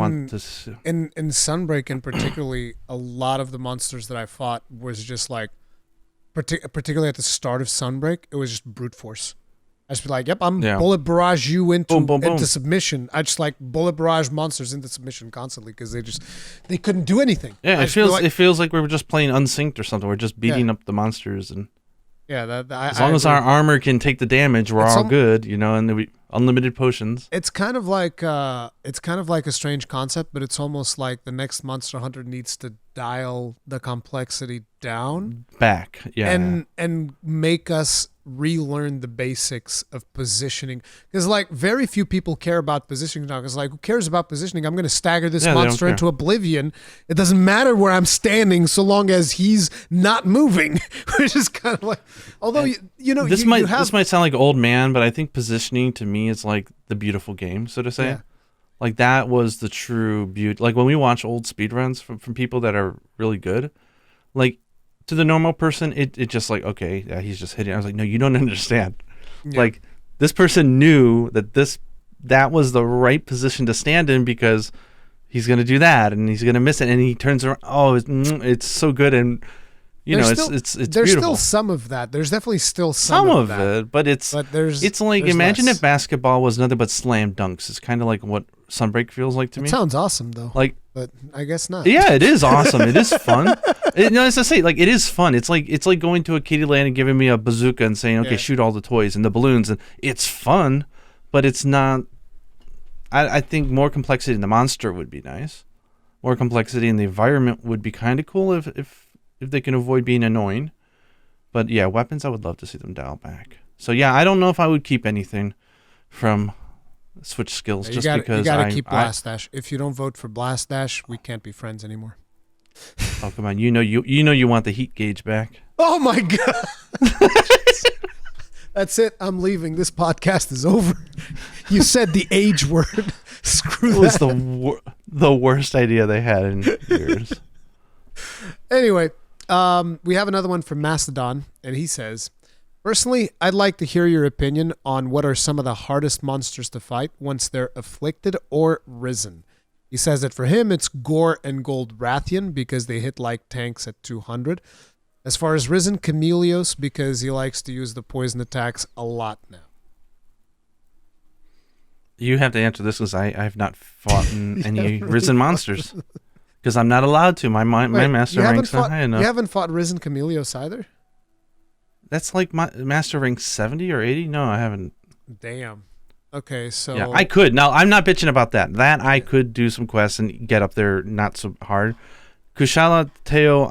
in Sunbreak, and particularly a lot of the monsters that I fought was just like, particularly at the start of Sunbreak, it was just brute force. I just be like, yep, I'm bullet barrage you into boom, boom, boom. into submission. I just like bullet barrage monsters into submission constantly because they couldn't do anything. Yeah, it feels like we were just playing unsynced or something. We're just beating up the monsters, and as long as our armor can take the damage, we're all good, and we unlimited potions. It's kind of like a strange concept, but it's almost like the next Monster Hunter needs to dial the complexity down back, and make us relearn the basics of positioning. Because like very few people care about positioning now. Because like who cares about positioning? I'm going to stagger this Yeah, they don't monster care. into oblivion. It doesn't matter where I'm standing so long as he's not moving. Which is kind of like, although you know This you, might you have this might sound like old man, but I think positioning to me is like the beautiful game, so to say. Yeah. Like that was the true beauty. Like when we watch old speedruns from people that are really good, like to the normal person, it just like, okay, yeah, he's just hitting. I was like, no, you don't understand. Yeah. Like this person knew that was the right position to stand in because he's gonna do that and he's gonna miss it, and he turns around. Oh, it's so good, and you know, There's it's there's beautiful. still some of that. There's definitely still Some some of that. it, but it's But there's like there's imagine less. if basketball was nothing but slam dunks. It's kind of like what Sunbreak feels like to It me. sounds awesome though. Like, But I guess not. yeah, it is awesome. It is fun. No, as I say, like it is fun. It's like going to a kiddie land and giving me a bazooka and saying, okay, Yeah. shoot all the toys and the balloons, and it's fun, but it's not. I think more complexity in the monster would be nice. More complexity in the environment would be kind of cool if they can avoid being annoying. But yeah, weapons, I would love to see them dial back. So yeah, I don't know if I would keep anything from Switch skills You just gotta, because you gotta I, keep I Blast Dash. If you don't vote for Blast Dash, we can't be friends anymore. oh come on, you want the heat gauge back. Oh my god! That's it. I'm leaving. This podcast is over. You said the age word. Screw It was that. the worst idea they had in years. Anyway, we have another one from Mastodon, and he says, personally, I'd like to hear your opinion on what are some of the hardest monsters to fight once they're afflicted or risen. He says that for him, it's Gore and Gold Rathian because they hit like tanks at 200. As far as risen, Chameleos because he likes to use the poison attacks a lot now. You have to answer this because I have not fought in any really risen monsters because I'm not allowed to. My Wait, master you haven't rank's not fought- high enough. You haven't fought risen Chameleos either? That's like my master rank 70 or 80. No, I haven't. Damn. Okay, so Yeah, I could. Now, I'm not bitching about that. I could do some quests and get up there not so hard. Kushala Teo,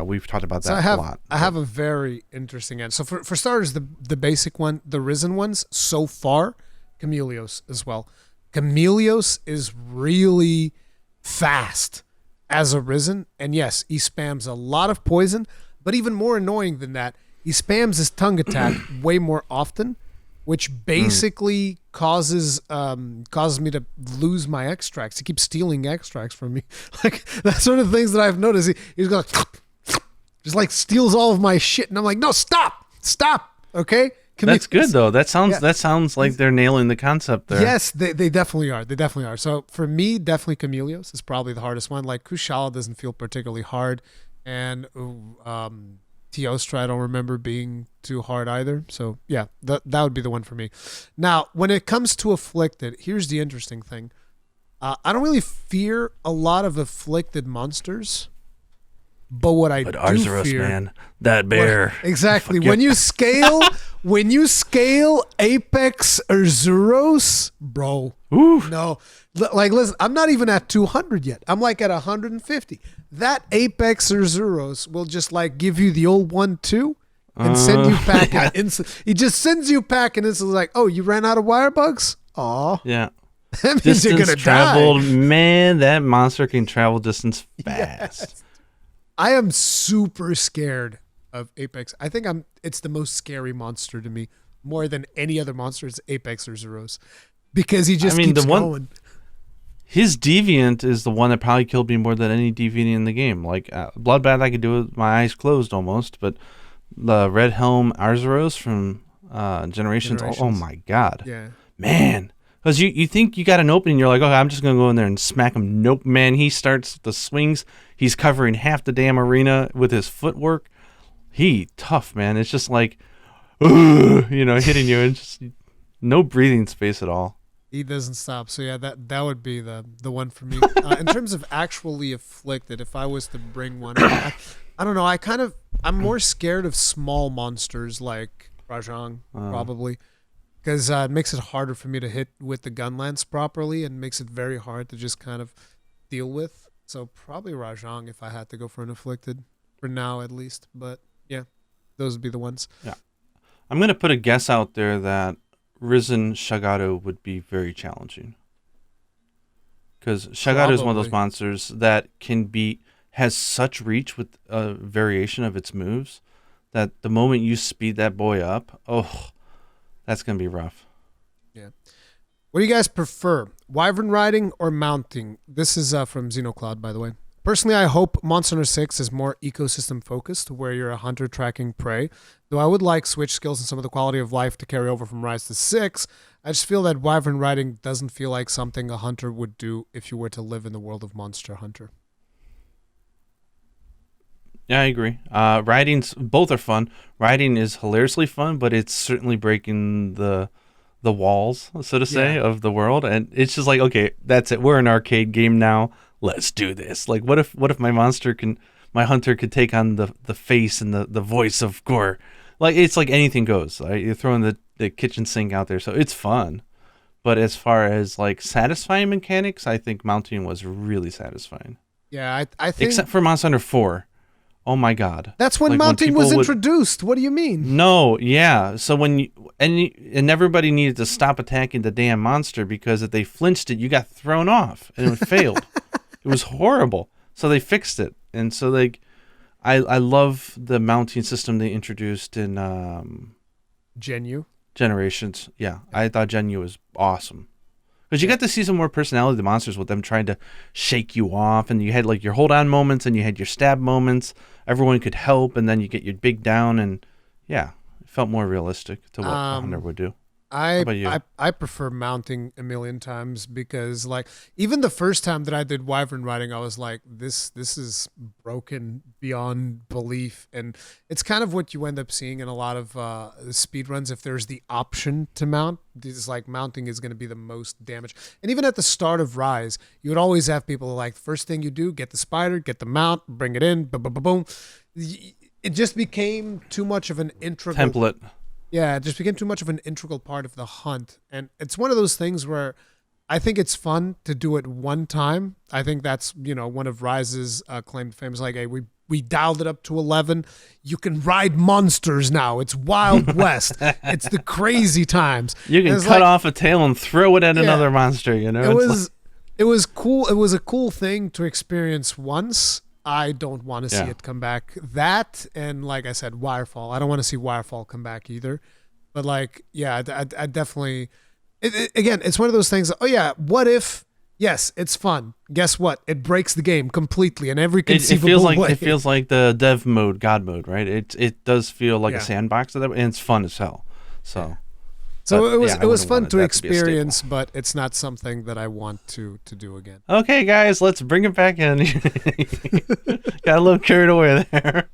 we've talked about that So a lot. I have a very interesting answer. So for starters, the basic one, the risen ones, so far, Chameleos as well. Chameleos is really fast as a risen, and yes, he spams a lot of poison, but even more annoying than that, he spams his tongue attack way more often, which basically causes me to lose my extracts. He keeps stealing extracts from me. Like that's one of the things that I've noticed. He's going just like steals all of my shit, and I'm like, no, stop, okay. That's good though. That sounds Yeah. that sounds like they're nailing the concept there. Yes, they definitely are. They definitely are. So for me, definitely Chameleos is probably the hardest one. Like Kushala doesn't feel particularly hard, and Teostra I don't remember being too hard either. So yeah, that would be the one for me. Now, when it comes to afflicted, here's the interesting thing. I don't really fear a lot of afflicted monsters, but what I But do Arzuros, fear, man, that bear. exactly. Fuck When you scale Apex Urzuros, bro. Ooh. No. Like listen, I'm not even at 200 yet. I'm like at 150. That Apex Urzuros will just like give you the old 1-2 and send you packing instant. He just sends you packing instantly like, "Oh, you ran out of wire bugs?" Aw. Yeah. That means you're Distance going to traveled, die. man, that monster can travel distance fast. Yes. I am super scared of Apex. I think it's the most scary monster to me, more than any other monster. It's Apex or Zeros, because he just keeps going. His deviant is the one that probably killed me more than any deviant in the game. Like Bloodbath, I could do with my eyes closed almost, but the Red Helm Arzuros from Generations. Oh my god, Yeah. man. Because you think you got an opening, you're like, okay, I'm just going to go in there and smack him. Nope, man. He starts the swings. He's covering half the damn arena with his footwork. He tough, man. It's just like, hitting you and just no breathing space at all. He doesn't stop. So yeah, that would be the one for me. In terms of actually afflicted, if I was to bring one, I don't know. I'm more scared of small monsters like Rajang, probably. Because it makes it harder for me to hit with the gun lance properly and makes it very hard to just kind of deal with. So probably Rajang if I had to go for an afflicted, for now at least. But yeah, those would be the ones. Yeah. I'm gonna put a guess out there that Risen Shagato would be very challenging because Shagato is one of those Probably. monsters that has such reach with a variation of its moves that the moment you speed that boy up, oh, that's gonna be rough. Yeah. What do you guys prefer, wyvern riding or mounting? This is from Xenocloud, by the way. Personally, I hope Monster Hunter 6 is more ecosystem focused, where you're a hunter tracking prey. Though I would like Switch skills and some of the quality of life to carry over from Rise to 6, I just feel that wyvern riding doesn't feel like something a hunter would do if you were to live in the world of Monster Hunter. Yeah, I agree. Riding's both are fun. Riding is hilariously fun, but it's certainly breaking the walls, so to say, Yeah. of the world. And it's just like, okay, that's it. We're an arcade game now. Let's do this. Like, what if my hunter could take on the face and the voice of Gore? Like, it's like anything goes. Right? You're throwing the kitchen sink out there, so it's fun. But as far as like satisfying mechanics, I think mounting was really satisfying. Yeah, I think Except for Monster Hunter 4. Oh my god. that's when Like when mounting was people would introduced. What do you mean? No, yeah. So and everybody needed to stop attacking the damn monster because if they flinched it, you got thrown off and it failed. It was horrible. So they fixed it. And so like I love the mounting system they introduced in Genu. Generations. Yeah. I thought Genu was awesome. Because you got to see some more personality of the monsters with them trying to shake you off, and you had like your hold on moments and you had your stab moments. Everyone could help, and then you get your big down, and yeah, it felt more realistic to what a hunter would do. How I, about you? I prefer mounting a million times because like even the first time that I did wyvern riding, I was like, this is broken beyond belief, and it's kind of what you end up seeing in a lot of speed runs. If there's the option to mount, this like mounting is going to be the most damage. And even at the start of Rise, you would always have people like first thing you do, get the spider, get the mount, bring it in, boom, boom, boom, boom. It just became too much of an integral Template. yeah, it just became too much of an integral part of the hunt. And it's one of those things where I think it's fun to do it one time. I think that's, one of Rise's claim to fame is like, hey, we dialed it up to 11. You can ride monsters now. It's Wild West. It's the crazy times. You And can it's cut like, off a tail and throw it at Yeah. another monster, you know? it It's was it was cool. It was a cool thing to experience once. I don't want to see Yeah. it come back. That and like I said, Wirefall. I don't want to see Wirefall come back either. But like, yeah, I definitely. Again, it's one of those things. Oh yeah, what if? Yes, it's fun. Guess what? It breaks the game completely in every it conceivable feels like way. it feels like the dev mode, God mode, right? It does feel like Yeah. a sandbox of that, and it's fun as hell. So So but, it was yeah, I it was wouldn't fun want to that to be a staple. experience, but it's not something that I want to do again. Okay, guys, let's bring it back in. Got a little carried away there.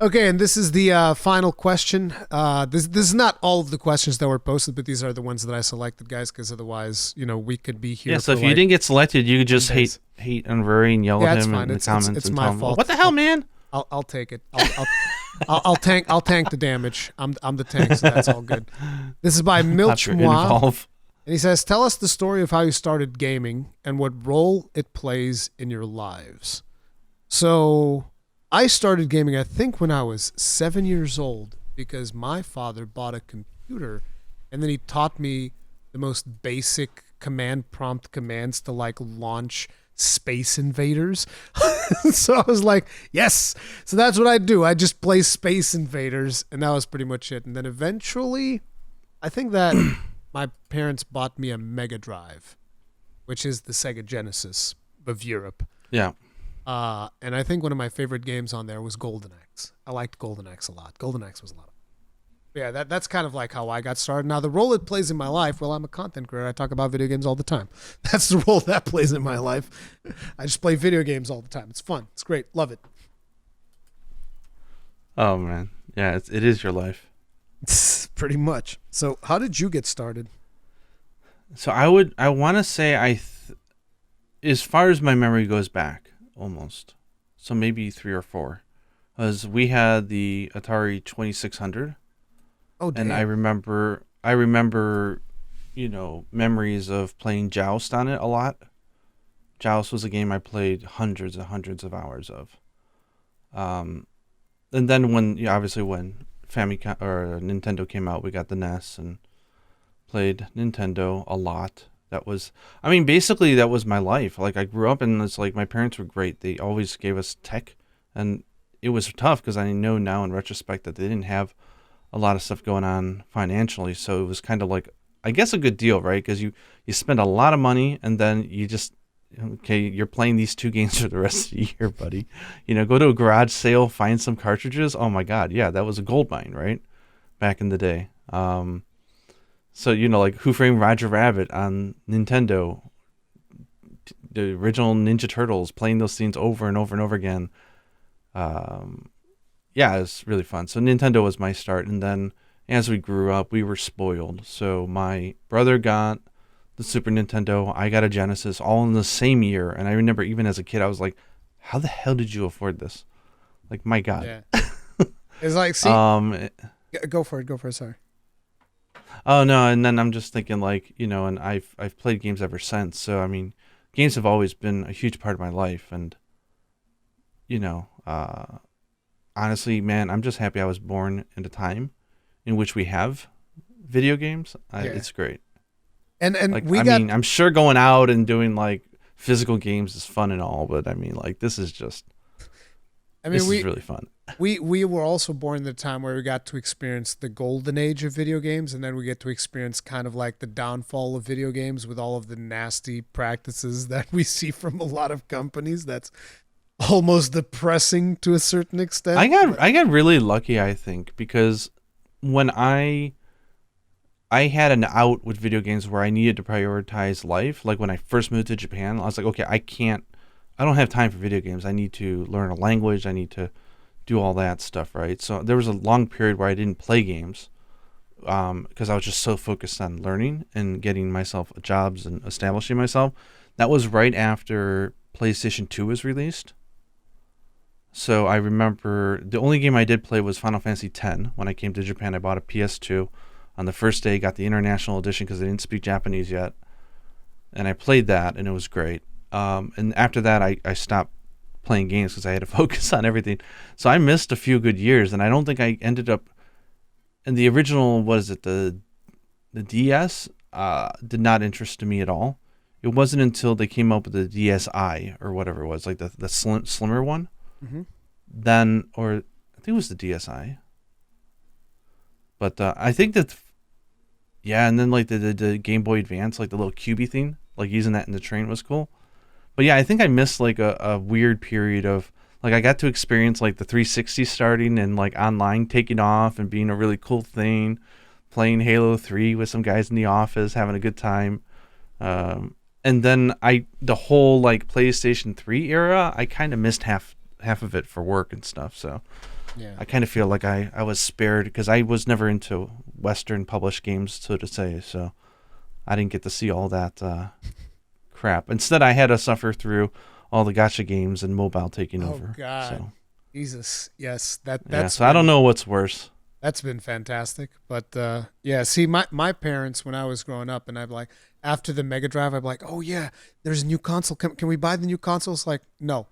Okay, and this is the final question. This is not all of the questions that were posted, but these are the ones that I selected, guys, because otherwise, we could be here. Yeah, so for if you like, didn't get selected, you could just days. hate on Rory and yell Yeah, at it's him fine. in the It's comments and my tell him, fault. what the hell, man? I'll take it. I'll tank the damage. I'm the tank, so that's all good. This is by Milch After Moi, involve. and he says, "Tell us the story of how you started gaming and what role it plays in your lives." So, I started gaming, I think, when I was 7 years old because my father bought a computer, and then he taught me the most basic command prompt commands to like launch Space Invaders. So I was like, yes. So that's what I do. I just play Space Invaders, and that was pretty much it. And then eventually, I think that my parents bought me a Mega Drive, which is the Sega Genesis of Europe. Yeah. And I think one of my favorite games on there was Golden Axe. I liked Golden Axe a lot. Golden Axe was a lot of fun. But yeah, that's kind of like how I got started. Now, the role it plays in my life, well, I'm a content creator. I talk about video games all the time. That's the role that plays in my life. I just play video games all the time. It's fun. It's great. Love it. Oh, man. Yeah, it is your life. Pretty much. So, how did you get started? So I want to say as far as my memory goes back, almost. So maybe 3 or 4. Because we had the Atari 2600. Oh, damn. And I remember, memories of playing Joust on it a lot. Joust was a game I played hundreds and hundreds of hours of. And then obviously when Famicom or Nintendo came out, we got the NES and played Nintendo a lot. That was, I mean, basically that was my life. Like I grew up and it's like my parents were great. They always gave us tech, and it was tough because I know now in retrospect that they didn't have a lot of stuff going on financially. So it was kind of like, I guess, a good deal, right? Because you spend a lot of money and then you just, okay, you're playing these two games for the rest of the year, buddy. Go to a garage sale, find some cartridges. Oh my God, yeah, that was a gold mine, right? Back in the day. So, like Who Framed Roger Rabbit on Nintendo, the original Ninja Turtles, playing those scenes over and over and over again. Yeah, it was really fun. So Nintendo was my start. And then as we grew up, we were spoiled. So my brother got the Super Nintendo. I got a Genesis all in the same year. And I remember even as a kid, I was like, how the hell did you afford this? Like, my God. Yeah. It's like, see, go for it. Sorry. Oh no, and then I'm just thinking like, and I've played games ever since. So I mean, games have always been a huge part of my life, and honestly, man, I'm just happy I was born in a time in which we have video games. It's great. And like, I'm sure going out and doing like physical games is fun and all, but I mean, like, this is just, this is really fun. We were also born in the time where we got to experience the golden age of video games, and then we get to experience kind of like the downfall of video games with all of the nasty practices that we see from a lot of companies. That's almost depressing to a certain extent. I got really lucky, I think, because when I had an out with video games where I needed to prioritize life, like when I first moved to Japan, I was like, okay, I don't have time for video games. I need to learn a language. I need to do all that stuff, right? So there was a long period where I didn't play games because I was just so focused on learning and getting myself jobs and establishing myself. That was right after PlayStation 2 was released. So I remember the only game I did play was Final Fantasy X. When I came to Japan, I bought a PS2. On the first day, got the international edition because I didn't speak Japanese yet. And I played that, and it was great. And after that, I stopped playing games because I had to focus on everything. So I missed a few good years, and I don't think I ended up in the original, what is it, the DS did not interest me at all. It wasn't until they came up with the DSi or whatever it was, like the slimmer one. Mm-hmm. Then, or I think it was the DSi. But I think that, yeah, and then like the Game Boy Advance, like the little cubey thing, like using that in the train was cool. But yeah, I think I missed like a weird period of, like, I got to experience like the 360 starting and like online taking off and being a really cool thing, playing Halo 3 with some guys in the office, having a good time. And then the whole like PlayStation 3 era, I kind of missed half of it for work and stuff. So yeah, I kind of feel like I was spared because I was never into Western published games, so to say. So I didn't get to see all that crap. Instead, I had to suffer through all the gacha games and mobile taking over. Oh God, so. Jesus, yes, that's. Yeah, so I don't know what's worse. That's been fantastic, but yeah. See, my parents when I was growing up, and I'd be like, after the Mega Drive, I'd be like, oh yeah, there's a new console. Can we buy the new console? It's like, no,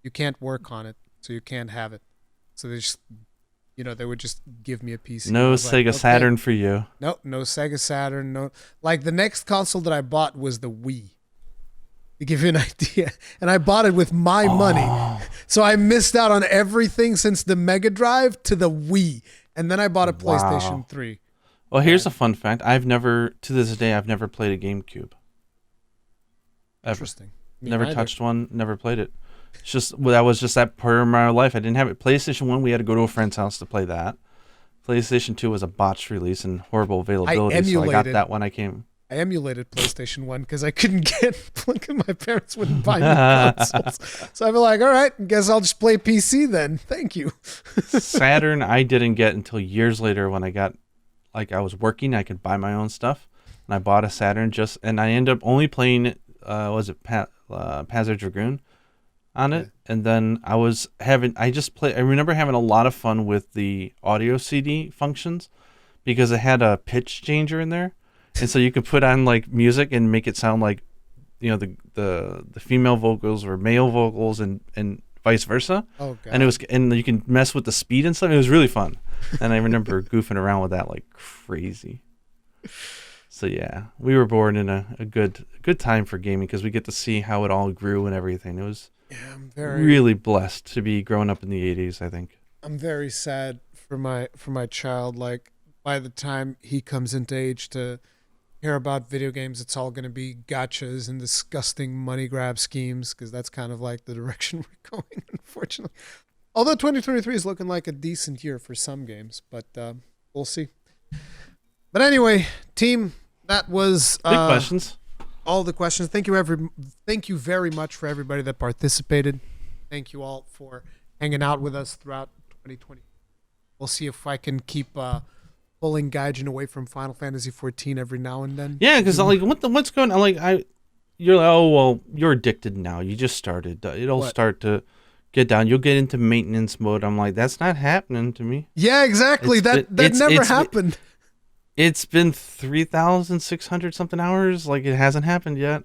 you can't work on it, so you can't have it. So they just, they would just give me a PC. No Sega like, Saturn for you. No Sega Saturn. No, like the next console that I bought was the Wii. To give you an idea, and I bought it with my money, so I missed out on everything since the Mega Drive to the Wii, and then I bought a PlayStation 3. Well, here's a fun fact: to this day, I've never played a GameCube. Ever. Interesting. Never touched one. Never played it. It's just that was just that part of my life. I didn't have it. PlayStation 1, we had to go to a friend's house to play that. PlayStation 2 was a botched release and horrible availability, so I got that when I came. I emulated PlayStation 1 because I couldn't my parents wouldn't buy me consoles. So I'd be like, all right, guess I'll just play PC then. Thank you. Saturn, I didn't get until years later when I was working, I could buy my own stuff. And I bought a Saturn and I ended up only playing, Panzer Dragoon on it. Yeah. And then I remember having a lot of fun with the audio CD functions because it had a pitch changer in there. And so you could put on like music and make it sound like, the female vocals or male vocals and vice versa. Oh God. And you can mess with the speed and stuff. It was really fun. And I remember goofing around with that like crazy. So yeah, we were born in a good time for gaming because we get to see how it all grew and everything. It was I'm really blessed to be growing up in the 80s, I think. I'm very sad for my child. Like by the time he comes into age to hear about video games, it's all going to be gotchas and disgusting money grab schemes because that's kind of like the direction we're going, unfortunately. Although 2023 is looking like a decent year for some games, but we'll see. But anyway, team, that was Big questions. all the questions. Thank you very much for everybody that participated. Thank you all for hanging out with us throughout 2020. We'll see if I can keep pulling Gaijin away from Final Fantasy 14 every now and then. Yeah, because like what's going on? Like you're like, oh well, you're addicted now. You just started. It'll start to get down. You'll get into maintenance mode. I'm like, that's not happening to me. Yeah, exactly. That never happened. It's been 3,600 something hours. Like it hasn't happened yet.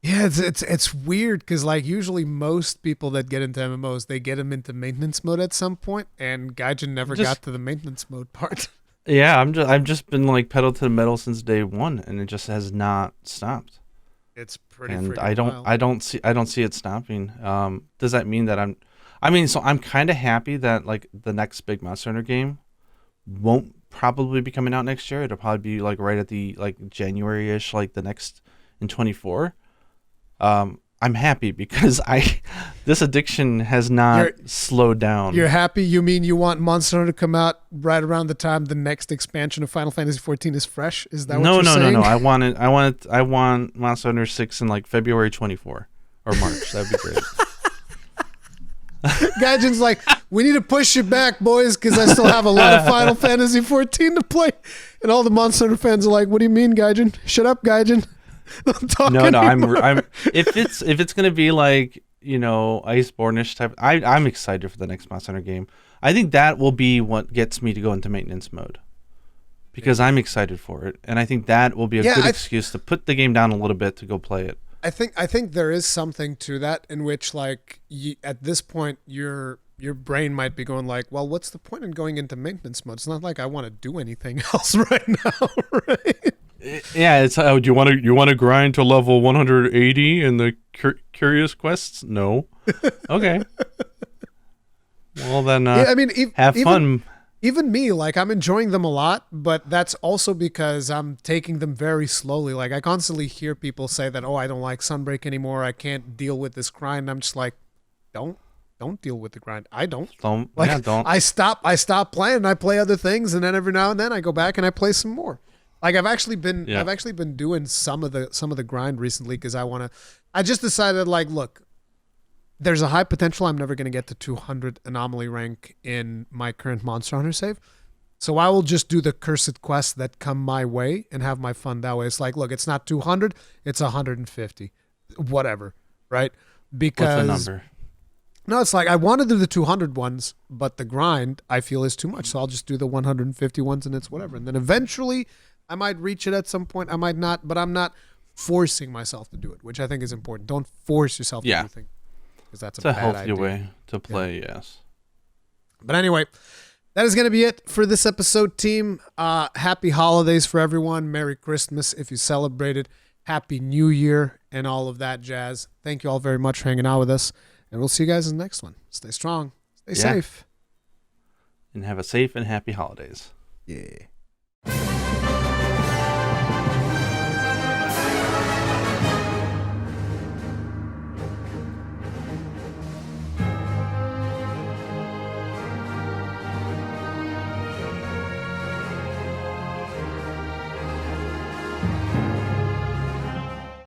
Yeah, it's weird because like usually most people that get into MMOs, they get them into maintenance mode at some point, and Gaijin never got to the maintenance mode part. Yeah, I've just been like pedal to the metal since day one, and it just has not stopped. It's pretty. And wild. I don't see it stopping. Does that mean that so I'm kind of happy that like the next big Monster Hunter game won't probably be coming out next year. It'll probably be like right at the like January-ish, like the next in 24. I'm happy because this addiction has not slowed down. You're happy? You mean you want Monster Hunter to come out right around the time the next expansion of Final Fantasy 14 is fresh? Is that what you're saying? No. I want Monster Hunter 6 in like February 24 or March. That'd be great. Gaijin's like, we need to push it back, boys, because I still have a lot of Final Fantasy 14 to play. And all the Monster Hunter fans are like, what do you mean, Gaijin? Shut up, Gaijin. No, I'm if it's gonna be like, you know, Iceborne-ish type, I'm excited for the next Monster Hunter game. I think that will be what gets me to go into maintenance mode because I'm excited for it, and I think that will be a good excuse to put the game down a little bit to go play it. I think there is something to that in which like at this point your brain might be going like, well, what's the point in going into maintenance mode? It's not like I want to do anything else right now, right? Yeah, it's do you want to grind to level 180 in the curious quests? No. Okay. Well then, I mean, have fun. Even me, like I'm enjoying them a lot, but that's also because I'm taking them very slowly. Like I constantly hear people say that, oh, I don't like Sunbreak anymore. I can't deal with this grind. And I'm just like, don't deal with the grind. I don't. Don't. I stop playing and I play other things, and then every now and then I go back and I play some more. Like I've actually been doing some of the grind recently because I just decided like, look, there's a high potential I'm never going to get to 200 anomaly rank in my current Monster Hunter save. So I will just do the cursed quests that come my way and have my fun that way. It's like, look, it's not 200, it's 150. Whatever, right? Because what's the number? No, it's like I want to do the 200 ones, but the grind I feel is too much. So I'll just do the 150 ones and it's whatever. And then eventually I might reach it at some point. I might not, but I'm not forcing myself to do it, which I think is important. Don't force yourself to do anything. Because that's a healthy idea. way to play, yes. But anyway, that is going to be it for this episode, team. Happy holidays for everyone. Merry Christmas if you celebrated. Happy New Year and all of that jazz. Thank you all very much for hanging out with us. And we'll see you guys in the next one. Stay strong. Stay safe. And have a safe and happy holidays. Yeah.